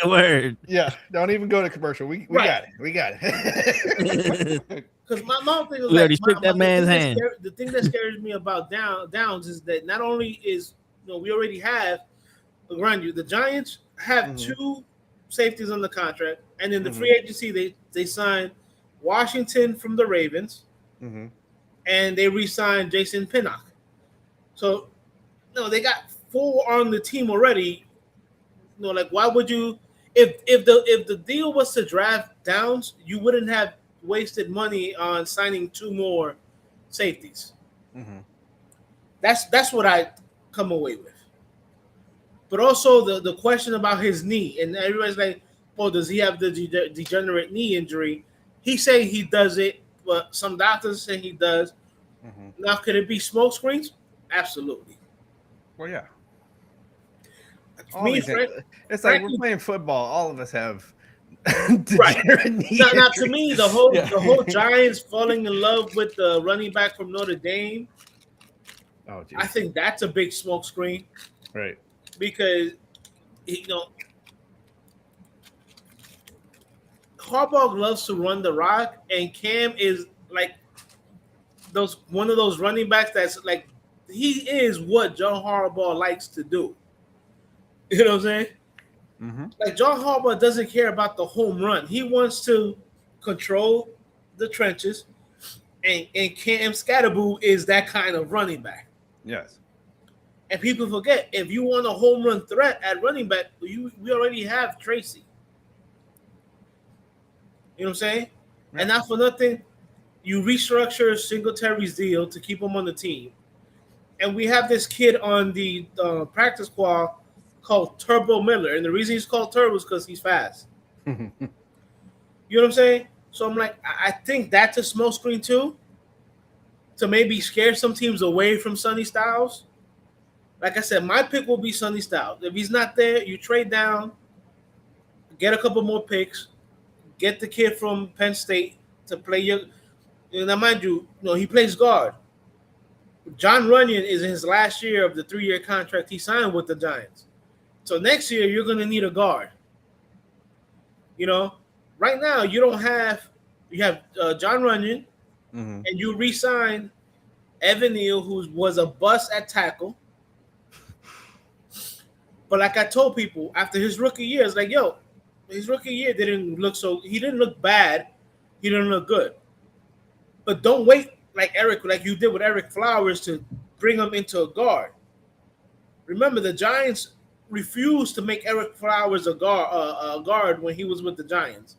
Word. Yeah. Don't even go to commercial. We Right. got it. We got it. Because my thing is We already shook that man's hand. The thing that scares me about Downs is that not only is we already have around you, the Giants have 2 safeties on the contract, and in the free agency they signed Washington from the Ravens, and they re-signed Jason Pinnock. So they got 4 on the team already. Like, why would you? If the deal was to draft Downs, you wouldn't have wasted money on signing 2 more safeties. That's what I come away with. But also the question about his knee, and everybody's like, "Oh, does he have the degenerate knee injury?" He say he does it, but some doctors say he does. Now, could it be smoke screens? Absolutely. Well, yeah. It's like we're playing football. All of us have right. Now, to me, the whole Giants falling in love with the running back from Notre Dame. Oh, geez. I think that's a big smoke screen. Right. Because Harbaugh loves to run the rock, and Cam is like one of those running backs that's like, he is what John Harbaugh likes to do. You know what I'm saying? Like, John Harbaugh doesn't care about the home run. He wants to control the trenches, and Cam Scatterboo is that kind of running back. Yes. And people forget, if you want a home run threat at running back, we already have Tracy. You know what I'm saying? Yeah. And not for nothing, you restructure Singletary's deal to keep him on the team. And we have this kid on the practice squad called Turbo Miller. And the reason he's called Turbo is because he's fast. You know what I'm saying? So I'm like, I think that's a smoke screen too, to maybe scare some teams away from Sonny Styles. Like I said, my pick will be Sonny Styles. If he's not there, you trade down, get a couple more picks, get the kid from Penn State to play your. Now, mind you, he plays guard. John Runyon is in his last year of the 3-year contract he signed with the Giants. So next year you're going to need a guard. You know, right now you have John Runyon, and you re-sign Evan Neal, who was a bust at tackle. But like I told people after his rookie year, it's like, yo, his rookie year he didn't look bad. He didn't look good. But don't wait like you did with Eric Flowers to bring him into a guard. Remember, the Giants refused to make Eric Flowers a guard when he was with the Giants.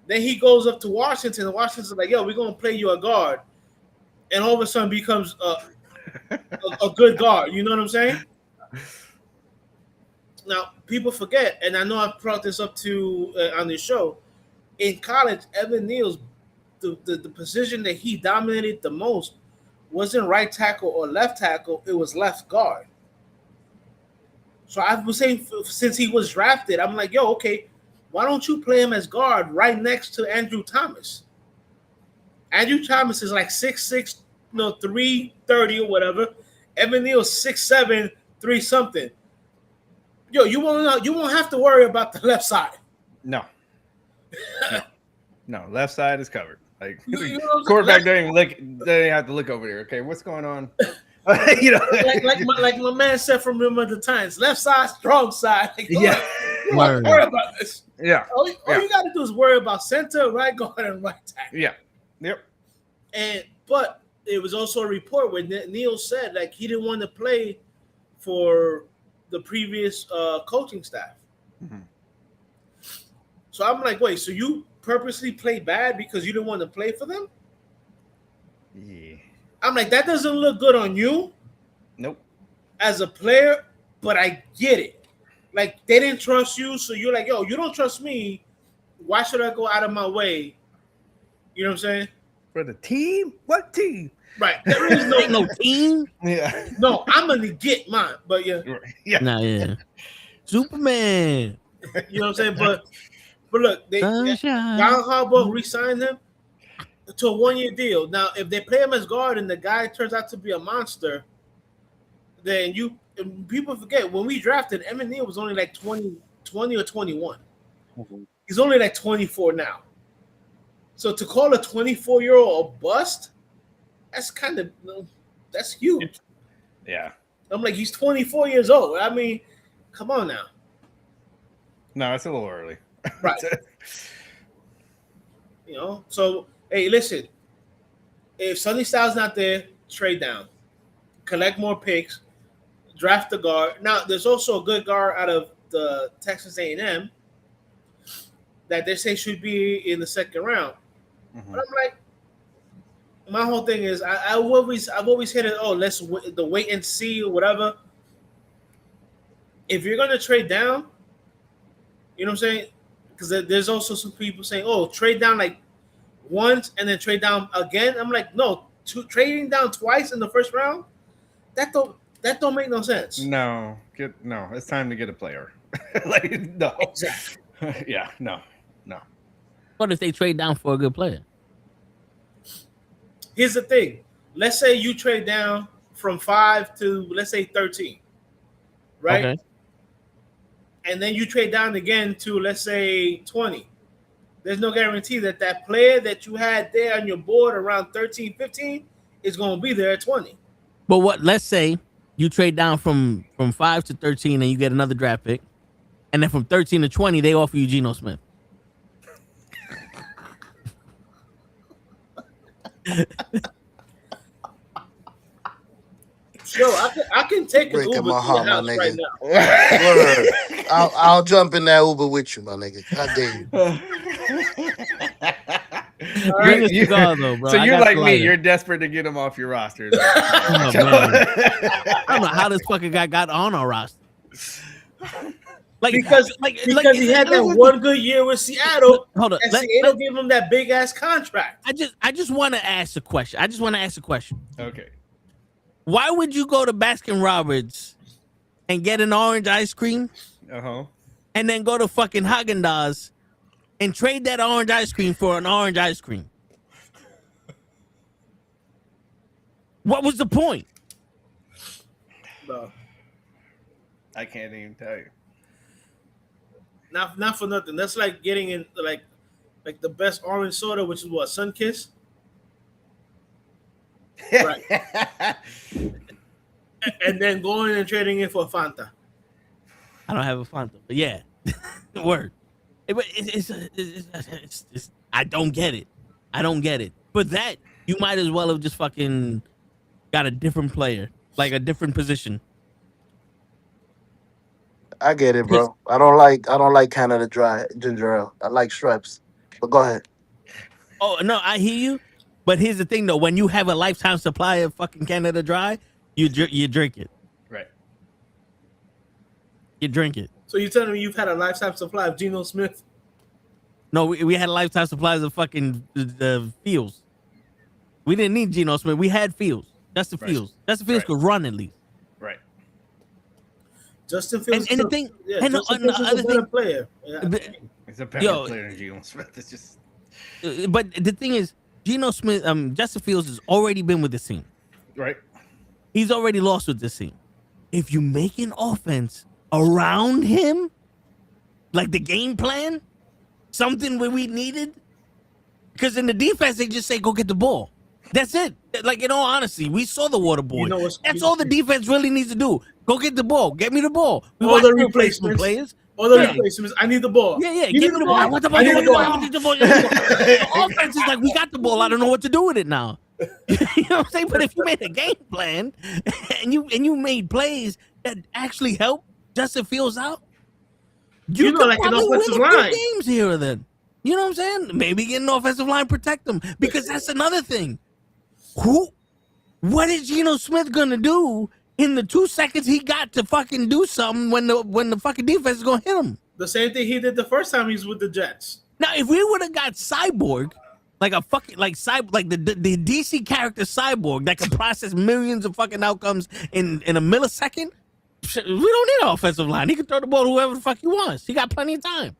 Then he goes up to Washington, and Washington's like, yo, we're going to play you a guard. And all of a sudden becomes a good guard. You know what I'm saying? Now, people forget, and I know I've brought this up on this show. In college, Evan Neal's the position that he dominated the most wasn't right tackle or left tackle; it was left guard. So I was saying since he was drafted, I'm like, yo, okay, why don't you play him as guard right next to Andrew Thomas? Andrew Thomas is like 6'6", 330 or whatever. Evan Neal's 6'7", 3 something. Yo, you won't have to worry about the left side. No. No, left side is covered. Like You know quarterback don't even have to look over there. Okay, what's going on? like my man said from Remember the Times, left side, strong side. Like, you don't have to worry about this. Yeah. All you got to do is worry about center, right guard, and right tackle. Yeah. Yep. But it was also a report where Neal said like he didn't want to play for the previous coaching staff. Mm-hmm. So I'm like, wait, so you purposely played bad because you didn't want to play for them? Yeah. I'm like, that doesn't look good on you. Nope. As a player, but I get it. Like, they didn't trust you, so you're like, yo, you don't trust me. Why should I go out of my way? You know what I'm saying? For the team? What team? Right. There is no team. Yeah. No, I'm going to get mine. But yeah. Yeah. Nah, yeah. Superman. You know what I'm saying? But look, John Harbaugh re-signed him to a 1-year deal. Now, if they play him as guard and the guy turns out to be a monster, then people forget when we drafted, Evan Neal was only like 20 or 21. Mm-hmm. He's only like 24 now. So to call a 24-year-old a bust, that's huge. Yeah. I'm like, he's 24 years old. I mean, come on now. No, it's a little early. Right. You know, so hey, listen. If Sonny Styles not there, trade down, collect more picks, draft the guard. Now, there's also a good guard out of the Texas A&M that they say should be in the second round. Mm-hmm. But I'm like, my whole thing is I've always hit it. Oh, let's wait and see or whatever. If you're gonna trade down, you know what I'm saying? Because there's also some people saying, "Oh, trade down like once and then trade down again." I'm like, no, trading down twice in the first round, that don't make no sense. No, it's time to get a player. Like no, exactly. Yeah, no. What if they trade down for a good player? Here's the thing. Let's say you trade down from 5 to, let's say, 13, right? Okay. And then you trade down again to, let's say, 20. There's no guarantee that player that you had there on your board around 13, 15 is going to be there at 20. But let's say you trade down from 5 to 13 and you get another draft pick. And then from 13 to 20, they offer you Geno Smith. Yo, I can take an Uber to your house right now. I'll jump in that Uber with you, my nigga. God damn. Bring a cigar, though, bro. So you're like me. You're desperate to get him off your roster. I don't know how this fucking guy got on our roster. Because he had that one good year with Seattle. Hold on, Seattle gave him that big ass contract. I just want to ask a question. Okay. Why would you go to Baskin Robbins and get an orange ice cream? And then go to fucking Haagen-Dazs and trade that orange ice cream for an orange ice cream? What was the point? Bro. I can't even tell you. Not for nothing. That's like getting in like the best orange soda, which is what, Sunkiss? Right. And then going and trading it for Fanta. I don't have a Fanta, but yeah, word. It's I don't get it. I don't get it. But that you might as well have just fucking got a different player, like a different position. I get it, bro. I don't like Canada Dry ginger ale. I like Schweppes. But go ahead. Oh no, I hear you. But here's the thing, though: when you have a lifetime supply of fucking Canada Dry, you drink it. Right. You drink it. So you're telling me you've had a lifetime supply of Geno Smith? No, we had lifetime supplies of fucking Fields. We didn't need Geno Smith. We had Fields. Justin Fields. Justin Fields could run at least. Right. Justin Fields. And the thing, and Justin the Fields is other a better thing, player. Yeah. He's a better Yo. player than Geno Smith. It's just but the thing is, Geno Smith, Justin Fields has already been with the team. right. He's already lost with this team. If you make an offense around him, like the game plan, something where we needed, because in the defense they just say go get the ball. That's it. Like, in all honesty, we saw the water boy. You know That's all the defense really needs to do. Go get the ball. Get me the ball. We All watch the replacement replacements. players. All the Yeah. replacements. I need the ball. Yeah, You give need me the ball. I want the ball. I need the ball. I want the ball. The offense is like, we got the ball. I don't know what to do with it now. You know what I'm saying? But if you made a game plan and you made plays that actually help Justin Fields out, You know, could like an probably offensive win a few line. games here or then. You know what I'm saying? Maybe get an offensive line, protect them, because that's another thing. What is Geno Smith gonna do in the 2 seconds he got to fucking do something when the fucking defense is gonna hit him? The same thing he did the first time he was with the Jets. Now, if we would have got Cyborg, like a fucking like the DC character Cyborg that can process millions of fucking outcomes in a millisecond, we don't need an offensive line. He can throw the ball to whoever the fuck he wants. He got plenty of time.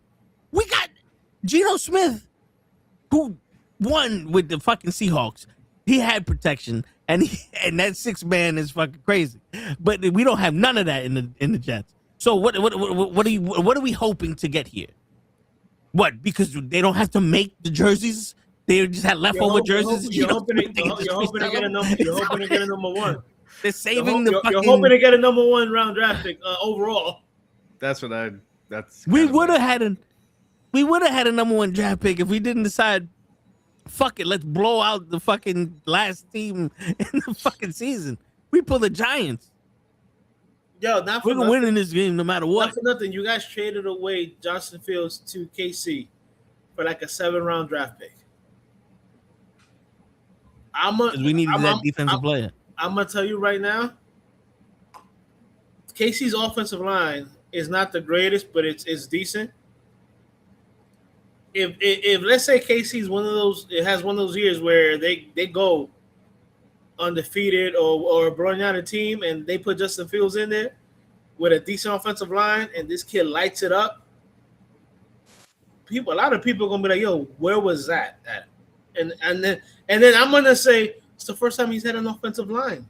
We got Geno Smith, who won with the fucking Seahawks. He had protection, and that 6-man is fucking crazy. But we don't have none of that in the Jets. So what are we hoping to get here? What? Because they don't have to make the jerseys. They just had leftover jerseys. You're hoping to get a number one. They're saving the fucking. You're hoping to get a number one round draft pick overall. That's what I. That's. We would have had a number one draft pick if we didn't decide. Fuck it, let's blow out the fucking last team in the fucking season. We pull the Giants. Yo, not for We're nothing. winning this game no matter what. Not for nothing. You guys traded away Justin Fields to KC for like a 7-round draft pick. We needed that defensive player. I'm gonna tell you right now, KC's offensive line is not the greatest, but it's decent. If let's say KC's one of those, it has one of those years where they go undefeated or blowing out a team, and they put Justin Fields in there with a decent offensive line, and this kid lights it up. A lot of people are gonna be like, "Yo, where was that at?" And then I'm gonna say it's the first time he's had an offensive line.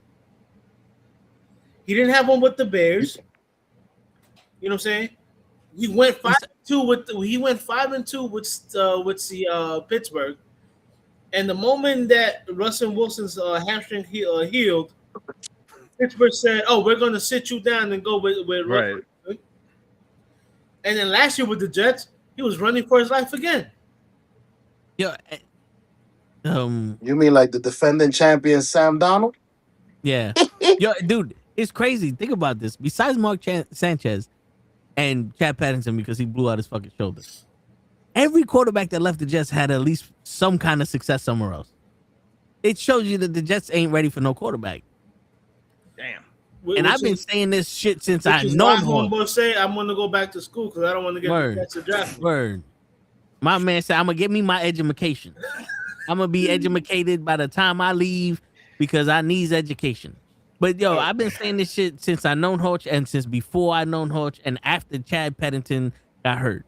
He didn't have one with the Bears. You know what I'm saying? He went 5-2 with the Pittsburgh, and the moment that Russell Wilson's hamstring healed, Pittsburgh said, "Oh, we're going to sit you down and go with Right. Russell." And then last year with the Jets, he was running for his life again. Yeah. You mean like the defending champion Sam Donald? Yeah. Yo, dude, it's crazy. Think about this. Besides Mark Sanchez and Chad Patterson, because he blew out his fucking shoulder, every quarterback that left the Jets had at least some kind of success somewhere else. It shows you that the Jets ain't ready for no quarterback. Damn. And I've been saying this shit since I Which is know why him. I'm going to say I'm going to go back to school because I don't want to get the Jets to draft me. Word. My man said, I'm going to get me my education. I'm going to be educated by the time I leave because I need education. But, yo, I've been saying this shit since I known Hodge and since before I known Hodge and after Chad Pennington got hurt.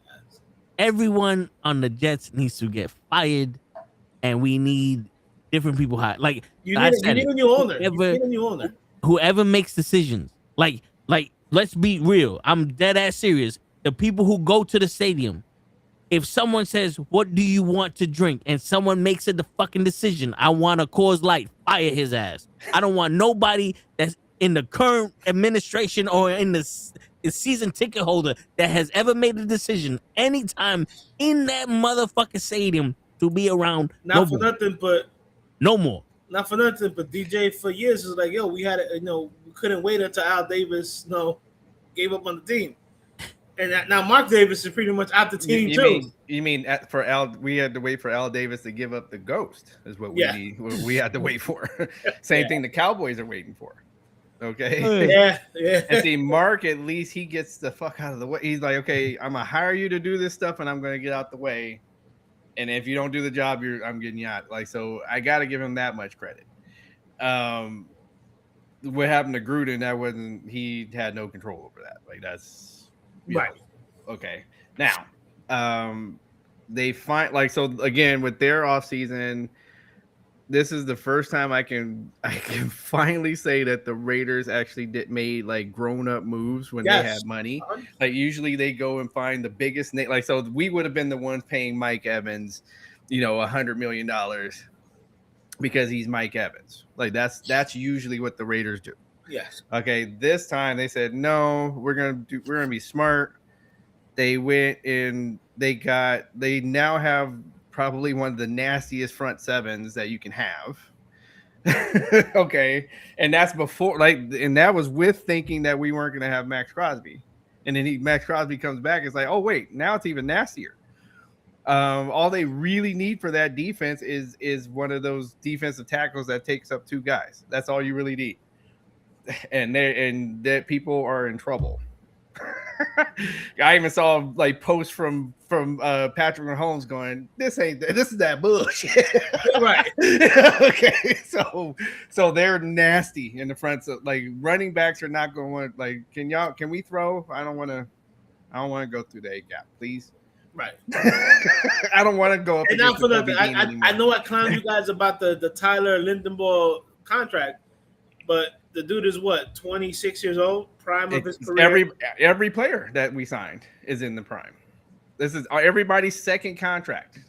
Everyone on the Jets needs to get fired, and we need different people hire. Like You I need said, a new owner. You whoever, need a new owner. whoever makes decisions, like let's be real. I'm dead ass serious. The people who go to the stadium, if someone says, "What do you want to drink?" and someone makes it the fucking decision, I want a Coors Light, fire his ass. I don't want nobody that's in the current administration or in the season ticket holder that has ever made a decision anytime in that motherfucking stadium to be around. Not for nothing, but DJ for years is like, yo, we had we couldn't wait until Al Davis, gave up on the team. And now Mark Davis is pretty much out the team too. You mean for Al? We had to wait for Al Davis to give up the ghost. Is what we had to wait for. Same thing the Cowboys are waiting for. Okay. Yeah. And see, Mark, at least he gets the fuck out of the way. He's like, okay, I'm gonna hire you to do this stuff, and I'm gonna get out the way. And if you don't do the job, I'm getting you out. Like, so I got to give him that much credit. What happened to Gruden? He had no control over that. Like, that's. Right. Okay. Now, they find so again with their offseason, this is the first time I can finally say that the Raiders actually made like grown up moves when they had money. Like usually they go and find the biggest name. Like so, we would have been the ones paying Mike Evans, $100 million because he's Mike Evans. Like that's usually what the Raiders do. Yes. Okay. This time they said no. We're gonna be smart. They went and they now have probably one of the nastiest front sevens that you can have. Okay, and that's before and that was with thinking that we weren't gonna have Max Crosby, and then Max Crosby comes back. It's like, oh wait, now it's even nastier. All they really need for that defense is one of those defensive tackles that takes up two guys. That's all you really need. And that people are in trouble. I even saw like posts from Patrick Mahomes going, this is that bullshit. Right. Okay, so they're nasty in the front. So like running backs are not going to want like can we throw? I don't want to go through the A gap, please. Right. I don't want to go up. And now for I know I clowned you guys about the Tyler Lindenball contract, but the dude is 26 years old, prime of his career. Every player that we signed is in the prime. This is everybody's second contract.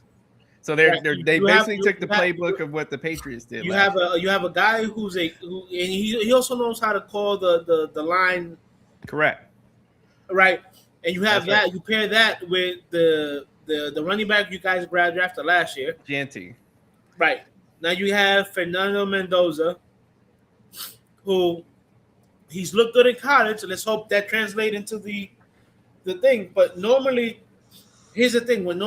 So they basically took the playbook of what the Patriots did. You have a guy and he also knows how to call the line. Correct. Right. And you have you pair that with the running back you guys drafted last year. Genty. Right. Now you have Fernando Mendoza, who he's looked good in college, and let's hope that translates into the thing. But normally, here's the thing: when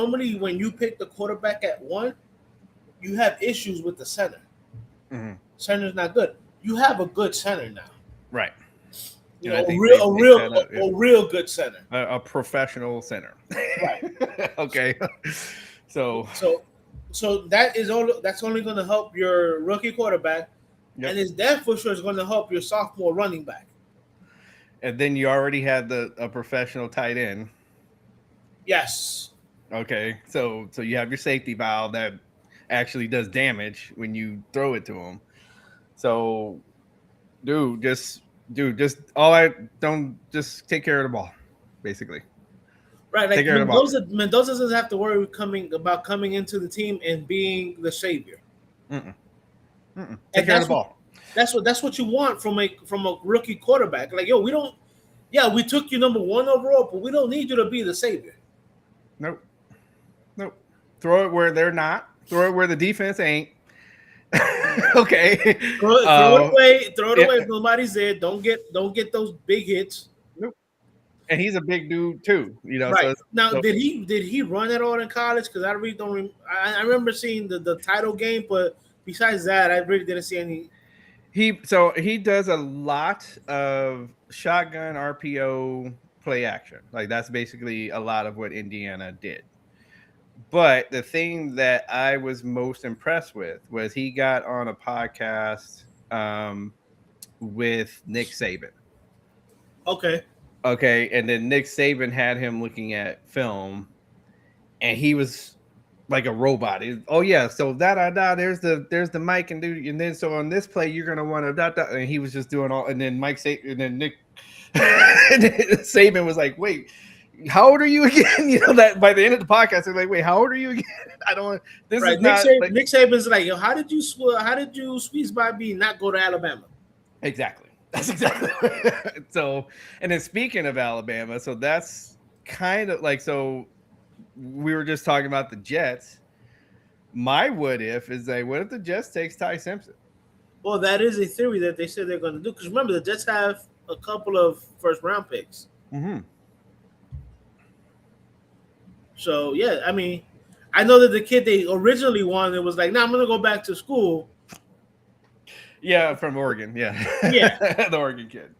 you pick the quarterback at 1, you have issues with the center. Mm-hmm. Center's not good. You have a good center now, right? A real good center, a professional center, right? Okay, so that is all. That's only going to help your rookie quarterback. Yep. And that for sure is going to help your sophomore running back. And then you already had a professional tight end. Yes. Okay, so you have your safety valve that actually does damage when you throw it to him. So, just take care of the ball, basically. Right, like Mendoza doesn't have to worry about coming into the team and being the savior. Mm-mm. Take care of the ball. That's what you want from a rookie quarterback. Like, yo, we took you number 1 overall, but we don't need you to be the savior. Nope. Throw it where they're not. Throw it where the defense ain't. Okay. Throw it away. Throw it away if nobody's there. Don't get those big hits. Nope. And he's a big dude too. Right. Did he run at all in college? Because I really don't. I remember seeing the title game, but besides that, I really didn't see any. He does a lot of shotgun RPO play action. Like that's basically a lot of what Indiana did. But the thing that I was most impressed with was he got on a podcast with Nick Saban. Okay. And then Nick Saban had him looking at film, and he was like a robot. Oh yeah, so there's the mic and then so on this play you're gonna want to and he was just doing all and then and then Nick and then Saban was like, wait, how old are you again? You know that by the end of the podcast they're like, wait, how old are you again? I don't. This right. is not. Nick Saban's like, yo, how did you squeeze by me and not go to Alabama? Exactly. That's exactly. So and then speaking of Alabama, so that's kind of like so. We were just talking about the Jets. My what if is that what if the Jets takes Ty Simpson? Well, that is a theory that they said they're going to do. Because remember, the Jets have a couple of first round picks. Mm-hmm. So yeah, I mean, I know that the kid they originally wanted was like, "No, I'm going to go back to school." Yeah, from Oregon. Yeah, Yeah, the Oregon kid.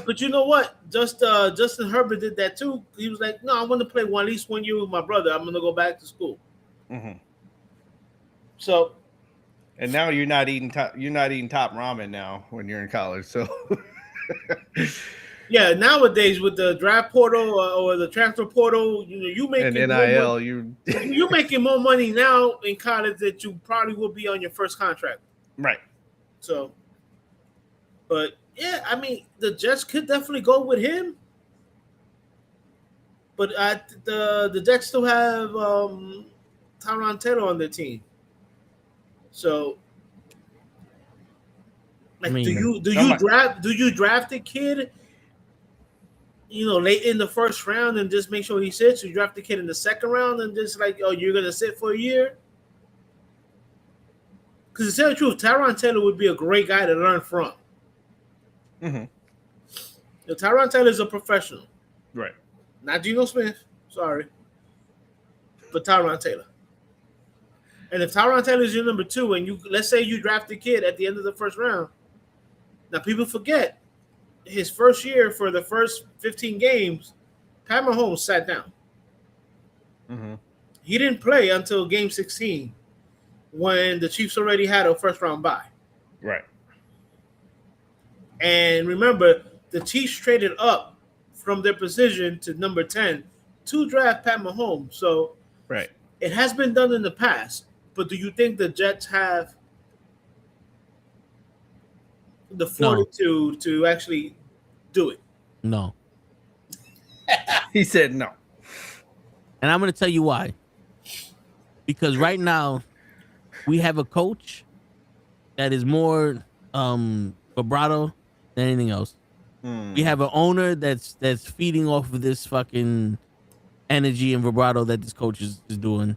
But you know what? Justin Herbert did that too. He was like, "No, I want to play at least 1 year with my brother. I'm going to go back to school." Mm-hmm. So, and now you're not eating top ramen now when you're in college. So, yeah, nowadays with the draft portal or the transfer portal, you make and NIL, you're making more money now in college that you probably will be on your first contract. Right. So, but. Yeah, I mean, the Jets could definitely go with him. But the Jets still have Tyron Taylor on their team. So, like, do you draft a kid, late in the first round and just make sure he sits? You draft the kid in the second round and just like, oh, you're gonna sit for a year? Because to tell the truth, Tyron Taylor would be a great guy to learn from. Mm-hmm. Tyron Taylor is a professional, right? Not Geno Smith, sorry, but Tyron Taylor. And if Tyron Taylor is your number 2, and let's say you draft the kid at the end of the first round, now people forget his first year for the first 15 games, Pat Mahomes sat down. Mm-hmm. He didn't play until game 16 when the Chiefs already had a first round bye. Right. And remember, the Chiefs traded up from their position to number 10 to draft Pat Mahomes. So right. It has been done in the past. But do you think the Jets have the fortitude to actually do it? No. He said no. And I'm going to tell you why. Because right now, we have a coach that is more vibrato than anything else. We have an owner that's feeding off of this fucking energy and vibrato that this coach is doing.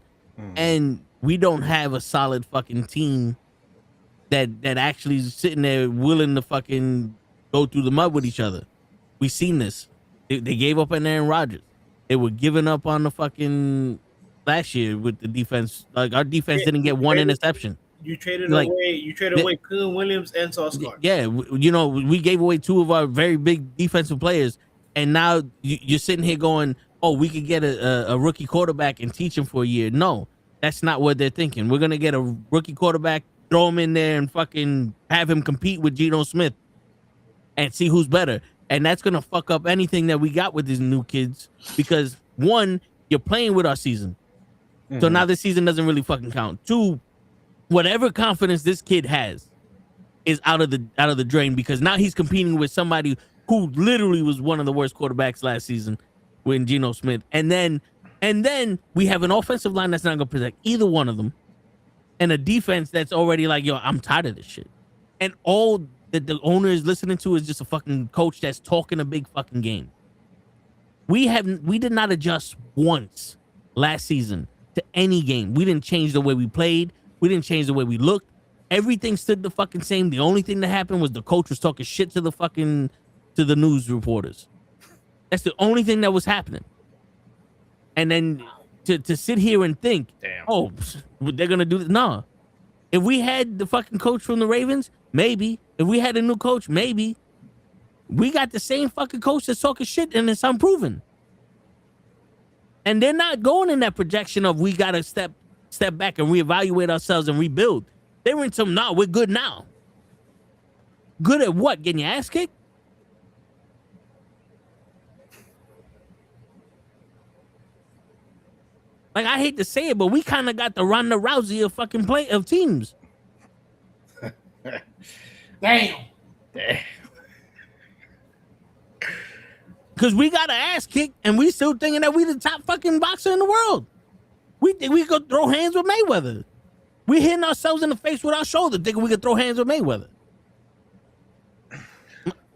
And we don't have a solid fucking team that actually is sitting there willing to fucking go through the mud with each other. We've seen this. They gave up on Aaron Rodgers. They were giving up on the fucking last year with the defense. Like, our defense didn't get one interception. You traded away Quinn Williams and Sauce Gardner. Yeah, we gave away 2 of our very big defensive players, and now you're sitting here going, "Oh, we could get a rookie quarterback and teach him for a year." No, that's not what they're thinking. We're gonna get a rookie quarterback, throw him in there, and fucking have him compete with Geno Smith, and see who's better. And that's gonna fuck up anything that we got with these new kids because 1, you're playing with our season, so now this season doesn't really fucking count. 2. Whatever confidence this kid has is out of the drain because now he's competing with somebody who literally was one of the worst quarterbacks last season with Geno Smith. And then we have an offensive line that's not going to protect either one of them and a defense that's already like, yo, I'm tired of this shit. And all that the owner is listening to is just a fucking coach that's talking a big fucking game. We did not adjust once last season to any game. We didn't change the way we played. We didn't change the way we looked. Everything stood the fucking same. The only thing that happened was the coach was talking shit to the news reporters. That's the only thing that was happening. And then to sit here and think, oh, they're gonna do this. No. If we had the fucking coach from the Ravens, maybe. If we had a new coach, maybe. We got the same fucking coach that's talking shit and it's unproven. And they're not going in that projection of we gotta step back and reevaluate ourselves and rebuild. They were in some, we're good now. Good at what? Getting your ass kicked? Like, I hate to say it, but we kind of got the Ronda Rousey of fucking play of teams. Damn. Because we got an ass kicked, and we still thinking that we the top fucking boxer in the world. We think we could throw hands with Mayweather. We hitting ourselves in the face with our shoulder, thinking we could throw hands with Mayweather.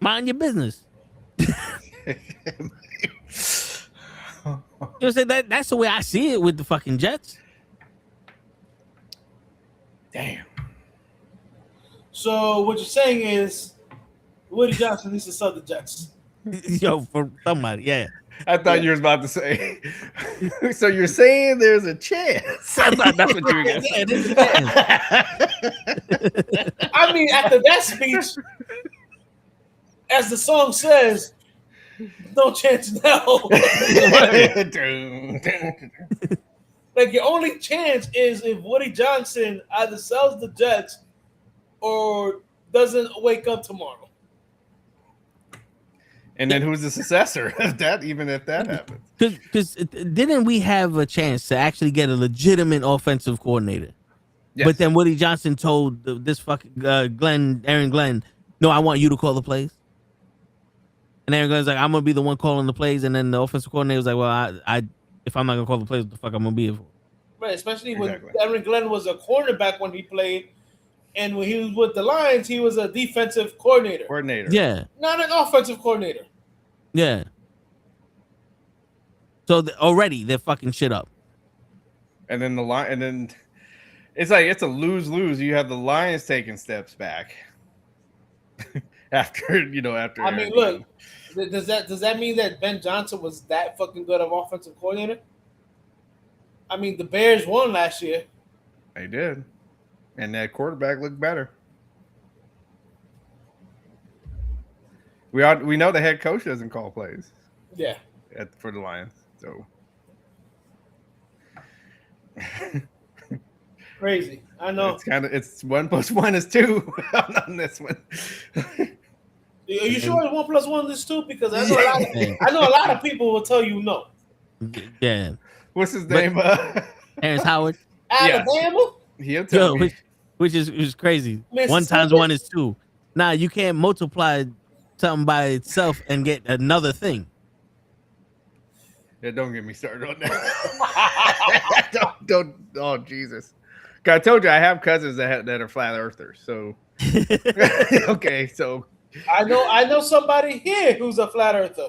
Mind your business. You know, say that's the way I see it with the fucking Jets. Damn. So what you're saying is Woody Johnson needs to sell the Jets. Yo, for somebody, yeah. I thought you were about to say. So you're saying there's a chance? I thought that's what you were going to say. Yeah, there's a chance. I mean, after that speech, as the song says, no chance now. Like, your only chance is if Woody Johnson either sells the Jets or doesn't wake up tomorrow. And then who's the successor if that happens? Because didn't we have a chance to actually get a legitimate offensive coordinator? Yes. But then Woody Johnson told this fucking Aaron Glenn, no, I want you to call the plays. And Aaron Glenn's like, I'm gonna be the one calling the plays. And then the offensive coordinator was like, well, I if I'm not gonna call the plays, what the fuck I'm gonna be here for? Right, especially when Aaron Glenn was a cornerback when he played, and when he was with the Lions, he was a defensive coordinator. Yeah, not an offensive coordinator. Yeah. So already they're fucking shit up. And then it's like it's a lose-lose. You have the Lions taking steps back after. I mean, look, does that mean that Ben Johnson was that fucking good of offensive coordinator? I mean, the Bears won last year. They did, and that quarterback looked better. We know the head coach doesn't call plays. Yeah. For the Lions, so crazy. I know. It's 1 + 1 is 2 on this one. Are you sure it's 1 + 1 is 2? Because I know a lot of people will tell you no. Yeah. What's his name? Terrence Howard. Alabama. He'll tell me. Which is crazy. 1 × 1 is 2. Nah, you can't multiply something by itself and get another thing. Yeah, don't get me started on that. don't. Oh Jesus! I told you I have cousins that are flat earthers. So okay, so I know somebody here who's a flat earther.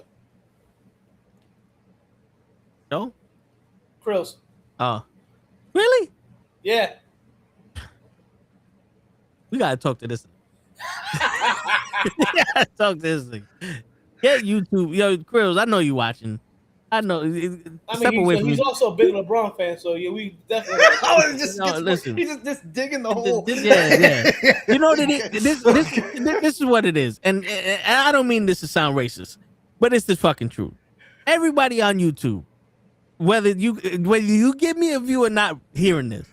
No, Krills. Oh, really? Yeah. We gotta talk to this. We gotta talk to this thing. Get YouTube, yo, Krills. I know you watching. I know. I mean, he's also a big LeBron fan, so yeah, we definitely. Listen, he's just digging the hole. Yeah. You know that this is what it is, and I don't mean this to sound racist, but it's the fucking truth. Everybody on YouTube, whether you give me a view or not, hearing this,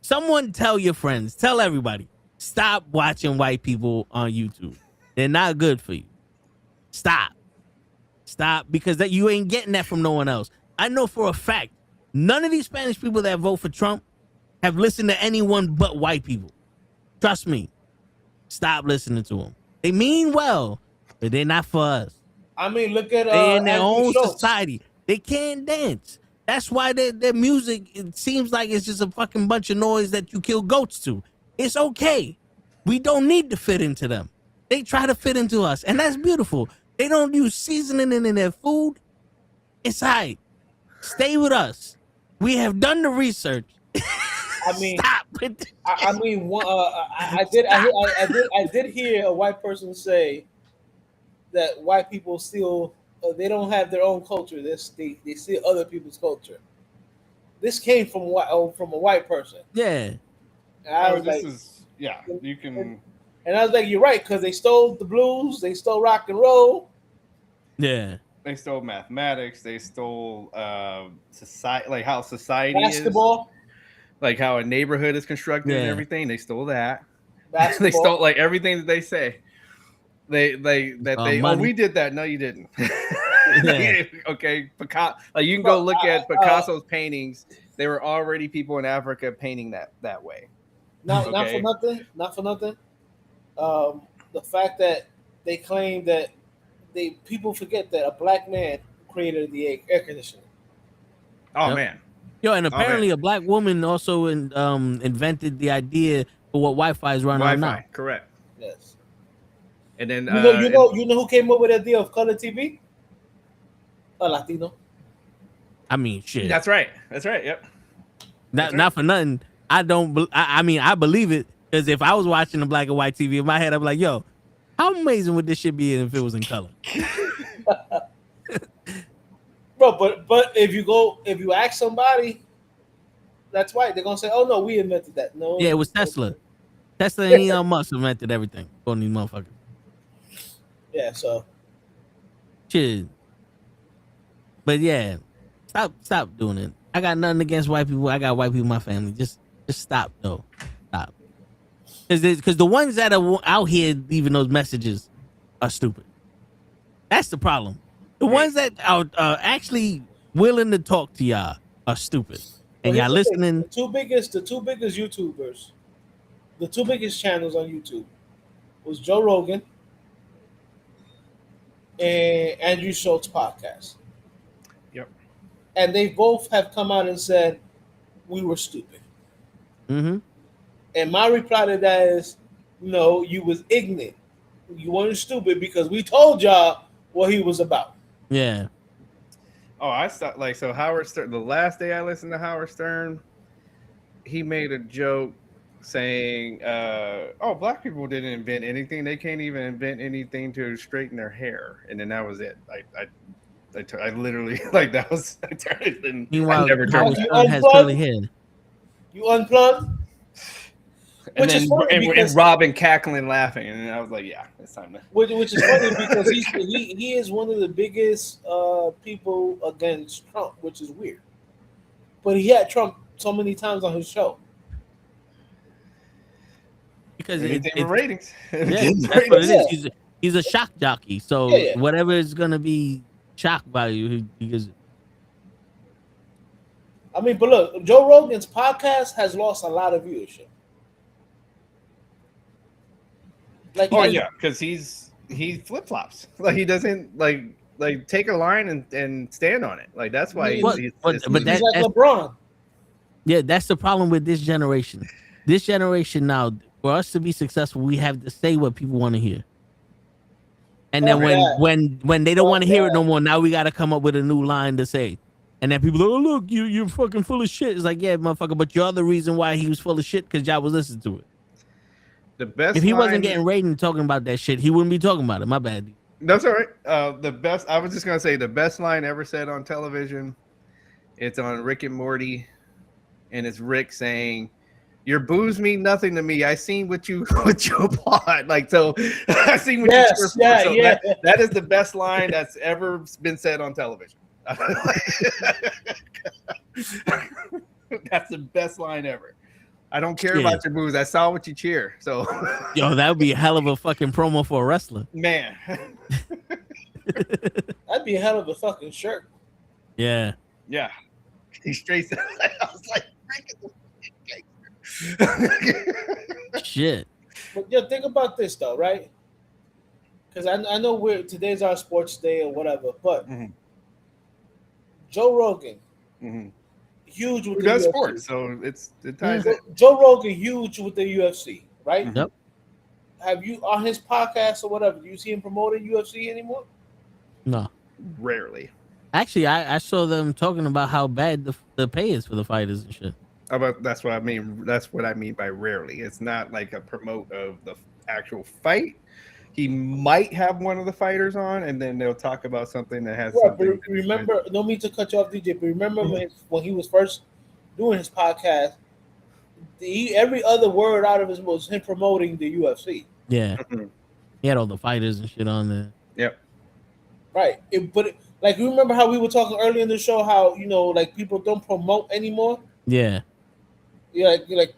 someone tell your friends, tell everybody, stop watching white people on YouTube. They're not good for you. Stop, because that you ain't getting that from no one else. I know for a fact none of these Spanish people that vote for Trump have listened to anyone but white people. Trust me. Stop listening to them. They mean well, but they're not for us. I mean, look at they in their own society. They can't dance. That's why their music, it seems like it's just a fucking bunch of noise that you kill goats to. It's okay. We don't need to fit into them. They try to fit into us, and that's beautiful. They don't use seasoning in their food. It's all right. Stay with us. We have done the research. I mean, stop with I did hear a white person say that white people still they don't have their own culture. They see other people's culture. This came from a white person. Yeah. And I was you can. And I was like, you're right, because they stole the blues, they stole rock and roll. Yeah. They stole mathematics. They stole society, like how society basketball. is. Like how a neighborhood is constructed and everything. They stole that. Basketball. They stole like everything that they say. We did that. No, you didn't. Yeah. Okay, like you can go look at Picasso's paintings. There were already people in Africa painting that way. Not for Okay. nothing. Not for nothing. The fact that they claim that people forget that a black man created the air conditioner. Oh Yep. man. Yo, and apparently a black woman also invented the idea for what Wi-Fi is running on now. Wi-Fi, correct. Yes. And then You know who came up with the idea of color TV? A Latino. I mean, shit. That's right. Yep. Not for nothing. I mean, I believe it, because if I was watching the black and white TV in my head, I'd be like, yo, how amazing would this shit be if it was in color? Bro, but if you ask somebody that's white, they're gonna say, "Oh no, we invented that." No, Yeah, it was Tesla. Tesla and Elon Musk invented everything for these motherfuckers. Yeah, so Shit. But yeah, stop doing it. I got nothing against white people. I got white people in my family. Just stop, though. Stop. Because the ones that are out here leaving those messages are stupid. That's the problem. The ones that are actually willing to talk to y'all are stupid. And y'all listening. The two biggest YouTubers, the two biggest channels on YouTube was Joe Rogan and Andrew Schultz podcast. Yep. And they both have come out and said we were stupid. Mm-hmm. And my reply to that is, no, you was ignorant. You weren't stupid because we told y'all what he was about. Yeah. Oh, I thought so Howard Stern, the last day I listened to Howard Stern, he made a joke saying, oh, black people didn't invent anything. They can't even invent anything to straighten their hair. And then that was it. I literally, like, that was, I turned it and Meanwhile, I never Howard turned it. Stern has curly hair. You unplugged? And then and Robin cackling laughing. And I was like, yeah, it's time to. Which is funny because he is one of the biggest people against Trump, which is weird. But he had Trump so many times on his show. Because it's ratings. Yeah, that's what it is. He's a shock jockey. So whatever is going to be shock value, he gives it. I mean, but look, Joe Rogan's podcast has lost a lot of viewership. Like, because he flip flops. Like he doesn't like take a line and stand on it. Like that's why he's like LeBron. Yeah, that's the problem with this generation. This generation now, for us to be successful, we have to say what people want to hear. And then when they don't want to hear it no more, now we got to come up with a new line to say. And then people are, oh, look, you're fucking full of shit. It's like, yeah, motherfucker, but you're the reason why he was full of shit, because y'all was listening to it. The best. If he wasn't getting rated talking about that shit, he wouldn't be talking about it. My bad. That's all right. The best. I was just gonna say the best line ever said on television. It's on Rick and Morty, and it's Rick saying, "Your booze mean nothing to me. I seen what you applaud." Like, so I seen what you cheer for. So that is the best line that's ever been said on television. That's the best line ever. I don't care about your booze. I saw what you cheer. So, yo, that would be a hell of a fucking promo for a wrestler. Man, that'd be a hell of a fucking shirt. Yeah. Yeah. He straight. I was like, shit. But yo, think about this though, right? Because I know today's our sports day or whatever, but Joe Rogan. Huge with the UFC. Sports, so it ties in. Joe Rogan huge with the UFC, right? Yep. Have you on his podcast or whatever? Do you see him promoting UFC anymore? No, rarely. Actually, I saw them talking about how bad the pay is for the fighters and shit. That's what I mean. That's what I mean by rarely. It's not like a promote of the actual fight. He might have one of the fighters on, and then they'll talk about something that has something. But remember, no need to cut you off, DJ. But remember when he was first doing his podcast, every other word out of his was him promoting the UFC. Yeah, he had all the fighters and shit on there. Yep. Right, like you remember how we were talking earlier in the show, how like people don't promote anymore. Yeah. Yeah, like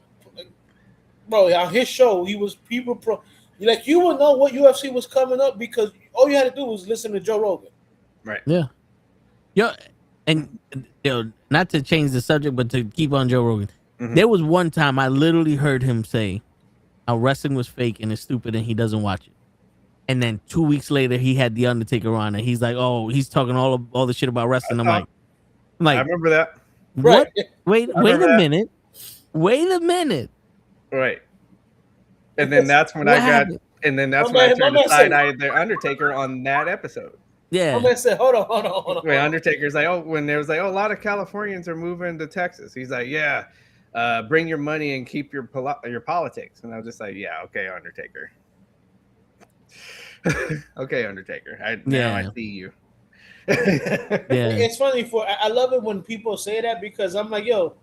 bro, on his show, he was people like you would know what UFC was coming up because all you had to do was listen to Joe Rogan. Right. Yeah. Yo, and not to change the subject, but to keep on Joe Rogan. Mhm. There was one time I literally heard him say how wrestling was fake and it's stupid and he doesn't watch it. And then 2 weeks later, he had the Undertaker on, and he's like, "Oh, he's talking all the shit about wrestling." I'm I like, remember that. what? Right. Wait I a remember that. minute. Wait a minute. Right. And then that's when What I got. happened? And then that's My when I man- turned my to man side said- eye the Undertaker on that episode. Yeah. I'm gonna say, hold on. Wait, Undertaker's like, oh, when there was like, oh, a lot of Californians are moving to Texas. He's like, yeah, bring your money and keep your politics. And I was just like, yeah, okay, Undertaker. Okay, Undertaker. Now I see you. Yeah. It's funny I love it when people say that because I'm like, yo,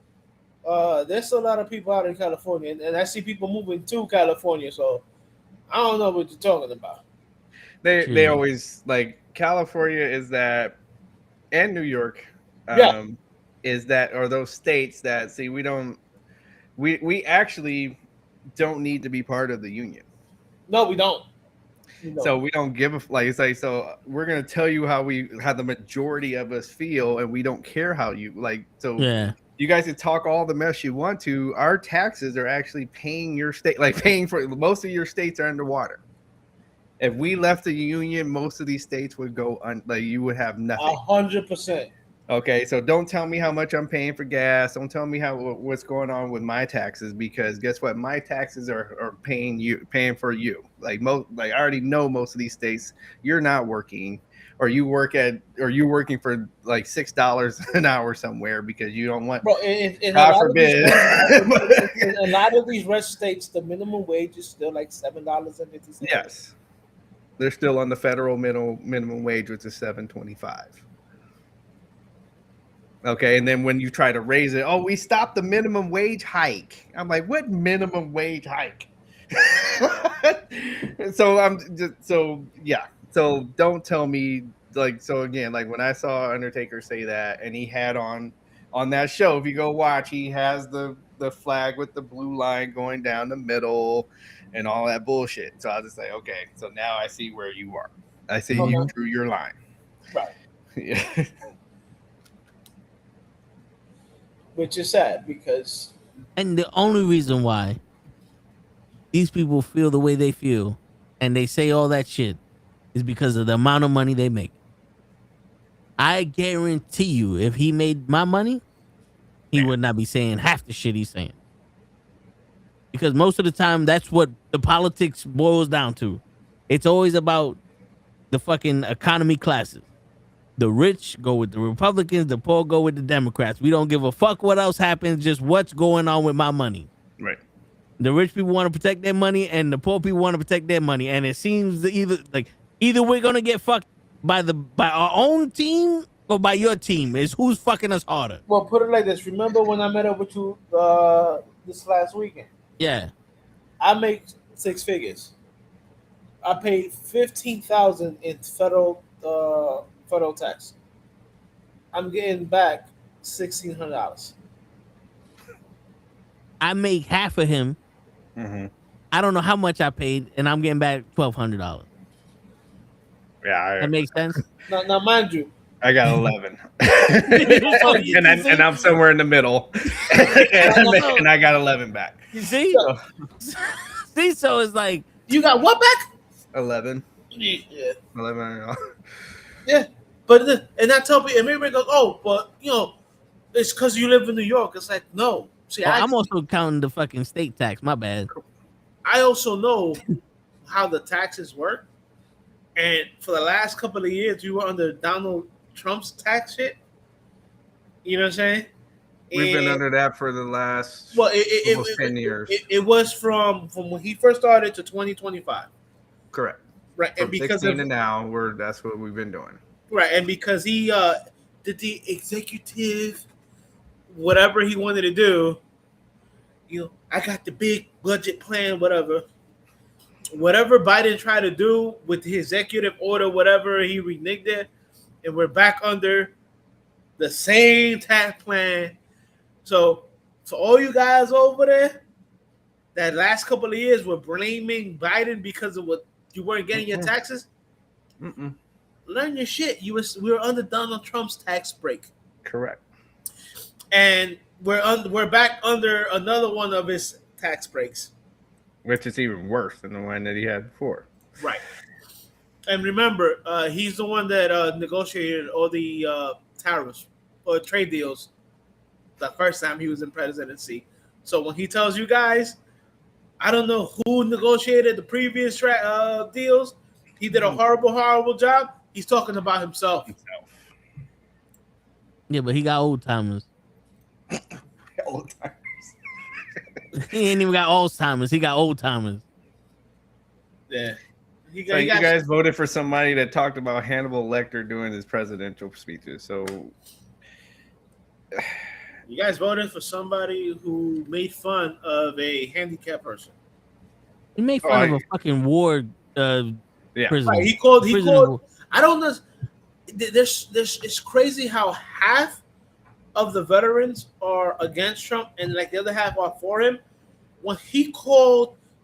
there's a lot of people out in California, and I see people moving to California, so I don't know what you're talking about. They always like California is that, and New York, is that, or those states that see we actually don't need to be part of the union. No, we don't. So we don't give a like. It's like, so we're gonna tell you how the majority of us feel, and we don't care how you like. So Yeah. you guys can talk all the mess you want to. Our taxes are actually paying your state, like paying for most of your states are underwater. If we left the union, most of these states would go like you would have nothing. 100%. Okay, so don't tell me how much I'm paying for gas. Don't tell me what's going on with my taxes, because guess what? My taxes are paying for you. Like I already know most of these states, you're not working, or you're working for like $6 an hour somewhere because you don't want. Bro, in God forbid. In a lot of these red states, the minimum wage is still like $7.50. Yes, they're still on the federal minimum wage, which is $7.25. Okay, and then when you try to raise it, oh, we stopped the minimum wage hike. I'm like, what minimum wage hike? So don't tell me, like, so again, like when I saw Undertaker say that, and he had on that show, if you go watch, he has the flag with the blue line going down the middle and all that bullshit. So I was just like, okay, so now I see where you are. I see you drew your line. Right. Yeah. Which is sad because. And the only reason why these people feel the way they feel and they say all that shit is because of the amount of money they make. I guarantee you, if he made my money, he would not be saying half the shit he's saying. Because most of the time, that's what the politics boils down to. It's always about the fucking economy classes. The rich go with the Republicans, the poor go with the Democrats. We don't give a fuck what else happens, just what's going on with my money. Right. The rich people want to protect their money, and the poor people want to protect their money. And it seems either we're gonna get fucked by our own team or by your team. Is who's fucking us harder. Well, put it like this. Remember when I met up with you this last weekend? Yeah. I make 6 figures. I paid $15,000 in federal tax. I'm getting back $1,600. I make half of him. Mm-hmm. I don't know how much I paid, and I'm getting back $1,200. Yeah, That makes sense. Now, mind you, I got 11, and I'm somewhere in the middle, and I got 11 back. You see? See, so it's like you got what back? 11. Yeah. 11. I don't know. Yeah, but and I tell people, and everybody goes, "Oh, but it's because you live in New York." It's like, no. See, I'm also counting the fucking state tax. My bad. I also know how the taxes work, and for the last couple of years, we were under Donald Trump's tax shit. You know what I'm saying? We've been under that for the last almost 10 years. It was from when he first started to 2025. Correct. Right, From and because 16 to now, that's what we've been doing. Right, and because he did the executive, whatever he wanted to do, I got the big budget plan, whatever Biden tried to do with the executive order, whatever, he reneged it, and we're back under the same tax plan. So all you guys over there, that last couple of years were blaming Biden because of what you weren't getting your taxes. Mm-mm. learn your shit. We were under Donald Trump's tax break, Correct. and we're back under another one of his tax breaks, Which is even worse than the one that he had before. right? And remember, he's the one that negotiated all the tariffs or trade deals the first time he was in presidency. So when he tells you guys, I don't know who negotiated the previous deals. He did a horrible job. He's talking about himself. Yeah, but he got old timers. Old timers. He ain't even got Alzheimer's. He got old timers. Yeah. You guys voted for somebody that talked about Hannibal Lecter doing his presidential speeches. So you guys voted for somebody who made fun of a handicapped person. He made fun of a fucking war yeah. prison. Right. He called. Prison. I don't know. It's crazy how half of the veterans are against Trump and like the other half are for him. When he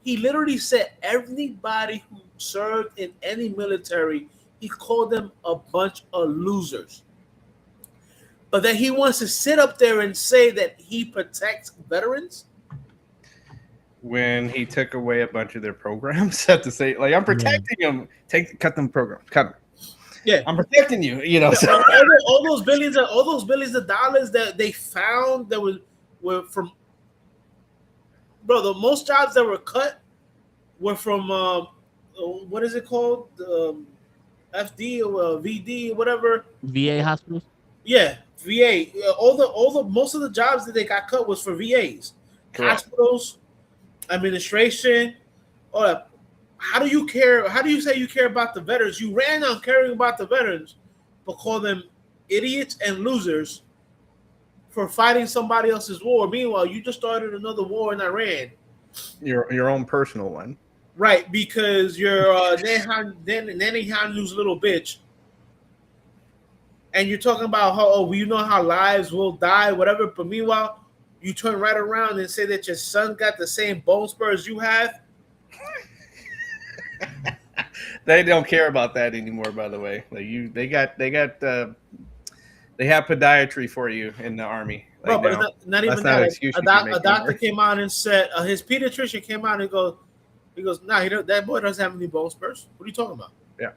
literally said everybody who served in any military, he called them a bunch of losers. But then he wants to sit up there and say that he protects veterans. When he took away a bunch of their programs, had to say like, I'm protecting them. Cut them programs. Cut them. Yeah, I'm protecting you. You know, so. all those billions of dollars that they found that were from. Bro, the most jobs that were cut were from what is it called? FD or VD or whatever. VA hospitals. Yeah, VA. Most of the jobs that they got cut was for VAs, Correct. Hospitals, administration. All that. How do you care? How do you say you care about the veterans? You ran on caring about the veterans, but call them idiots and losers for fighting somebody else's war. Meanwhile, you just started another war in Iran. Your own personal one. Right, because you're Netanyahu's little bitch. And you're talking about how you know how lives will die, whatever. But meanwhile, you turn right around and say that your son got the same bone spurs you have. They don't care about that anymore. By the way, like they have podiatry for you in the army. Bro, but it's not even that. A doctor came out and said his pediatrician came out and goes, nah, that boy doesn't have any bone spurs. What are you talking about? Yeah.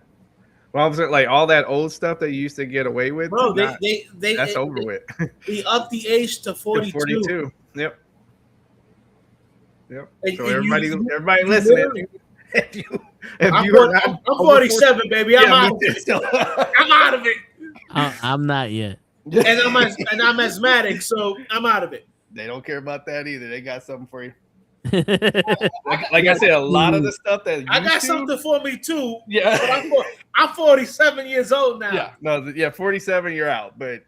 Well, like all that old stuff that you used to get away with, bro. That's over with. He upped the age to 42. 42. Yep. And, so and everybody listening. I'm 47, baby. I'm out of it. I'm out of it. I'm not yet. And I'm asthmatic, so I'm out of it. They don't care about that either. They got something for you. like I said, a lot of the stuff that I got something for me too. Yeah, but I'm 47 years old now. Yeah, 47, you're out. But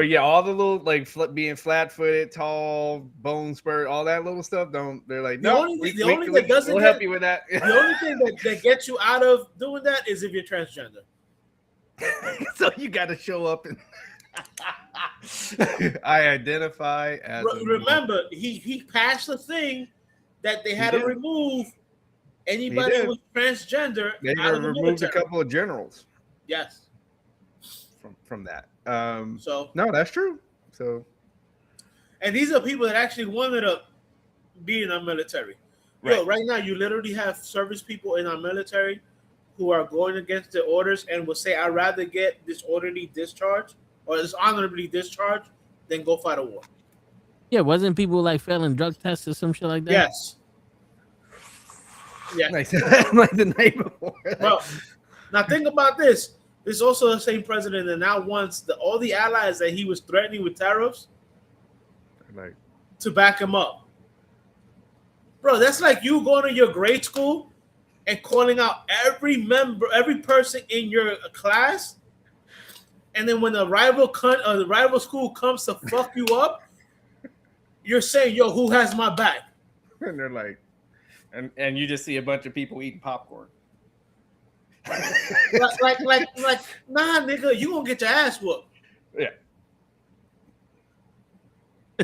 yeah, all the little like being flat-footed, tall, bone spurt, all that little stuff. They're like, no. The only thing that doesn't we'll help you with that. The only thing that gets you out of doing that is if you're transgender. So you got to show up and I identify as. Remember, he passed a thing that they had to remove anybody who was transgender. They removed a couple of generals. Yes. From that. So no, that's true. So, and these are people that actually wanted to be in our military. Right. Yo, right now, you literally have service people in our military who are going against the orders and will say, "I'd rather get disorderly discharge or dishonorably discharged than go fight a war." Yeah, wasn't people like failing drug tests or some shit like that? Yes. Yeah, like the night before. Bro, now think about this. This is also the same president that now wants all the allies that he was threatening with tariffs to back him up. Bro, that's like you going to your grade school and calling out every person in your class, and then when the rival school comes to fuck you up, you're saying, "Yo, who has my back?" And they're like, and you just see a bunch of people eating popcorn. like, nah, nigga, you gonna get your ass whooped. Yeah.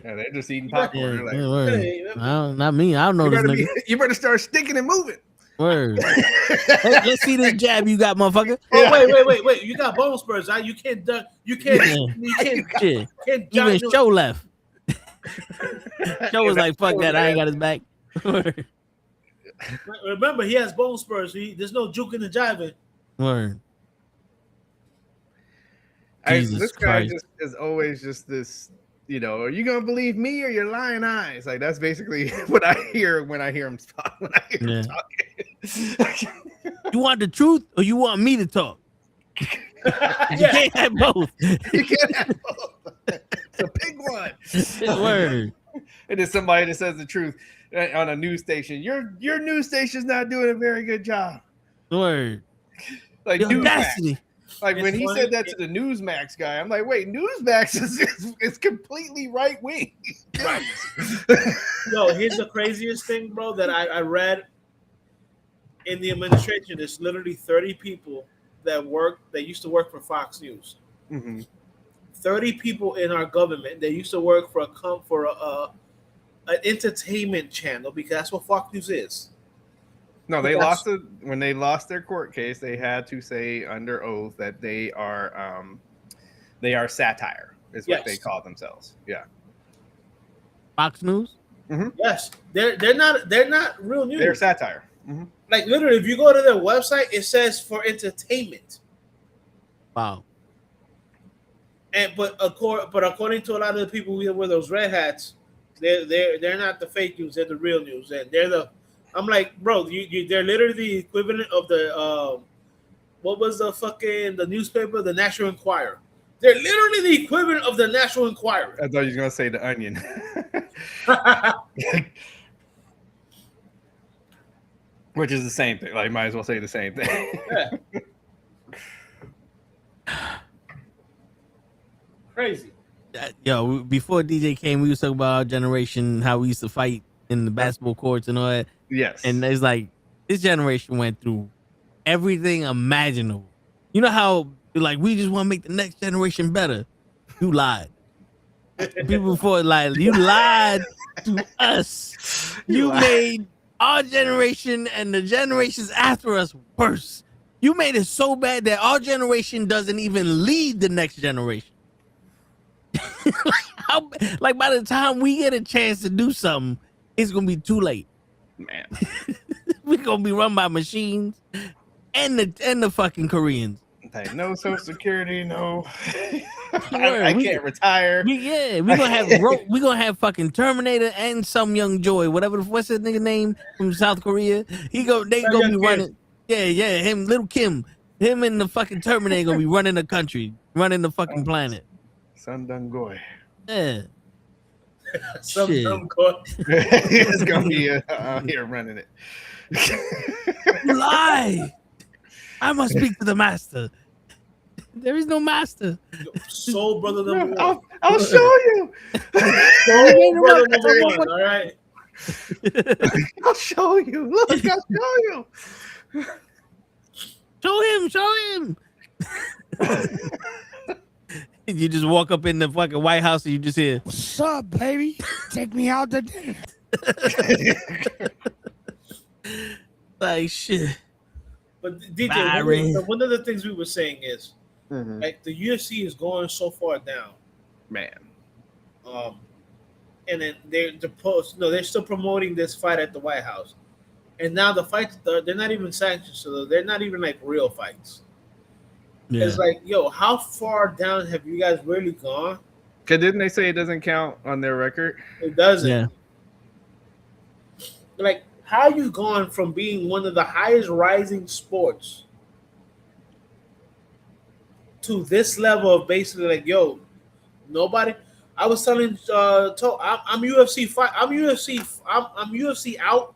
Yeah, they're just eating popcorn. Yeah, not me. I don't know this nigga. You better start sticking and moving. Word. Let's see this jab you got, motherfucker. Oh wait! You got bone spurs. Huh? You can't. You can't. You can't. Shit. Can't Even John- Show left. Show was like, "Fuck that! I ain't got his back." Word. Remember, he has bone spurs. There's no juking and jiving. Word. Jesus This guy Christ. is always just this. You know, are you gonna believe me or your lying eyes? Like that's basically what I hear when I hear him talk. When I hear him talking. You want the truth or you want me to talk? You can't have both. You can't have both. It's a big one. Word. And then somebody that says the truth on a news station. Your news station's not doing a very good job. Word. Like The Newsmax. audacity. Like It's when he funny. said that to the Newsmax guy, I'm like, wait, Newsmax is completely right wing. Right. Yo, here's the craziest thing, bro, that I read in the administration. There's literally 30 people that used to work for Fox News. Mm-hmm. 30 people in our government that used to work for an entertainment channel, because that's what Fox News is. No, they Yes. lost it when they lost their court case. They had to say under oath that they are satire, is what Yes. they call themselves. Yeah, Fox News. Yes, they're not real news. they're satire. Mm-hmm. Like literally, if you go to their website, it says for entertainment. Wow. But according to a lot of the people who wear those red hats, they're not the fake news. They're the real news, and they're the. I'm like, bro, they're literally the equivalent of the what was the newspaper, the National Enquirer. They're literally the equivalent of the National Enquirer. I thought you were gonna say the Onion. Which is the same thing. Like, might as well say the same thing. Crazy. Yo, before DJ came, we was talking about our generation, how we used to fight in the basketball courts and all that. Yes. And it's like this generation went through everything imaginable. You know how like we just want to make the next generation better. You lied. People before like you lied to us. You made our generation and the generations after us worse. You made it so bad that our generation doesn't even lead the next generation. Like by the time we get a chance to do something, it's gonna be too late. Man. We're gonna be run by machines and the fucking Koreans. Like, no Social Security, no. Word, I can't retire. We're gonna have we gonna have fucking Terminator and some young Joy, what's that nigga name from South Korea? They gonna be running. Yeah, him, little Kim, him and the fucking Terminator gonna be running the country, running the fucking planet. Sundangoy. Yeah. Some Shit. dumb court. It's gonna be out here running it. You lie. I must speak to the master. There is no master. Soul brother number one. I'll show you. Soul brother number one. All right. I'll show you. Look, I'll show you. Show him. You just walk up in the fucking White House and you just hear, What's up, baby? Take me out to dinner. like, shit. But DJ, Byron. one of the things we were saying is, Mhm. like, the UFC is going so far down, Man. and then they're still promoting this fight at the White House, and now the fights they're not even sanctioned, so they're not even like real fights. Yeah. It's like, yo, how far down have you guys really gone? Cause didn't they say it doesn't count on their record? It doesn't. Yeah. Like, how you gone from being one of the highest rising sports to this level of basically like, yo, nobody. I was telling, I'm UFC fight. I'm UFC out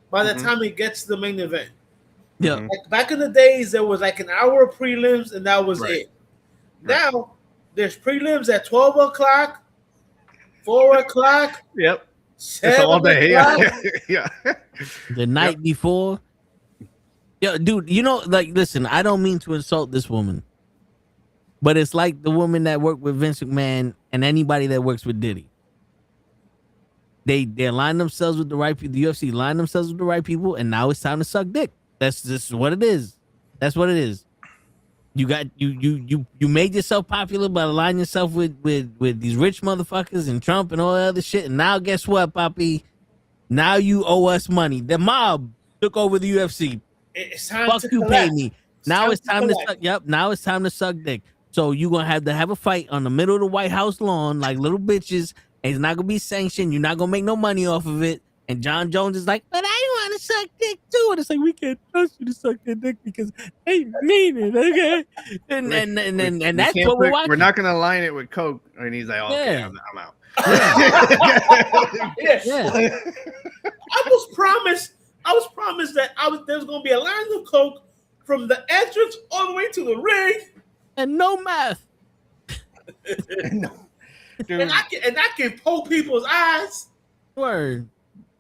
by the Mhm. time it gets to the main event. Yeah. Like back in the days, there was like an hour of prelims, and that was Right. it. Now there's prelims at 12 o'clock, 4 o'clock, Yep. 7 It's all day. o'clock. Yeah. Yeah. The night before. Yo, dude, you know, like, listen, I don't mean to insult this woman, but it's like the woman that worked with Vince McMahon and anybody that works with Diddy. they align themselves with the right people. The UFC aligned themselves with the right people, and now it's time to suck dick. That's just what it is. That's what it is. You got you made yourself popular by aligning yourself with these rich motherfuckers and Trump and all that other shit. And now guess what, Papi? Now you owe us money. The mob took over the UFC. It's time Fuck to you, collect. pay me. Now it's time to collect. suck. Yep. Now it's time to suck dick. So you gonna have a fight on the middle of the White House lawn like little bitches. And it's not gonna be sanctioned. You're not gonna make no money off of it. And John Jones is like, but I want to suck dick too. And it's like, we can't trust you to suck that dick because they mean it, okay? And that's what we're watching. We're not gonna align it with Coke. And he's like, okay, Yeah. I'm out. Yeah. I was promised that there was gonna be a line of Coke from the entrance all the way to the ring. And no math. No. Dude, And I can poke people's eyes. Word.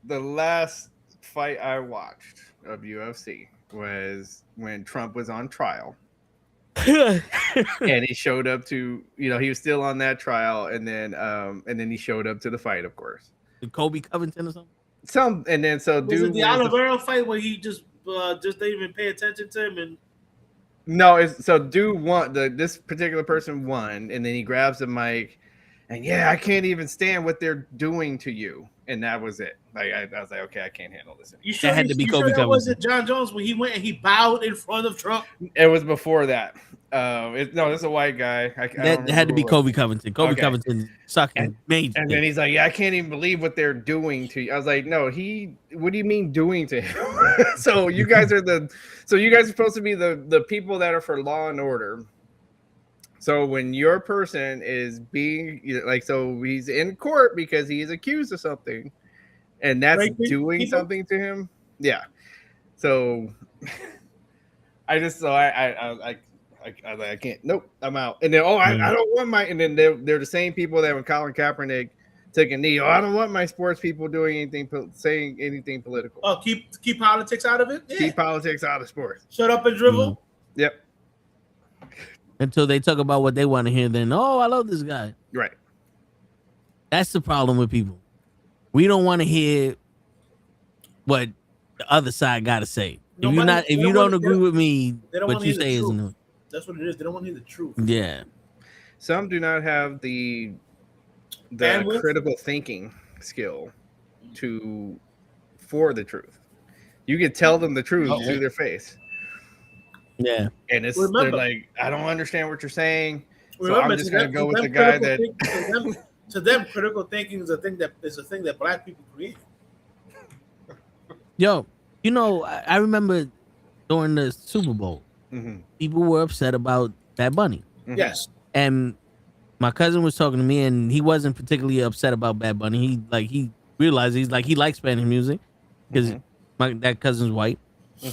the last fight I watched of UFC was when Trump was on trial. And he showed up to, he was still on that trial, and then he showed up to the fight, of course. Kobe Covington or something? So Was it the Oliveira fight where he just didn't even pay attention to him? And no, dude won. This particular person won, and then he grabs the mic, and I can't even stand what they're doing to you, and that was it. Like I was like, okay, I can't handle this anymore. you sure That had to be you Kobe sure that Covington. wasn't John Jones when he went and he bowed in front of Trump? It was before that. It's a white guy. That had to be Kobe Covington. Kobe Okay. Covington sucking major. And then he's like, I can't even believe what they're doing to you. I was like, no, what do you mean doing to him? So you guys are supposed to be the people that are for law and order. So when your person is being so he's in court because he is accused of something, and that's doing something to him. Yeah. So I can't. Nope, I'm out. And then I don't want my. And then they're the same people that when Colin Kaepernick took a knee. I don't want my sports people doing anything, saying anything political. Oh, keep politics out of it. Yeah. Keep politics out of sports. Shut up and dribble. Yep. Until they talk about what they want to hear, then I love this guy. Right. That's the problem with people. We don't want to hear what the other side got to say. If you don't agree with me, what you say isn't. That's what it is. They don't want to hear the truth. Yeah. Some do not have the Bandwidth? critical thinking skill for the truth. You can tell them the truth to their face. Yeah. And they're like, I don't understand what you're saying. So I'm just gonna go with the them guy critical that to them, critical thinking is a thing that black people create. Yo, I remember during the Super Bowl, people were upset about Bad Bunny. Yes. And my cousin was talking to me, and he wasn't particularly upset about Bad Bunny. He realized he likes Spanish music because that cousin's white.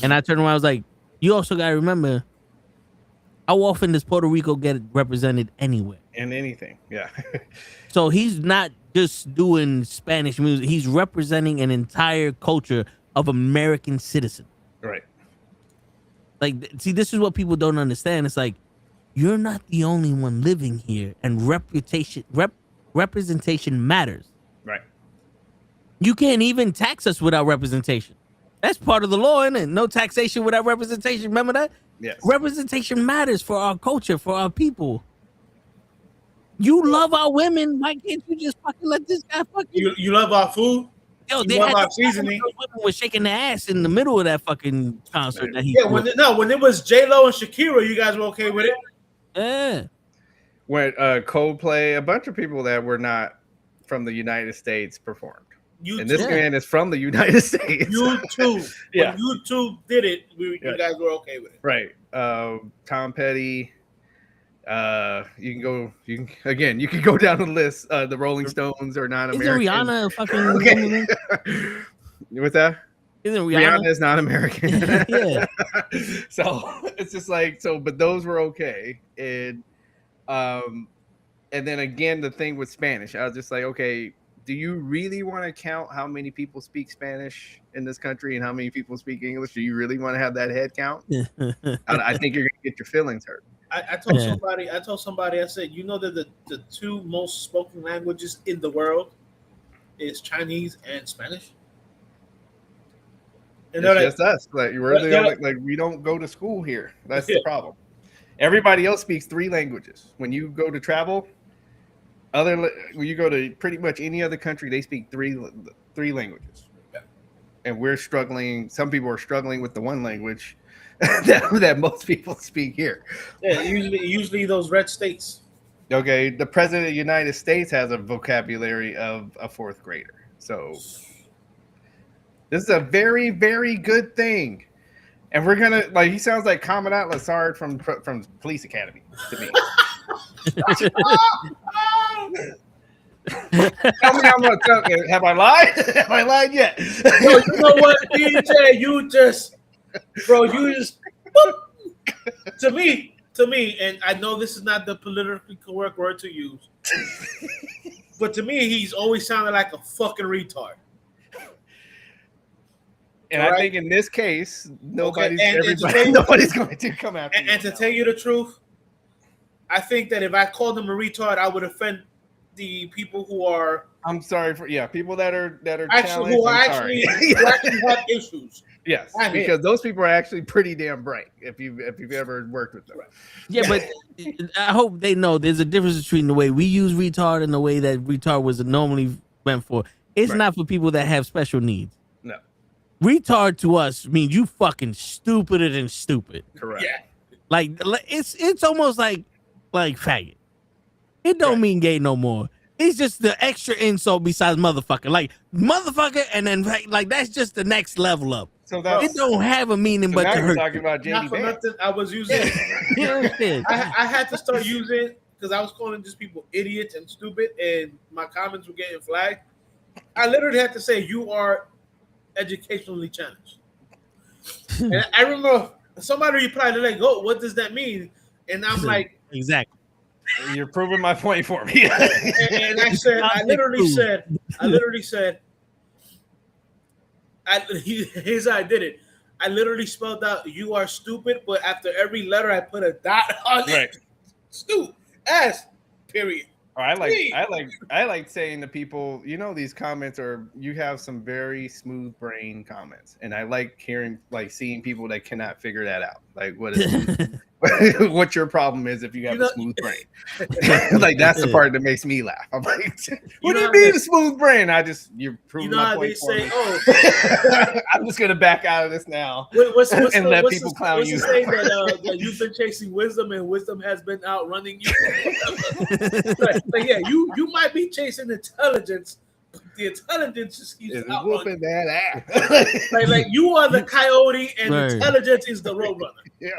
And I turned around, I was like, you also got to remember, how often does Puerto Rico get represented anywhere? in anything. Yeah. So he's not just doing Spanish music. He's representing an entire culture of American citizens. Right. Like, see, this is what people don't understand. It's like, you're not the only one living here, and representation matters. Right. You can't even tax us without representation. That's part of the law, isn't it? No taxation without representation. Remember that? Yes. Representation matters for our culture, for our people. You love our women. Why can't you just fucking let this guy fuck you? You love our food. Yo, You love our seasoning. Women were shaking their ass in the middle of that fucking concert that he Yeah, when it was J-Lo and Shakira, you guys were okay with it. Yeah. When Coldplay, a bunch of people that were not from the United States performed. And this man is from the United States. YouTube. Yeah. When YouTube did it, you guys were okay with it. Right. Tom Petty. You can go down the list. The Rolling Stones are not Isn't American. Rihanna fucking Okay. What's that? Isn't Rihanna is not American. Yeah. So it's just like but those were okay. And then again, the thing with Spanish, I was just like, okay, do you really want to count how many people speak Spanish in this country and how many people speak English? Do you really want to have that head count? I think you're gonna get your feelings hurt. I told somebody, I said, you know that the two most spoken languages in the world is Chinese and Spanish. And It's they're just us. Like we're the they're only, like- like we don't go to school here. That's Yeah. the problem. Everybody else speaks 3 languages. When you go to travel, when you go to pretty much any other country, they speak three languages. Yeah. And we're struggling. Some people are struggling with the one language that most people speak here. yeah, usually those red states. Okay, the president of the United States has a vocabulary of a 4th grader. So this is a very, very good thing. And we're gonna he sounds like Commandant Lassard from Police Academy to me. Tell me I'm gonna tell you. Have I lied? Have I lied yet? Yo, you know what, DJ? You just to me, and I know this is not the politically correct word to use, but to me, he's always sounded like a fucking retard. And Right. I think in this case, nobody's and nobody's going to come after you. And to tell you the truth, I think that if I called him a retard, I would offend the people who are I'm sorry for people that are actually challenged. who actually have issues. Yes, I'm because those people are actually pretty damn bright. If you've ever worked with them, Yeah, but I hope they know there's a difference between the way we use retard and the way that retard was normally meant for. It's Right. not for people that have special needs. No, Retard to us means you fucking stupider than stupid. correct. Yeah. Like it's almost like faggot. It don't Right. mean gay no more. It's just the extra insult besides motherfucker. Like motherfucker, and then like that's just the next level up. So It that's don't have a meaning so but now to you're hurt. talking about Not JD for Vance. nothing, I was using. You know what I'm saying? I had to start using because I was calling just people idiots and stupid, and my comments were getting flagged. I literally had to say you are educationally challenged. And I remember somebody replied, they're like, "Oh, what does that mean?" And I'm like, Exactly. You're proving my point for me. and I said, I literally said, here's how I did it. I literally spelled out "you are stupid," but after every letter I put a dot on it. Right. Stu, S, period. Or I like saying to people, these comments you have some very smooth brain comments, and I like seeing people that cannot figure that out. Like what what your problem is if you have a smooth brain. Like that's the part that makes me laugh. I'm like, what do you mean a smooth brain? You're proving my How they point for say, me. "Oh, I'm just gonna back out of this now. what's And let people clown what's you. the saying that you've been chasing wisdom and wisdom has been outrunning you?" like, yeah, you might be chasing intelligence, but the intelligence just keeps It's outrunning. whooping that ass. Like you are the coyote and Right. intelligence is the roadrunner. Yeah.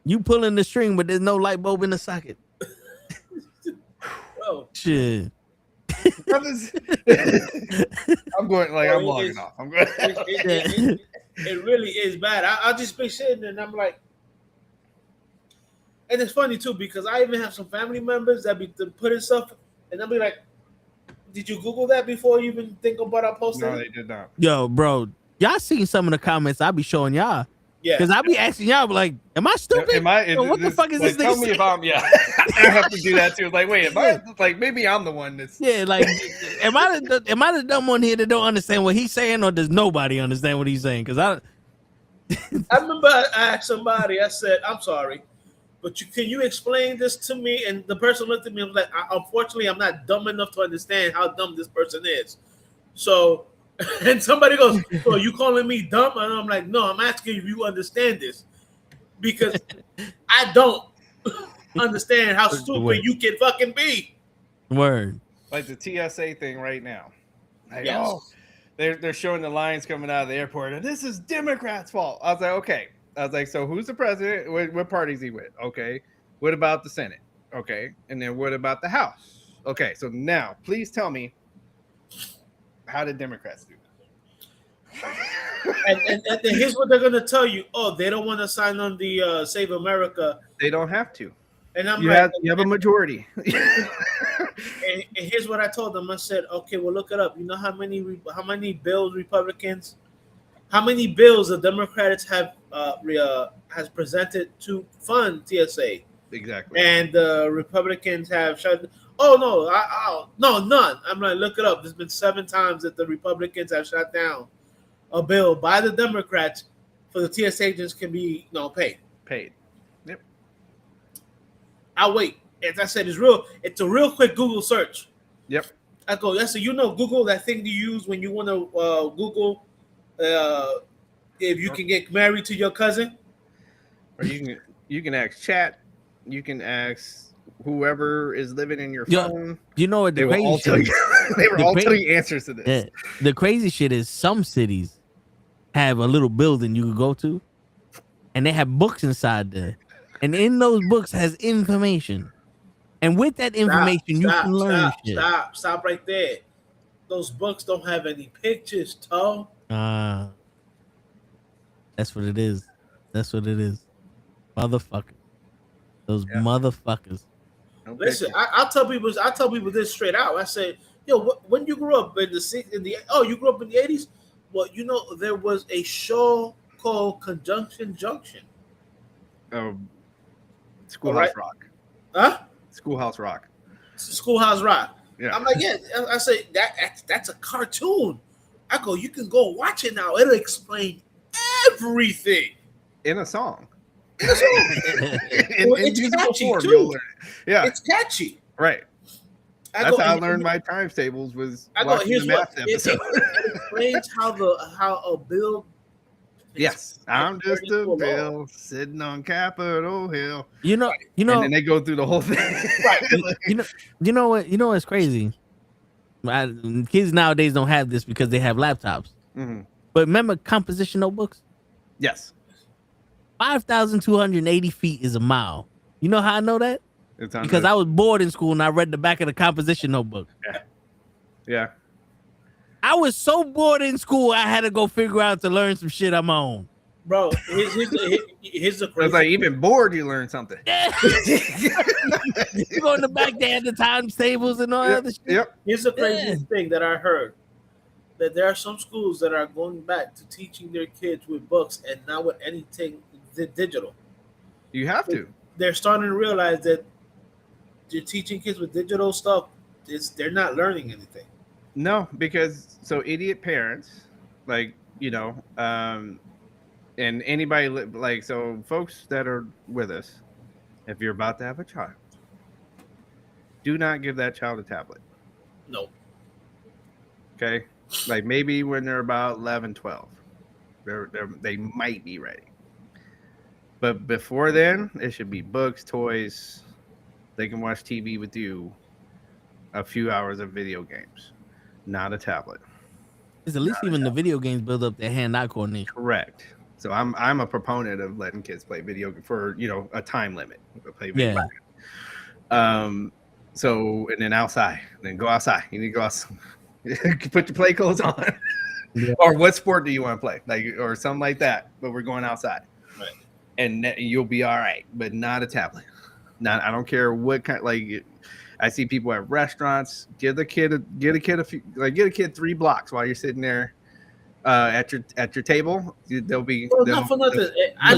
You pulling the string, but there's no light bulb in the socket. Bro, Shit. I'm going I'm logging off. I'm going. it really is bad. I'll just be sitting and I'm like, and it's funny too because I even have some family members that be putting stuff, and I'll be like, "Did you Google that before you even think about posting?" No, they did not. Yo, bro, y'all seen some of the comments I be showing y'all. Yeah, Because I be asking y'all, like, am I stupid? What the fuck is this Tell nigga me saying? if I'm. Yeah, I have to do that too. Like, wait, maybe I'm the one that's. Yeah, like, am I the dumb one here that don't understand what he's saying, or does nobody understand what he's saying? Because I remember I asked somebody. I said, "I'm sorry, but can you explain this to me?" And the person looked at me and was like, "Unfortunately, I'm not dumb enough to understand how dumb this person is." So, and somebody goes, "So you calling me dumb?" And I'm like, "No, I'm asking if you understand this because I don't understand how stupid you can fucking be." word. Like the TSA thing right now. Like, Yes. oh, they're showing the lines coming out of the airport, and this is Democrats' fault. I was like, okay. I was like, so who's the president? What party is he with? Okay. What about the Senate? Okay. And then what about the House? Okay. So now, please tell me, how did Democrats do And here's what they're gonna tell you: "Oh, they don't want to sign on the Save America." They don't have to. And I'm You like, have a majority. and here's what I told them. I said, "Okay, well, look it up. You know how many bills Republicans, how many bills the Democrats have has presented to fund TSA, Exactly. and the Republicans have shut. Oh no, none. I'm gonna look it up. There's been 7 times that the Republicans have shot down a bill by the Democrats for the TS agents can be paid. Paid. Yep. I'll wait. As I said, it's a real quick Google search. Yep. I go, yes, so Google, that thing you use when you want to Google if you can get married to your cousin. Or you can ask chat. You can ask whoever is living in your phone. You know what the crazy shit is? They were all telling you answers to this. Yeah. The crazy shit is some cities have a little building you can go to, and they have books inside there. And in those books has information. And with that information, you can learn shit. Stop right there. Those books don't have any pictures, Toe. That's what it is. That's what it is. Motherfucker. Those motherfuckers. Listen, I'll tell people this straight out. I say, when you grew up in you grew up in the 80s? Well, there was a show called Conjunction Junction. Schoolhouse Rock. Huh? Schoolhouse Rock. Schoolhouse Rock. Yeah. I'm like, yeah. I say that's a cartoon. I go, you can go watch it now. It'll explain everything In a song. It's catchy too. Yeah, it's catchy. Right. That's how I learned my times tables was watching the math episode. It explains how a bill. Yes, I'm just a bill sitting on Capitol Hill. And then they go through the whole thing. Right. You know what's crazy? Kids nowadays don't have this because they have laptops. Mm-hmm. But remember composition notebooks? Yes. 5,280 feet is a mile. You know how I know that? Because I was bored in school and I read the back of the composition notebook. Yeah. I was so bored in school, I had to go figure out to learn some shit on my own. Bro, here's the crazy. It's like even bored, you learn something. You go in the back, they had the times tables and all that other shit. Yep. Here's the craziest thing that I heard. That there are some schools that are going back to teaching their kids with books and not with anything digital. You have to. They're starting to realize that you're teaching kids with digital stuff. They're not learning anything. No, because idiot parents, and anybody folks that are with us, if you're about to have a child, do not give that child a tablet. No. Okay. Like maybe when they're about 11, 12, they might be ready. But before then, it should be books, toys. They can watch TV with you, a few hours of video games, not a tablet. Because at least even the video games build up their hand-eye coordination. Correct. So I'm a proponent of letting kids play video for a time limit. Play video games. So and then outside, then go outside. You need to go outside. Put your play clothes on. Yeah. Or what sport do you want to play? Or something like that. But we're going outside. Right. And you'll be all right, but not a tablet. I don't care what kind. I see people at restaurants. Get a kid 3 blocks while you're sitting there at your table. They'll be. Not for nothing. I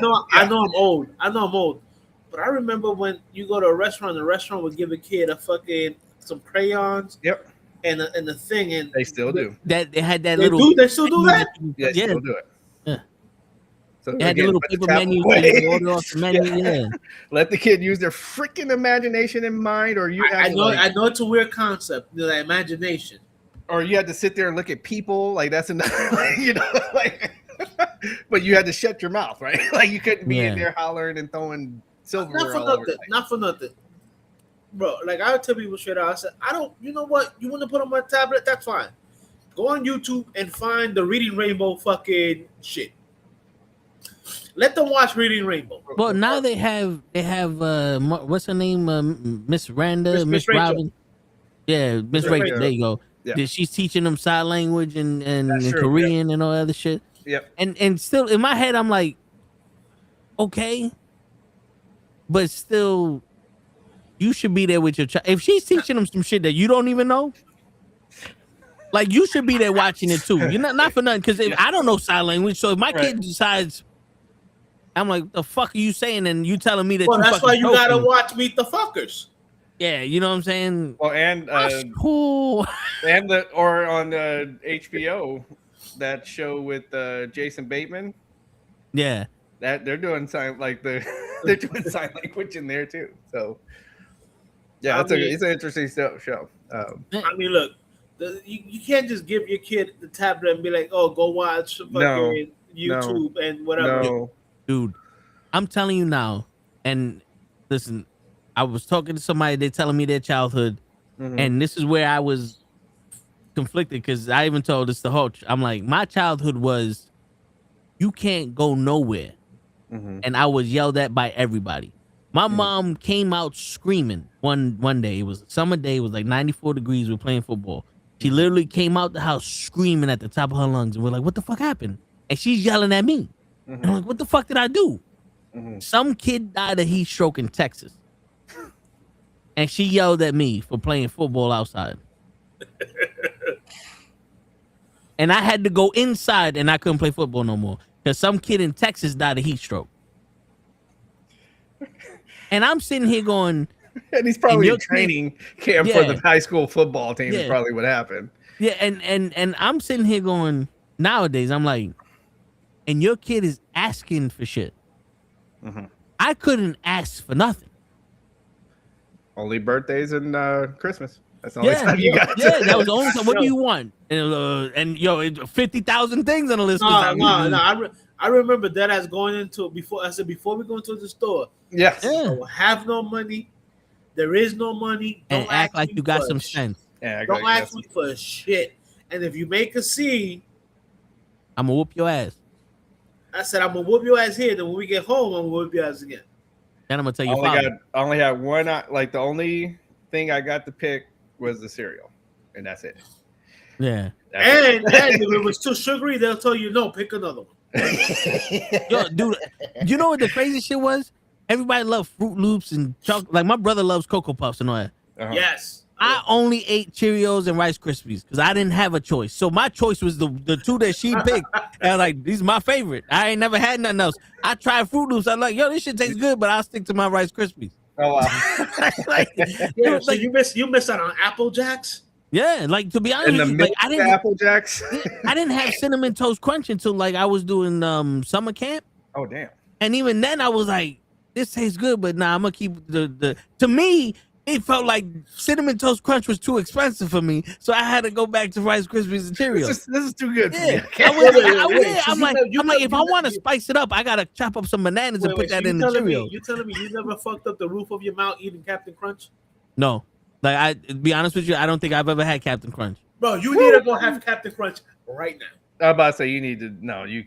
know I'm old. I'm old. But I remember when you go to a restaurant, the restaurant would give a kid some crayons. Yep. And the thing, and they still do. That they had that they little. They still do that. Yeah, they still do it. Yeah. So they had the little paper menu. Order off the menu. Yeah. Let the kid use their freaking imagination in mind, or I know it's a weird concept, the imagination. Or you had to sit there and look at people. That's another, but you had to shut your mouth, right? You couldn't be in there hollering and throwing silverware all over. Not for nothing. Bro, I would tell people straight out, I said, you know what? You want to put on my tablet? That's fine. Go on YouTube and find the Reading Rainbow fucking shit. Let them watch Reading Rainbow. Well, now they have what's her name? Miss Randa, Miss Robin. Yeah, Miss Rachel. There you go. Yeah. She's teaching them sign language and Korean and all that other shit. Yep. And still in my head, I'm like, okay, but still, you should be there with your child. If she's teaching them some shit that you don't even know, you should be there watching it too. You're not for nothing, because I don't know sign language. So if my kid decides, I'm like, the fuck are you saying? And you telling me that? Well, that's why you gotta watch Meet the Fuckers. Yeah, you know what I'm saying? Oh, and That's cool. and on HBO, that show with Jason Bateman. Yeah. That they're doing they're doing sign language in there too. So yeah, it's an interesting show. I mean, look, you can't just give your kid the tablet and be like, "Oh, go watch fucking YouTube and whatever." No. Dude, I'm telling you now. And listen, I was talking to somebody. They're telling me their childhood, and this is where I was conflicted because I even told this the whole. I'm like, my childhood was, you can't go nowhere, and I was yelled at by everybody. My mom came out screaming one day. It was a summer day. It was like 94 degrees. We're playing football. She literally came out the house screaming at the top of her lungs, and we're like, "What the fuck happened?" And she's yelling at me. And I'm like, "What the fuck did I do?" Some kid died of heat stroke in Texas, and she yelled at me for playing football outside. And I had to go inside, and I couldn't play football no more because some kid in Texas died of heat stroke. And I'm sitting here going, and he's probably in training camp for the high school football team. Is probably what happened. Yeah, and I'm sitting here going, nowadays I'm like, and your kid is asking for shit. I couldn't ask for nothing. Only birthdays and Christmas. That's the only time you got. Yeah, that was the only time. What do you want? And 50,000 things on the list. No. I remember that as going into before we go into the store. Yes. I have no money. There is no money. Don't act like you got some sense. Yeah, don't ask me for shit. And if you make a scene, I'm gonna whoop your ass. I said I'm gonna whoop your ass here. Then when we get home, I'm gonna whoop your ass again. Then I'm gonna tell you. I only had one. Like the only thing I got to pick was the cereal, and that's it. Yeah. And if it was too sugary, they'll tell you no. Pick another one. Yo, dude, you know what the crazy shit was? Everybody loved Fruit Loops and chocolate. Like my brother loves Cocoa Puffs and all that. Yes. I only ate Cheerios and Rice Krispies because I didn't have a choice. So my choice was the two that she picked. And I was like, these are my favorite. I ain't never had nothing else. I tried Fruit Loops. I'm like, yo, this shit tastes good, but I'll stick to my Rice Krispies. Oh wow. So you missed out on Apple Jacks? Yeah, like to be honest, I didn't Apple Jacks. I didn't have Cinnamon Toast Crunch until like I was doing summer camp. Oh damn! And even then, I was like, "This tastes good," but nah, I'm gonna keep the. To me, it felt like Cinnamon Toast Crunch was too expensive for me, so I had to go back to Rice Krispies and Cheerios. This is too good. Yeah, I'm like, if I want to spice it up, I gotta chop up some bananas and put that in the Cheerios. You telling me you never fucked up the roof of your mouth eating Captain Crunch? No. Like, be honest with you, I don't think I've ever had Captain Crunch. Bro, you need to go have Captain Crunch right now. I'm about to say you need to. No, you.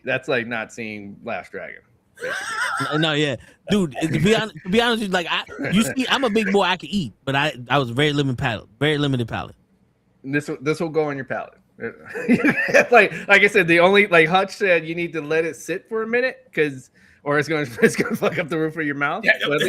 That's like not seeing Last Dragon. No, yeah, dude. To be honest with you, like you see, I'm a big boy. I can eat, but I was very limited palate. This will go on your palate. like I said, the only like Hutch said, you need to let it sit for a minute or it's gonna fuck up the roof of your mouth. Yeah. But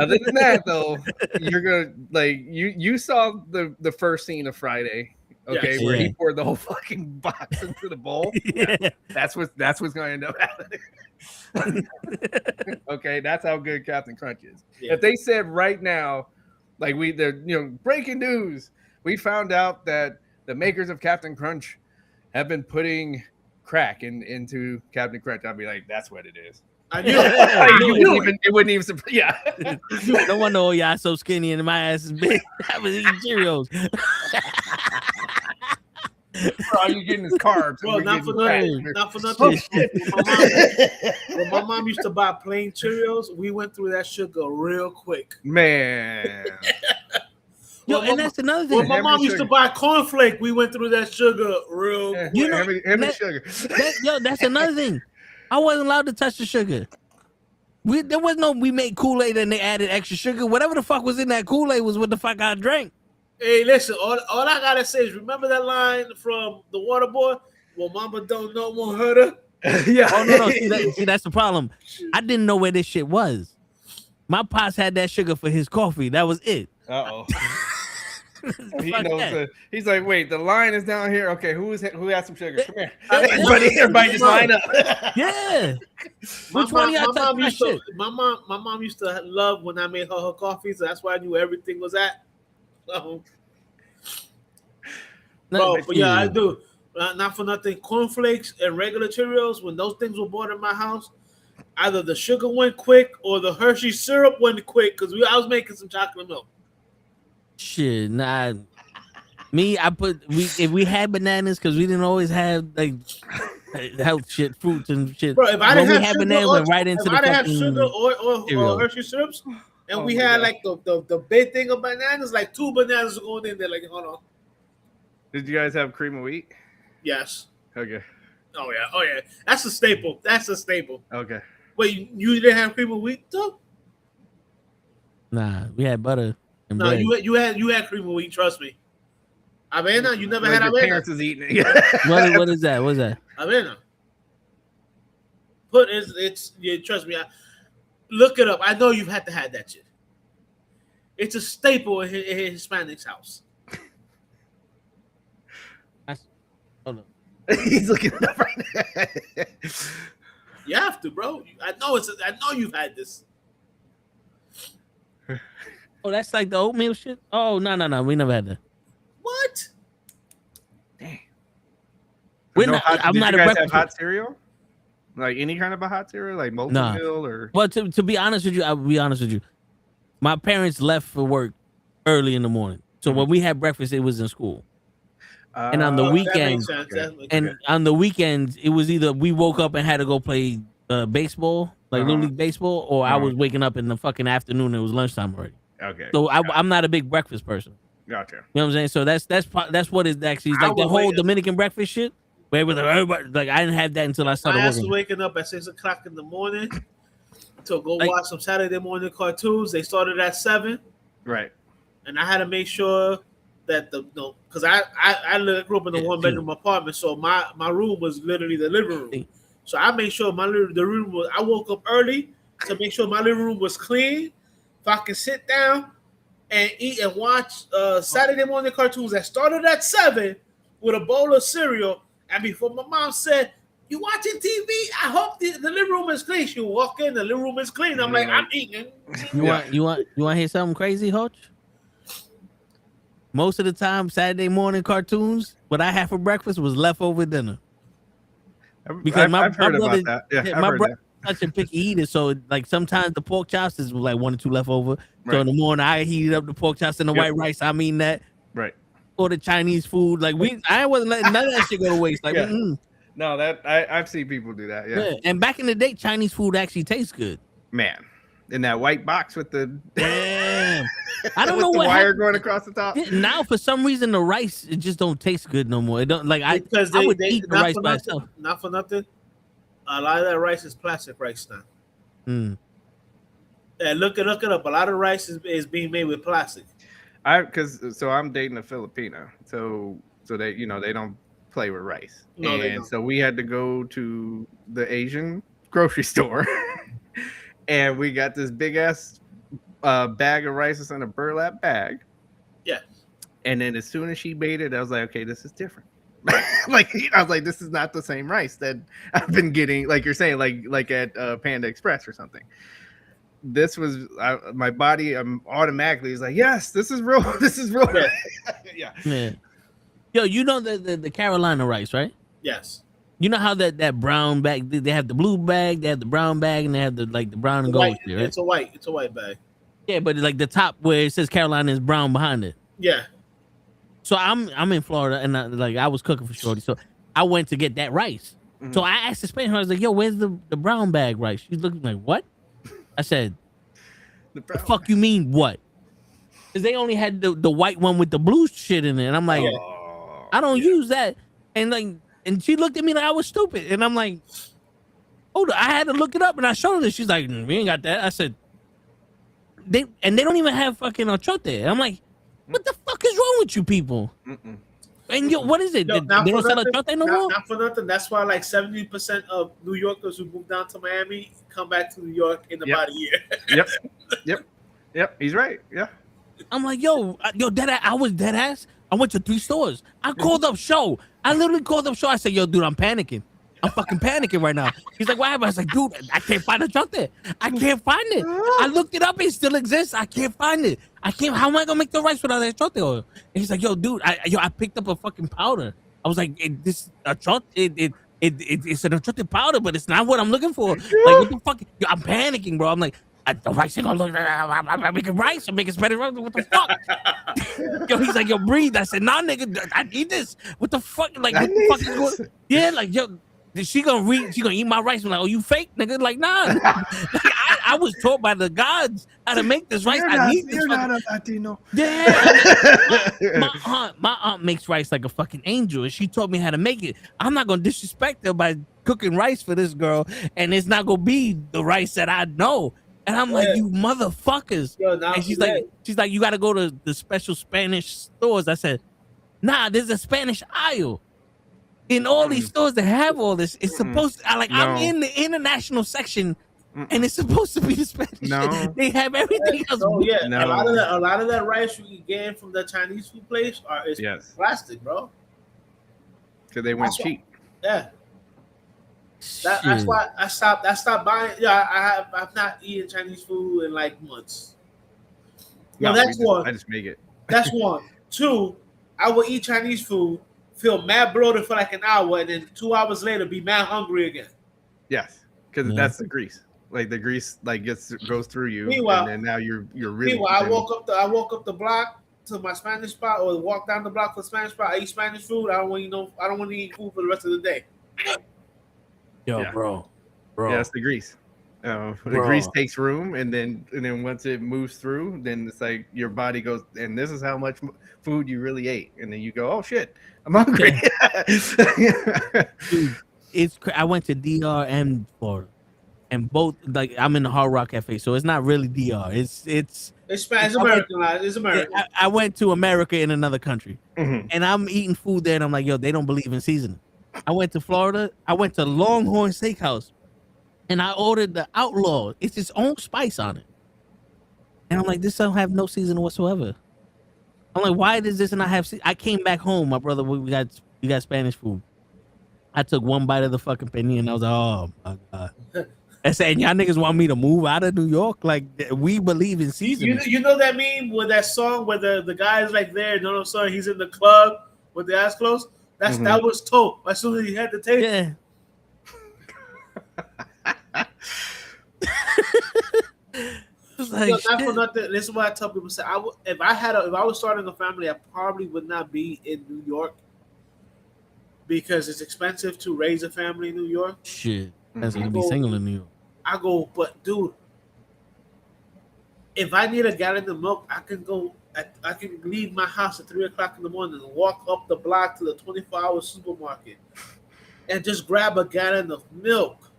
other than that, though, you're gonna like you saw the first scene of Friday, okay, where he poured the whole fucking box into the bowl. Yeah. That's what's gonna end up happening. Okay, that's how good Captain Crunch is. Yeah. If they said right now, like breaking news, we found out that the makers of Captain Crunch have been putting crack into Captain Crunch, I'd be like, that's what it is. I knew it. It wouldn't even. Yeah. No one know y'all so skinny and my ass is big. I was eating Cheerios. Bro, all you getting is carbs. Bro, not for nothing. When my mom used to buy plain Cheerios, we went through that sugar real quick. Man. Yo, and that's another thing. When my mom used to buy cornflake, we went through that sugar real quick. You know, heavy sugar. That's another thing. I wasn't allowed to touch the sugar. There was no we made Kool-Aid and they added extra sugar. Whatever the fuck was in that Kool-Aid was what the fuck I drank. Hey, listen, all I gotta say is remember that line from The Water Boy? Well, mama don't know won't hurt her. Yeah. Oh no. See, that's the problem. I didn't know where this shit was. My pops had that sugar for his coffee. That was it. Uh-oh. He Fuck knows. that. He's like, wait, the line is down here. Okay, who has some sugar? Come here. Yeah. Everybody just line up. Yeah. My Which one of y'all touched mom my used to shit? my mom used to love when I made her coffee, so that's why I knew where everything was at. So, bro, but yeah, I do. Not for nothing. Cornflakes and regular Cheerios, when those things were bought in my house, either the sugar went quick or the Hershey syrup went quick because I was making some chocolate milk. Shit, nah. Me, if we had bananas because we didn't always have like health shit, fruits and shit. Bro, if I When didn't we have had sugar, bananas, went right into if the I didn't have fucking sugar or cereal. Hershey syrups, and Oh we my had God. like the big thing of bananas, like 2 bananas going in there. Like, hold on, Did you guys have cream of wheat? yes, Okay. oh yeah, that's a staple. That's a staple. Okay. Wait, you didn't have cream of wheat though? Nah, we had butter and No, bread. you had cream of wheat. Trust me. Avena, you never Like had your avena. parents is eating it. What is that? What is that? Avena. It's yeah, trust me. Look it up. I know you've had to have that shit. It's a staple in Hispanics' house. Hold on. He's looking it up right now. You have to, bro. I know you've had this. Oh, that's like the oatmeal shit. Oh no, we never had that. What? Dang. We're No not- hot, I'm did not you a guys have breakfast- hot cereal? Like any kind of a hot cereal, like molten Nah. meal or Well, to be honest with you, I'll be honest with you. My parents left for work early in the morning, so when we had breakfast, it was in school. And on the That weekend- makes sense. That makes And sense. on the weekends, it was either we woke up and had to go play baseball, like Uh-huh. little league baseball, or I Uh-huh. was waking up in the fucking afternoon. And it was lunchtime already. okay. So I'm not a big breakfast person. Gotcha. You know what I'm saying? So that's what it actually is. I Like the would whole wait- Dominican breakfast shit. Where it was like everybody, like I didn't have that until I started My ass was working. waking up at 6:00 in the morning to go Like- watch some Saturday morning cartoons. They started at 7, Right. and I had to make sure that because I grew up in a Yeah, 1-bedroom apartment, so my room was literally the living room. So I made sure the room was. I woke up early to make sure my living room was clean, so I can sit down and eat and watch Saturday morning cartoons that started at 7 with a bowl of cereal. And before my mom said, "You watching TV? I hope the living room is clean." She walk in, the living room is clean. I'm like, I'm eating. You want to hear something crazy, Hutch? Most of the time, Saturday morning cartoons, what I had for breakfast was leftover dinner. Because I've heard brother, about that. Yeah, I've my heard brother such a picky eater, so like sometimes the pork chops is like 1 or 2 leftover. So in the morning, I heated up the pork chops and the white rice. I'm eating that. Right. Or the Chinese food. Like I wasn't letting none of that shit go to waste. Like, Yeah. mm-mm. No, I've seen people do that. Yeah. Yeah. And back in the day, Chinese food actually tastes good. Man, in that white box with the Damn. I don't with know the what wire happened. going across the top. Now for some reason the rice it just don't taste good no more. It don't like Because I would eat the not rice for by nothing, itself. Not for nothing. A lot of that rice is plastic rice now. Mm. Yeah, look it up. A lot of rice is being made with plastic. So I'm dating a Filipino, so they they don't play with rice, No, they and don't. so we had to go to the Asian grocery store, and we got this big ass bag of rice that's in a burlap bag. Yeah. And then as soon as she made it, I was like, okay, this is different. Like I was like, this is not the same rice that I've been getting. Like you're saying, like at Panda Express or something. This was my body. I'm automatically is like, yes, this is real. This is real. Yeah. Yeah. Yo, you know the Carolina rice, right? Yes. You know how that brown bag they have the blue bag, they have the brown bag, and they have the brown and gold White. shit, right? It's a white bag. Yeah, but like the top where it says Carolina is brown behind it. Yeah. So I'm in Florida and I was cooking for Shorty, so I went to get that rice. Mhm. So I asked the Spanish, I was like, "Yo, where's the brown bag rice?" She's looking like, "What?" I said, The "The fuck you mean what?" Because they only had the white one with the blue shit in it, and I'm like, Oh, "I don't use that." And she looked at me like I was stupid, and I'm like, "Hold on," I had to look it up, and I showed her this. She's like, "We ain't got that." I said, "They don't even have fucking achote." I'm like, "What the fuck is wrong with you people?" Mm-mm. And yo, what is it? Yo, They not don't for sell nothing- achote no more? Not for nothing. That's why like 70% of New Yorkers who move down to Miami come back to New York in Yep. about a year. Yep. He's right. Yeah. I'm like, yo, I was dead ass. I went to 3 stores. I called up Show. I literally called up Show. I said, yo, dude, I'm panicking. I'm fucking panicking right now. He's like, what happened? I was like, dude, I can't find the truck there. I can't find it. I looked it up. It still exists. I can't find it. I can't. How am I gonna make the rice without that truck there? And he's like, yo, dude, I picked up a fucking powder. I was like, it's an attractive powder, but it's not what I'm looking for. Like, what the fuck? Yo, I'm panicking, bro. I'm like, the rice ain't gonna look. I'm making rice. I'm making spaghetti rice. What the fuck? Yo, he's like, yo, breathe. I said, nah, nigga, I need this. What the fuck? Like, what the fuck is going? Yeah, like, yo. She gonna eat my rice. I'm like, oh, you fake, nigga? Like, nah. Like, I was taught by the gods how to make this rice. I need this. You're not a Latino. Yeah. My aunt makes rice like a fucking angel, and she taught me how to make it. I'm not gonna disrespect her by cooking rice for this girl, and it's not gonna be the rice that I know. And I'm like, you motherfuckers. Yo, and she's like, you gotta go to the special Spanish stores. I said, nah, there's a Spanish aisle. In all these stores that have all this, it's supposed to, I'm in the international section, and it's supposed to be the Spanish. No. They have everything else. Oh yeah, No. a lot of that rice you can get from the Chinese food place is plastic, bro. Because they went cheap. Yeah. That's why I stopped buying. Yeah, I've not eaten Chinese food in like months. No, that's one. I just make it. That's one. 2, I will eat Chinese food, feel mad bloated for like an hour, and then 2 hours later be mad hungry again. Yes, because that's the grease. Like the grease, like goes through you, Meanwhile, and then now you're really. Meanwhile, I walk up the block to my Spanish spot, or walk down the block for the Spanish spot. I eat Spanish food. I don't want to eat food for the rest of the day. Yo, bro. Yeah, it's the grease. The grease takes room, and then once it moves through, then it's like your body goes, and this is how much food you really ate, and then you go, oh shit, I'm hungry. Dude, I went to DR and Florida, and both, like, I'm in the Hard Rock Cafe, so it's not really DR. It's American. It's American. I went to America in another country, and I'm eating food there, and I'm like, yo, they don't believe in seasoning. I went to Florida. I went to Longhorn Steakhouse, and I ordered the Outlaw. It's its own spice on it, and I'm like, this don't have no seasoning whatsoever. I'm like, why does this not have? I came back home. My brother, we got Spanish food. I took one bite of the fucking penny, and I was like, oh my god. I said, and y'all niggas want me to move out of New York? Like, we believe in seasoning. You know that meme with that song where the guy's like there, no, sorry, he's in the club with the eyes closed. That was Tope. As soon as he had the taste. Yeah. Like, not for nothing. This is what I tell people. Say, if I was starting a family, I probably would not be in New York because it's expensive to raise a family in New York. Shit, that's gonna be single in New York. I go, but dude, if I need a gallon of milk, I can go. I can leave my house at 3:00 in the morning and walk up the block to the 24-hour supermarket and just grab a gallon of milk.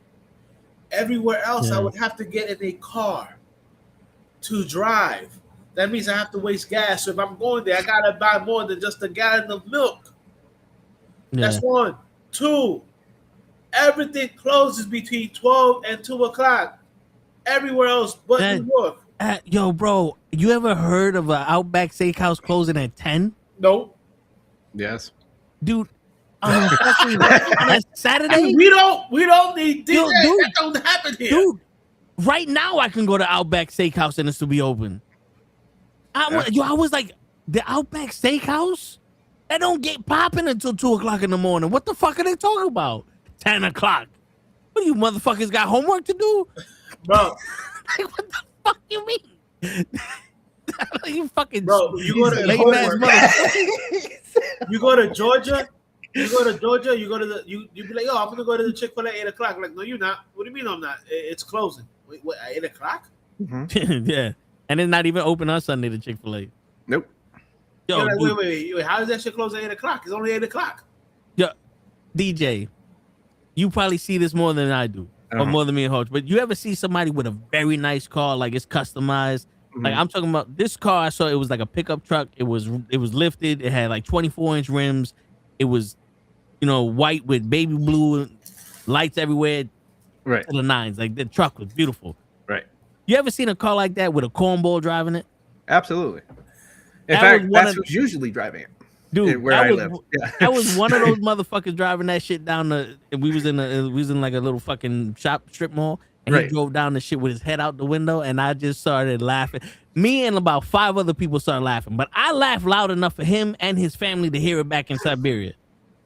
Everywhere else, I would have to get in a car to drive. That means I have to waste gas. So if I'm going there, I gotta buy more than just a gallon of milk. Yeah. That's 1. 2, everything closes between 12 and 2:00. Everywhere else but New York. Yo, bro, you ever heard of an Outback Steakhouse closing at 10? No. Yes. Dude, on a Saturday? I mean, we don't need DJ. That don't happen here. Dude, right now I can go to Outback Steakhouse and it's to be open. I was like, the Outback Steakhouse? That don't get popping until 2:00 in the morning. What the fuck are they talking about? 10 o'clock. What do you motherfuckers got homework to do? Bro. Like, what the fuck you mean? You fucking bro, you go to you go to Georgia, you go to you be like, yo, I'm gonna go to the Chick-fil-A at 8:00. Like, no, you're not. What do you mean I'm not? It's closing. Wait, what, at 8:00? Yeah. And it's not even open on Sunday to Chick-fil-A. Nope. Yo, like, wait, how does that shit close at 8:00? It's only 8:00. Yo, DJ, you probably see this more than I do. Or more than me and Hodge, but you ever see somebody with a very nice car, like it's customized? Like, I'm talking about this car. I saw it was like a pickup truck. It was lifted. It had like 24-inch rims. It was, white with baby blue lights everywhere. Right. To the nines. Like, the truck was beautiful. Right. You ever seen a car like that with a cornball driving it? Absolutely. In That fact, was one that's of- who's usually driving it. Dude, where that I was, live. Yeah. that was one of those motherfuckers driving that shit down the. We was in like a little fucking strip mall, and he Right. drove down the shit with his head out the window, and I just started laughing. Me and about 5 other people started laughing, but I laughed loud enough for him and his family to hear it back in Siberia,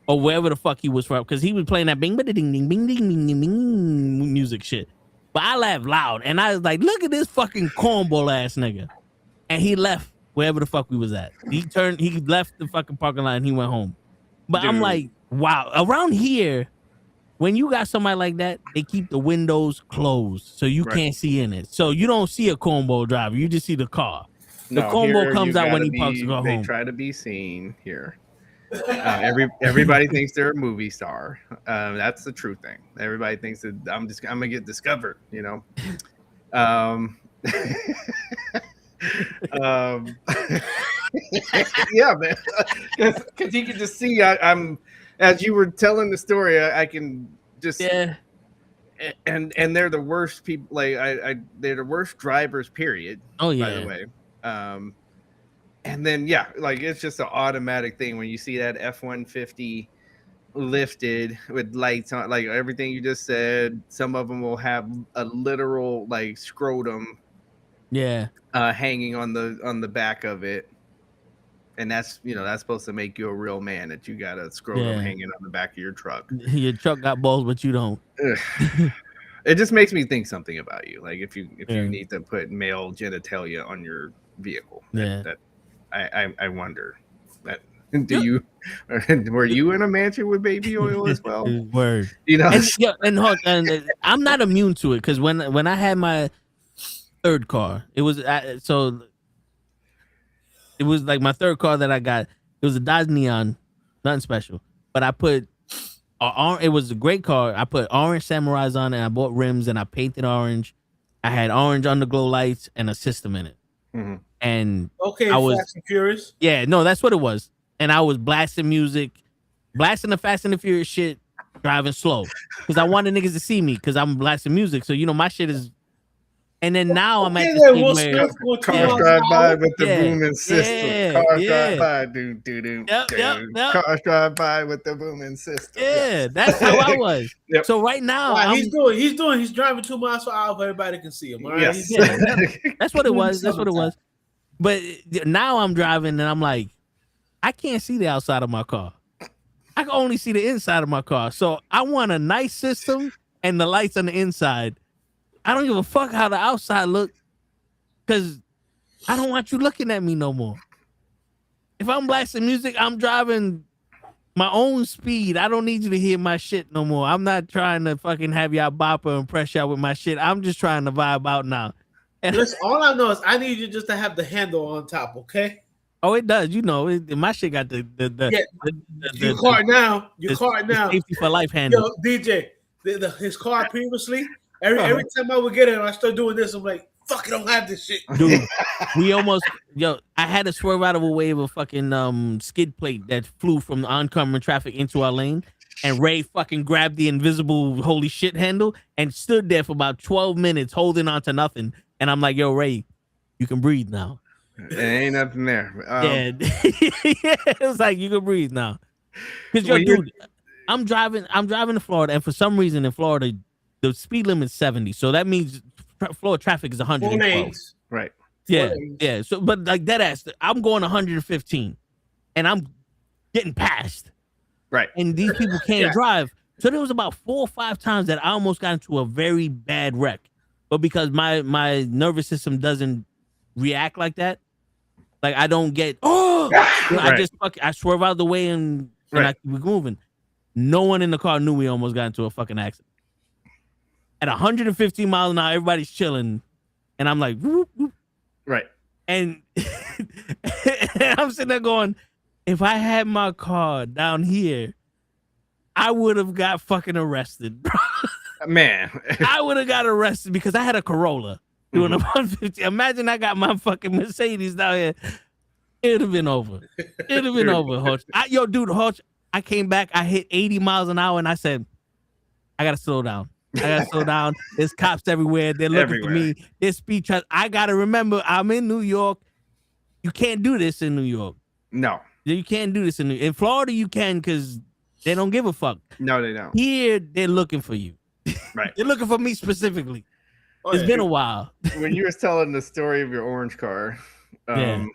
or wherever the fuck he was from, because he was playing that bing ding ding ding ding ding ding ding music shit. But I laughed loud, and I was like, "Look at this fucking cornball ass nigga," and he left. Wherever the fuck we was at, he left the fucking parking lot and he went home. But I'm Dude. like, wow, around here, when you got somebody like that, they keep the windows closed so you Right. can't see in it. So you don't see a cornball driver, you just see the car. The No, combo here comes you out when gotta he parks to go They home. try to be seen here. Everybody thinks they're a movie star. That's the true thing. Everybody thinks that I'm gonna get discovered. You know. Yeah, man. Because you can just see. I'm as you were telling the story. I can just Yeah, and they're the worst people. Like they're the worst drivers. Period. oh By yeah, the way. And then yeah, like it's just an automatic thing when you see that F-150 lifted with lights on, like everything you just said. Some of them will have a literal like scrotum yeah, hanging on the back of it, and that's that's supposed to make you a real man, that you got a scrotum Yeah. hanging on the back of your truck. your truck got balls, but you don't. Ugh. It just makes me think something about you, like if Yeah. you need to put male genitalia on your vehicle. Yeah. That I wonder that. You were you in a mansion with baby oil as well? Word. You know, And, yeah, and I'm not immune to it, because when I had my third car, it was it was like my third car that I got. It was a Dodge Neon, nothing special, but I put it was a great car. I put orange Samurais on it, and I bought rims and I painted orange. I had orange underglow lights and a system in it. Mhm. And Okay, I was- Fast and Furious. yeah, no, that's what it was. And I was blasting music, blasting the Fast and the Furious shit, driving slow, because I wanted niggas to see me, because I'm blasting music. So my shit is. And then now I'm at Okay, the then stage Will where Smith going 2 Cars miles drive an by hour. with the Yeah, booming system. yeah, Cars yeah. drive by, do. Yep. Cars drive by with the booming system. yeah, that's how I was. Yep. So right now, Nah, I'm- he's driving 2 miles per hour, but everybody can see him. All right? Yes. Yeah, that's what it was. That's what it was. But now I'm driving and I'm like, I can't see the outside of my car. I can only see the inside of my car. So I want a nice system and the lights on the inside. I don't give a fuck how the outside look, because I don't want you looking at me no more. If I'm blasting music, I'm driving my own speed. I don't need you to hear my shit no more. I'm not trying to fucking have y'all bop or impress y'all with my shit. I'm just trying to vibe out now. And Listen, all I know is I need you just to have the handle on top, okay? oh, it does. My shit got the Your car now. Your car the now. safety for life handle. Yo, DJ, his car previously. Every time I would get it, I start doing this. I'm like, fuck, I don't have this shit. Dude, I had to swerve out of a wave of fucking skid plate that flew from the oncoming traffic into our lane, and Ray fucking grabbed the invisible holy shit handle and stood there for about 12 minutes holding on to nothing. And I'm like, yo, Ray, you can breathe now. There ain't nothing there. Yeah. It was like, you can breathe now. Because Well, you're- dude, I'm driving to Florida, and for some reason in Florida, the speed limit is 70. So that means Florida traffic is 4 112. lanes. Right. Yeah, lanes. yeah. So, but like that ass, I'm going 115, and I'm getting passed, Right. and these people can't Yeah. drive. So there was about 4 or 5 times that I almost got into a very bad wreck, but because my nervous system doesn't react like that, like I don't get I Right. just I swerve out of the way and I Right. keep moving. No one in the car knew we almost got into a fucking accident. At 115 miles an hour, everybody's chilling, and I'm like, whoop, whoop. Right. And I'm sitting there going, if I had my car down here, I would have got fucking arrested, bro. Man. I would have got arrested because I had a Corolla doing a 150. Imagine I got my fucking Mercedes down here. It'd have been over. It'd have been over, Hutch. Hutch, I came back, I hit 80 miles an hour, and I said, I gotta slow down. I gotta slow down. There's cops everywhere. They're looking for Everywhere. me. There's speed traps. I gotta remember, I'm in New York. You can't do this in New York. No, You can't do this in Florida. You can because they don't give a fuck. no, they don't. Here, they're looking for you. Right. They're looking for me specifically. Oh, It's yeah. been a while. When you was telling the story of your orange car, Yeah.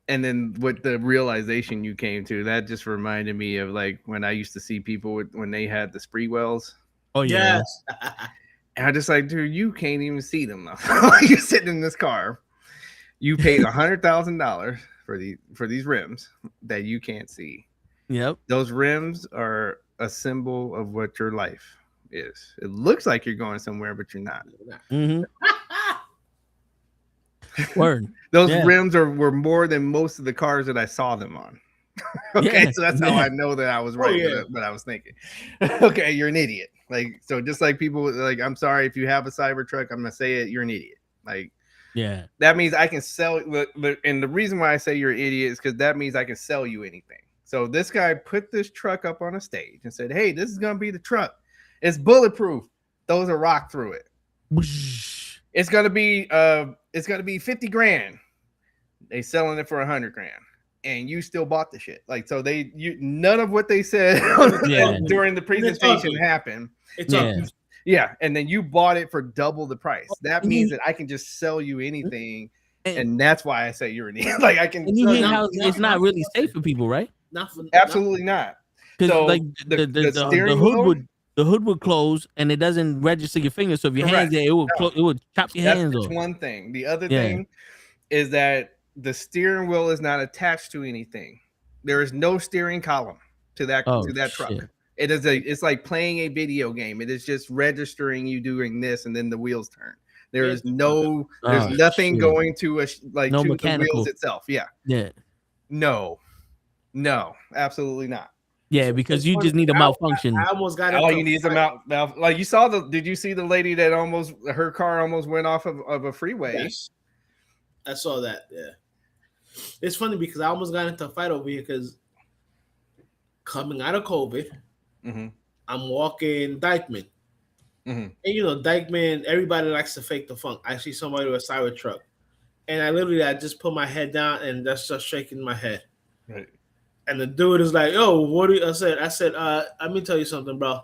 and then what the realization you came to, that just reminded me of like when I used to see people when they had the spree wells. Oh yeah. Yes. And I just like, dude, you can't even see them though. You're sitting in this car. You paid $100,000 for these rims that you can't see. Yep. Those rims are a symbol of what your life is. It looks like you're going somewhere, but you're not. Mm-hmm. Word. Those Yeah. rims were more than most of the cars that I saw them on. Okay, Yeah. so that's how Yeah. I know that I was right. yeah. But I was thinking, okay, you're an idiot. Like, so just like people like, I'm sorry if you have a Cybertruck, I'm gonna say it. You're an idiot. Like, Yeah. that means I can sell it. And the reason why I say you're an idiot is because that means I can sell you anything. So this guy put this truck up on a stage and said, hey, this is gonna be the truck. It's bulletproof. Throws a rock through it. Whoosh. It's gonna be 50 grand. They selling it for 100 grand. And you still bought the shit. Like, so none of what they said Yeah. during the presentation happened. It's Yeah. up. Yeah, and then you bought it for double the price. That means that I can just sell you anything, and that's why I say you're an idiot. Like, I can. And you hear now- how now- it's not really safe for people, right? Not for Absolutely not. Because So, like the the steering hood wheel? the hood would close and it doesn't register your fingers. So if your hands Correct. there, it would No. it would chop your That's hands just off. one thing. The other Yeah. thing is that the steering wheel is not attached to anything. There is no steering column to that truck. shit. It's like playing a video game. It is just registering you doing this, and then the wheels turn. There's Oh, nothing shit. going to No to mechanical. the wheels itself. Yeah, Yeah. no, absolutely not. Yeah, because you just need a malfunction. I almost got All into you need is a mouth. Like, you saw did you see the lady that her car almost went off of a freeway? Yes. I saw that. Yeah. It's funny because I almost got into a fight over here because coming out of COVID, Mhm. I'm walking Dykeman. Mhm. And you know, Dykeman, everybody likes to fake the funk. I see somebody with a Cybertruck. And I just put my head down and that's just shaking my head. Right. And the dude is like, "Yo, what do you?" I said, let me tell you something, bro.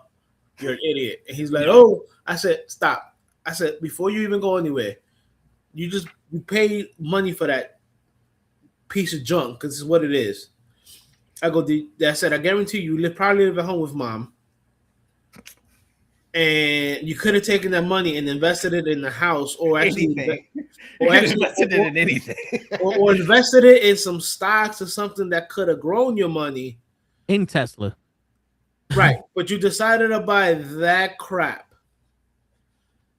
You're an idiot." And he's like, "Oh," I said, "Stop." I said, "Before you even go anywhere, you pay money for that piece of junk because it's what it is." I said, "I guarantee you probably live at home with mom, and you could have taken that money and invested it in the house, or actually, Anything. or actually Invested it in anything. or invested it in some stocks or something that could have grown your money." In Tesla. Right, but you decided to buy that crap,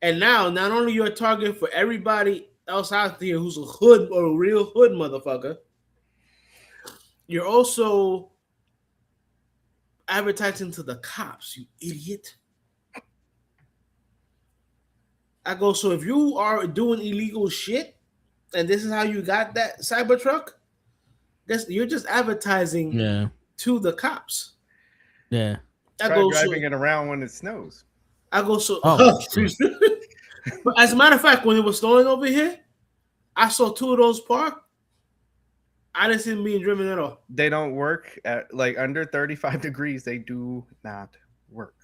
and now not only you're a target for everybody else out there who's a hood or a real hood motherfucker, you're also advertising to the cops. You idiot! I go, so if you are doing illegal shit, and this is how you got that Cybertruck, you're just advertising Yeah. to the cops. Yeah. I Try go, driving it around when it snows. Oh, But as a matter of fact, when it was snowing over here, I saw two of those parked. I didn't see them being driven at all. They don't work at like under 35 degrees. They do not work.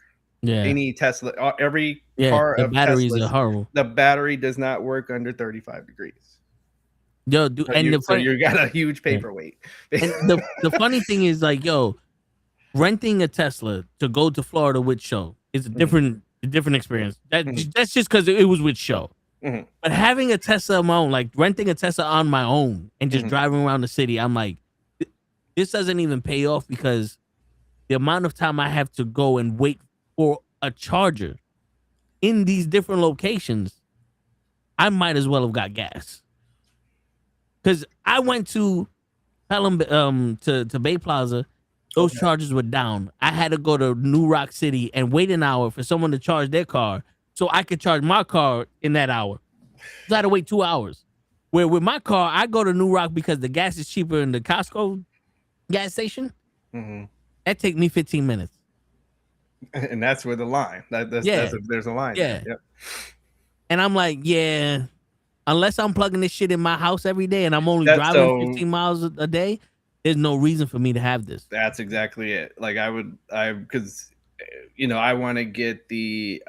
Yeah. Any Tesla, every Yeah. car The of batteries Teslas, are horrible. the battery does not work under 35 degrees. Yo, dude, So, and you got a huge paperweight. and the funny thing is, like, yo, renting a Tesla to go to Florida with show is a different experience. That's just because it was with show. Mhm. But having a Tesla on my own, like renting a Tesla on my own and just Mhm. driving around the city, I'm like, this doesn't even pay off because the amount of time I have to go and wait for a charger in these different locations, I might as well have got gas. Because I went to Pelham, to Bay Plaza, those chargers were down. I had to go to New Rock City and wait an hour for someone to charge their car so I could charge my car in that hour. So I had to wait 2 hours. Where with my car, I go to New Rock because the gas is cheaper in the Costco gas station. Mhm. That take me 15 minutes. And that's where the line. There's a line. Yeah. there. Yep. And I'm like, yeah, unless I'm plugging this shit in my house every day and I'm only That's driving so- 15 miles a day, there's no reason for me to have this. That's exactly it. Like because I want to get the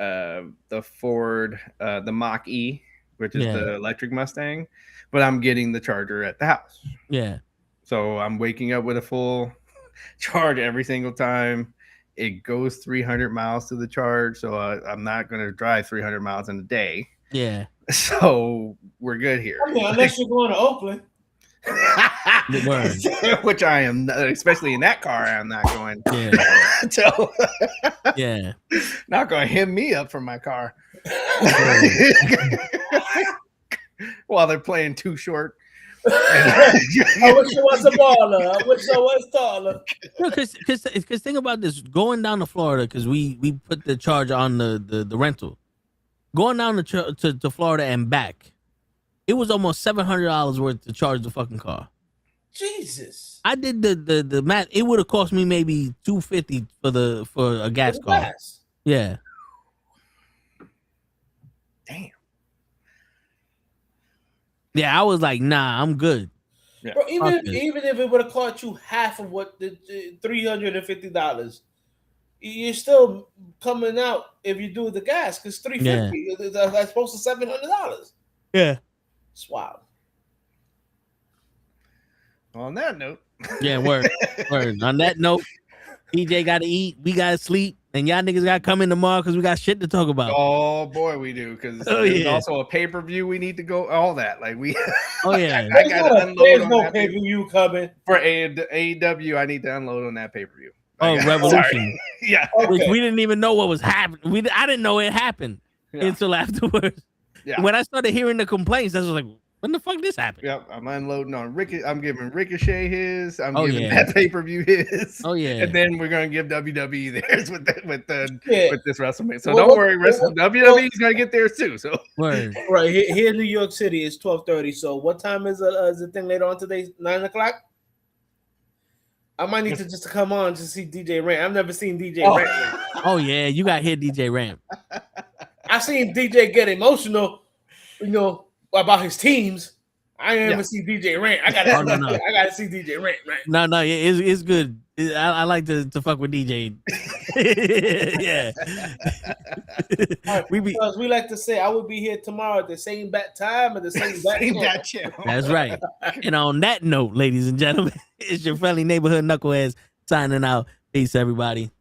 Ford the Mach E, which is the electric Mustang, but I'm getting the charger at the house. Yeah. So I'm waking up with a full charge every single time. It goes 300 miles to the charge, so I'm not going to drive 300 miles in a day. Yeah. So we're good here. I mean, unless you're going to Oakland. Which I am, especially in that car, I'm not going. Yeah. So, yeah. Not going to hit me up for my car while they're playing Too Short. I wish I was a baller. I wish I was taller. Because think about this: going down to Florida, because we put the charge on the rental. Going down to Florida and back, it was almost $700 worth to charge the fucking car. Jesus! I did the math. It would have cost me maybe $250 for a gas car. Gas. Yeah. Damn. Yeah, I was like, nah, I'm good. Yeah. Bro, even if it would have cost you half of what the $350, you're still coming out if you do the gas because $350 that's supposed to $700. Yeah. It's wild. On that note, yeah, word. On that note, DJ got to eat, we got to sleep, and y'all niggas got to come in tomorrow because we got shit to talk about. Oh boy, we do, because there's also a pay-per-view we need to go. All that, like we. Oh yeah, I got to unload there's on no that pay-per-view coming for AEW. I need to unload on that pay-per-view. Revolution. Yeah, which we didn't even know what was happening. I didn't know it happened until afterwards. Yeah. When I started hearing the complaints, I was like, when the fuck this happened? Yep, I'm unloading on Ricky. I'm giving Ricochet his. I'm giving yeah. that pay-per-view his. Oh yeah, and then we're gonna give WWE theirs with this WrestleMania. So Well, don't worry, WWE is gonna get theirs too. So word. Right here in New York City, it's 12:30. So what time is the thing later on today? 9:00. I might need to just come on to see DJ Rant. I've never seen DJ Rant. Oh yeah, you got hit DJ Rant. I've seen DJ get emotional, about his teams. I ain't ever see DJ Rant. I gotta see DJ Rant. Right? No, it's good. I like to fuck with DJ. Yeah. Because we like to say I will be here tomorrow at the same bat time at the same bat channel. That's right. And on that note, ladies and gentlemen, it's your friendly neighborhood knuckleheads signing out. Peace, everybody.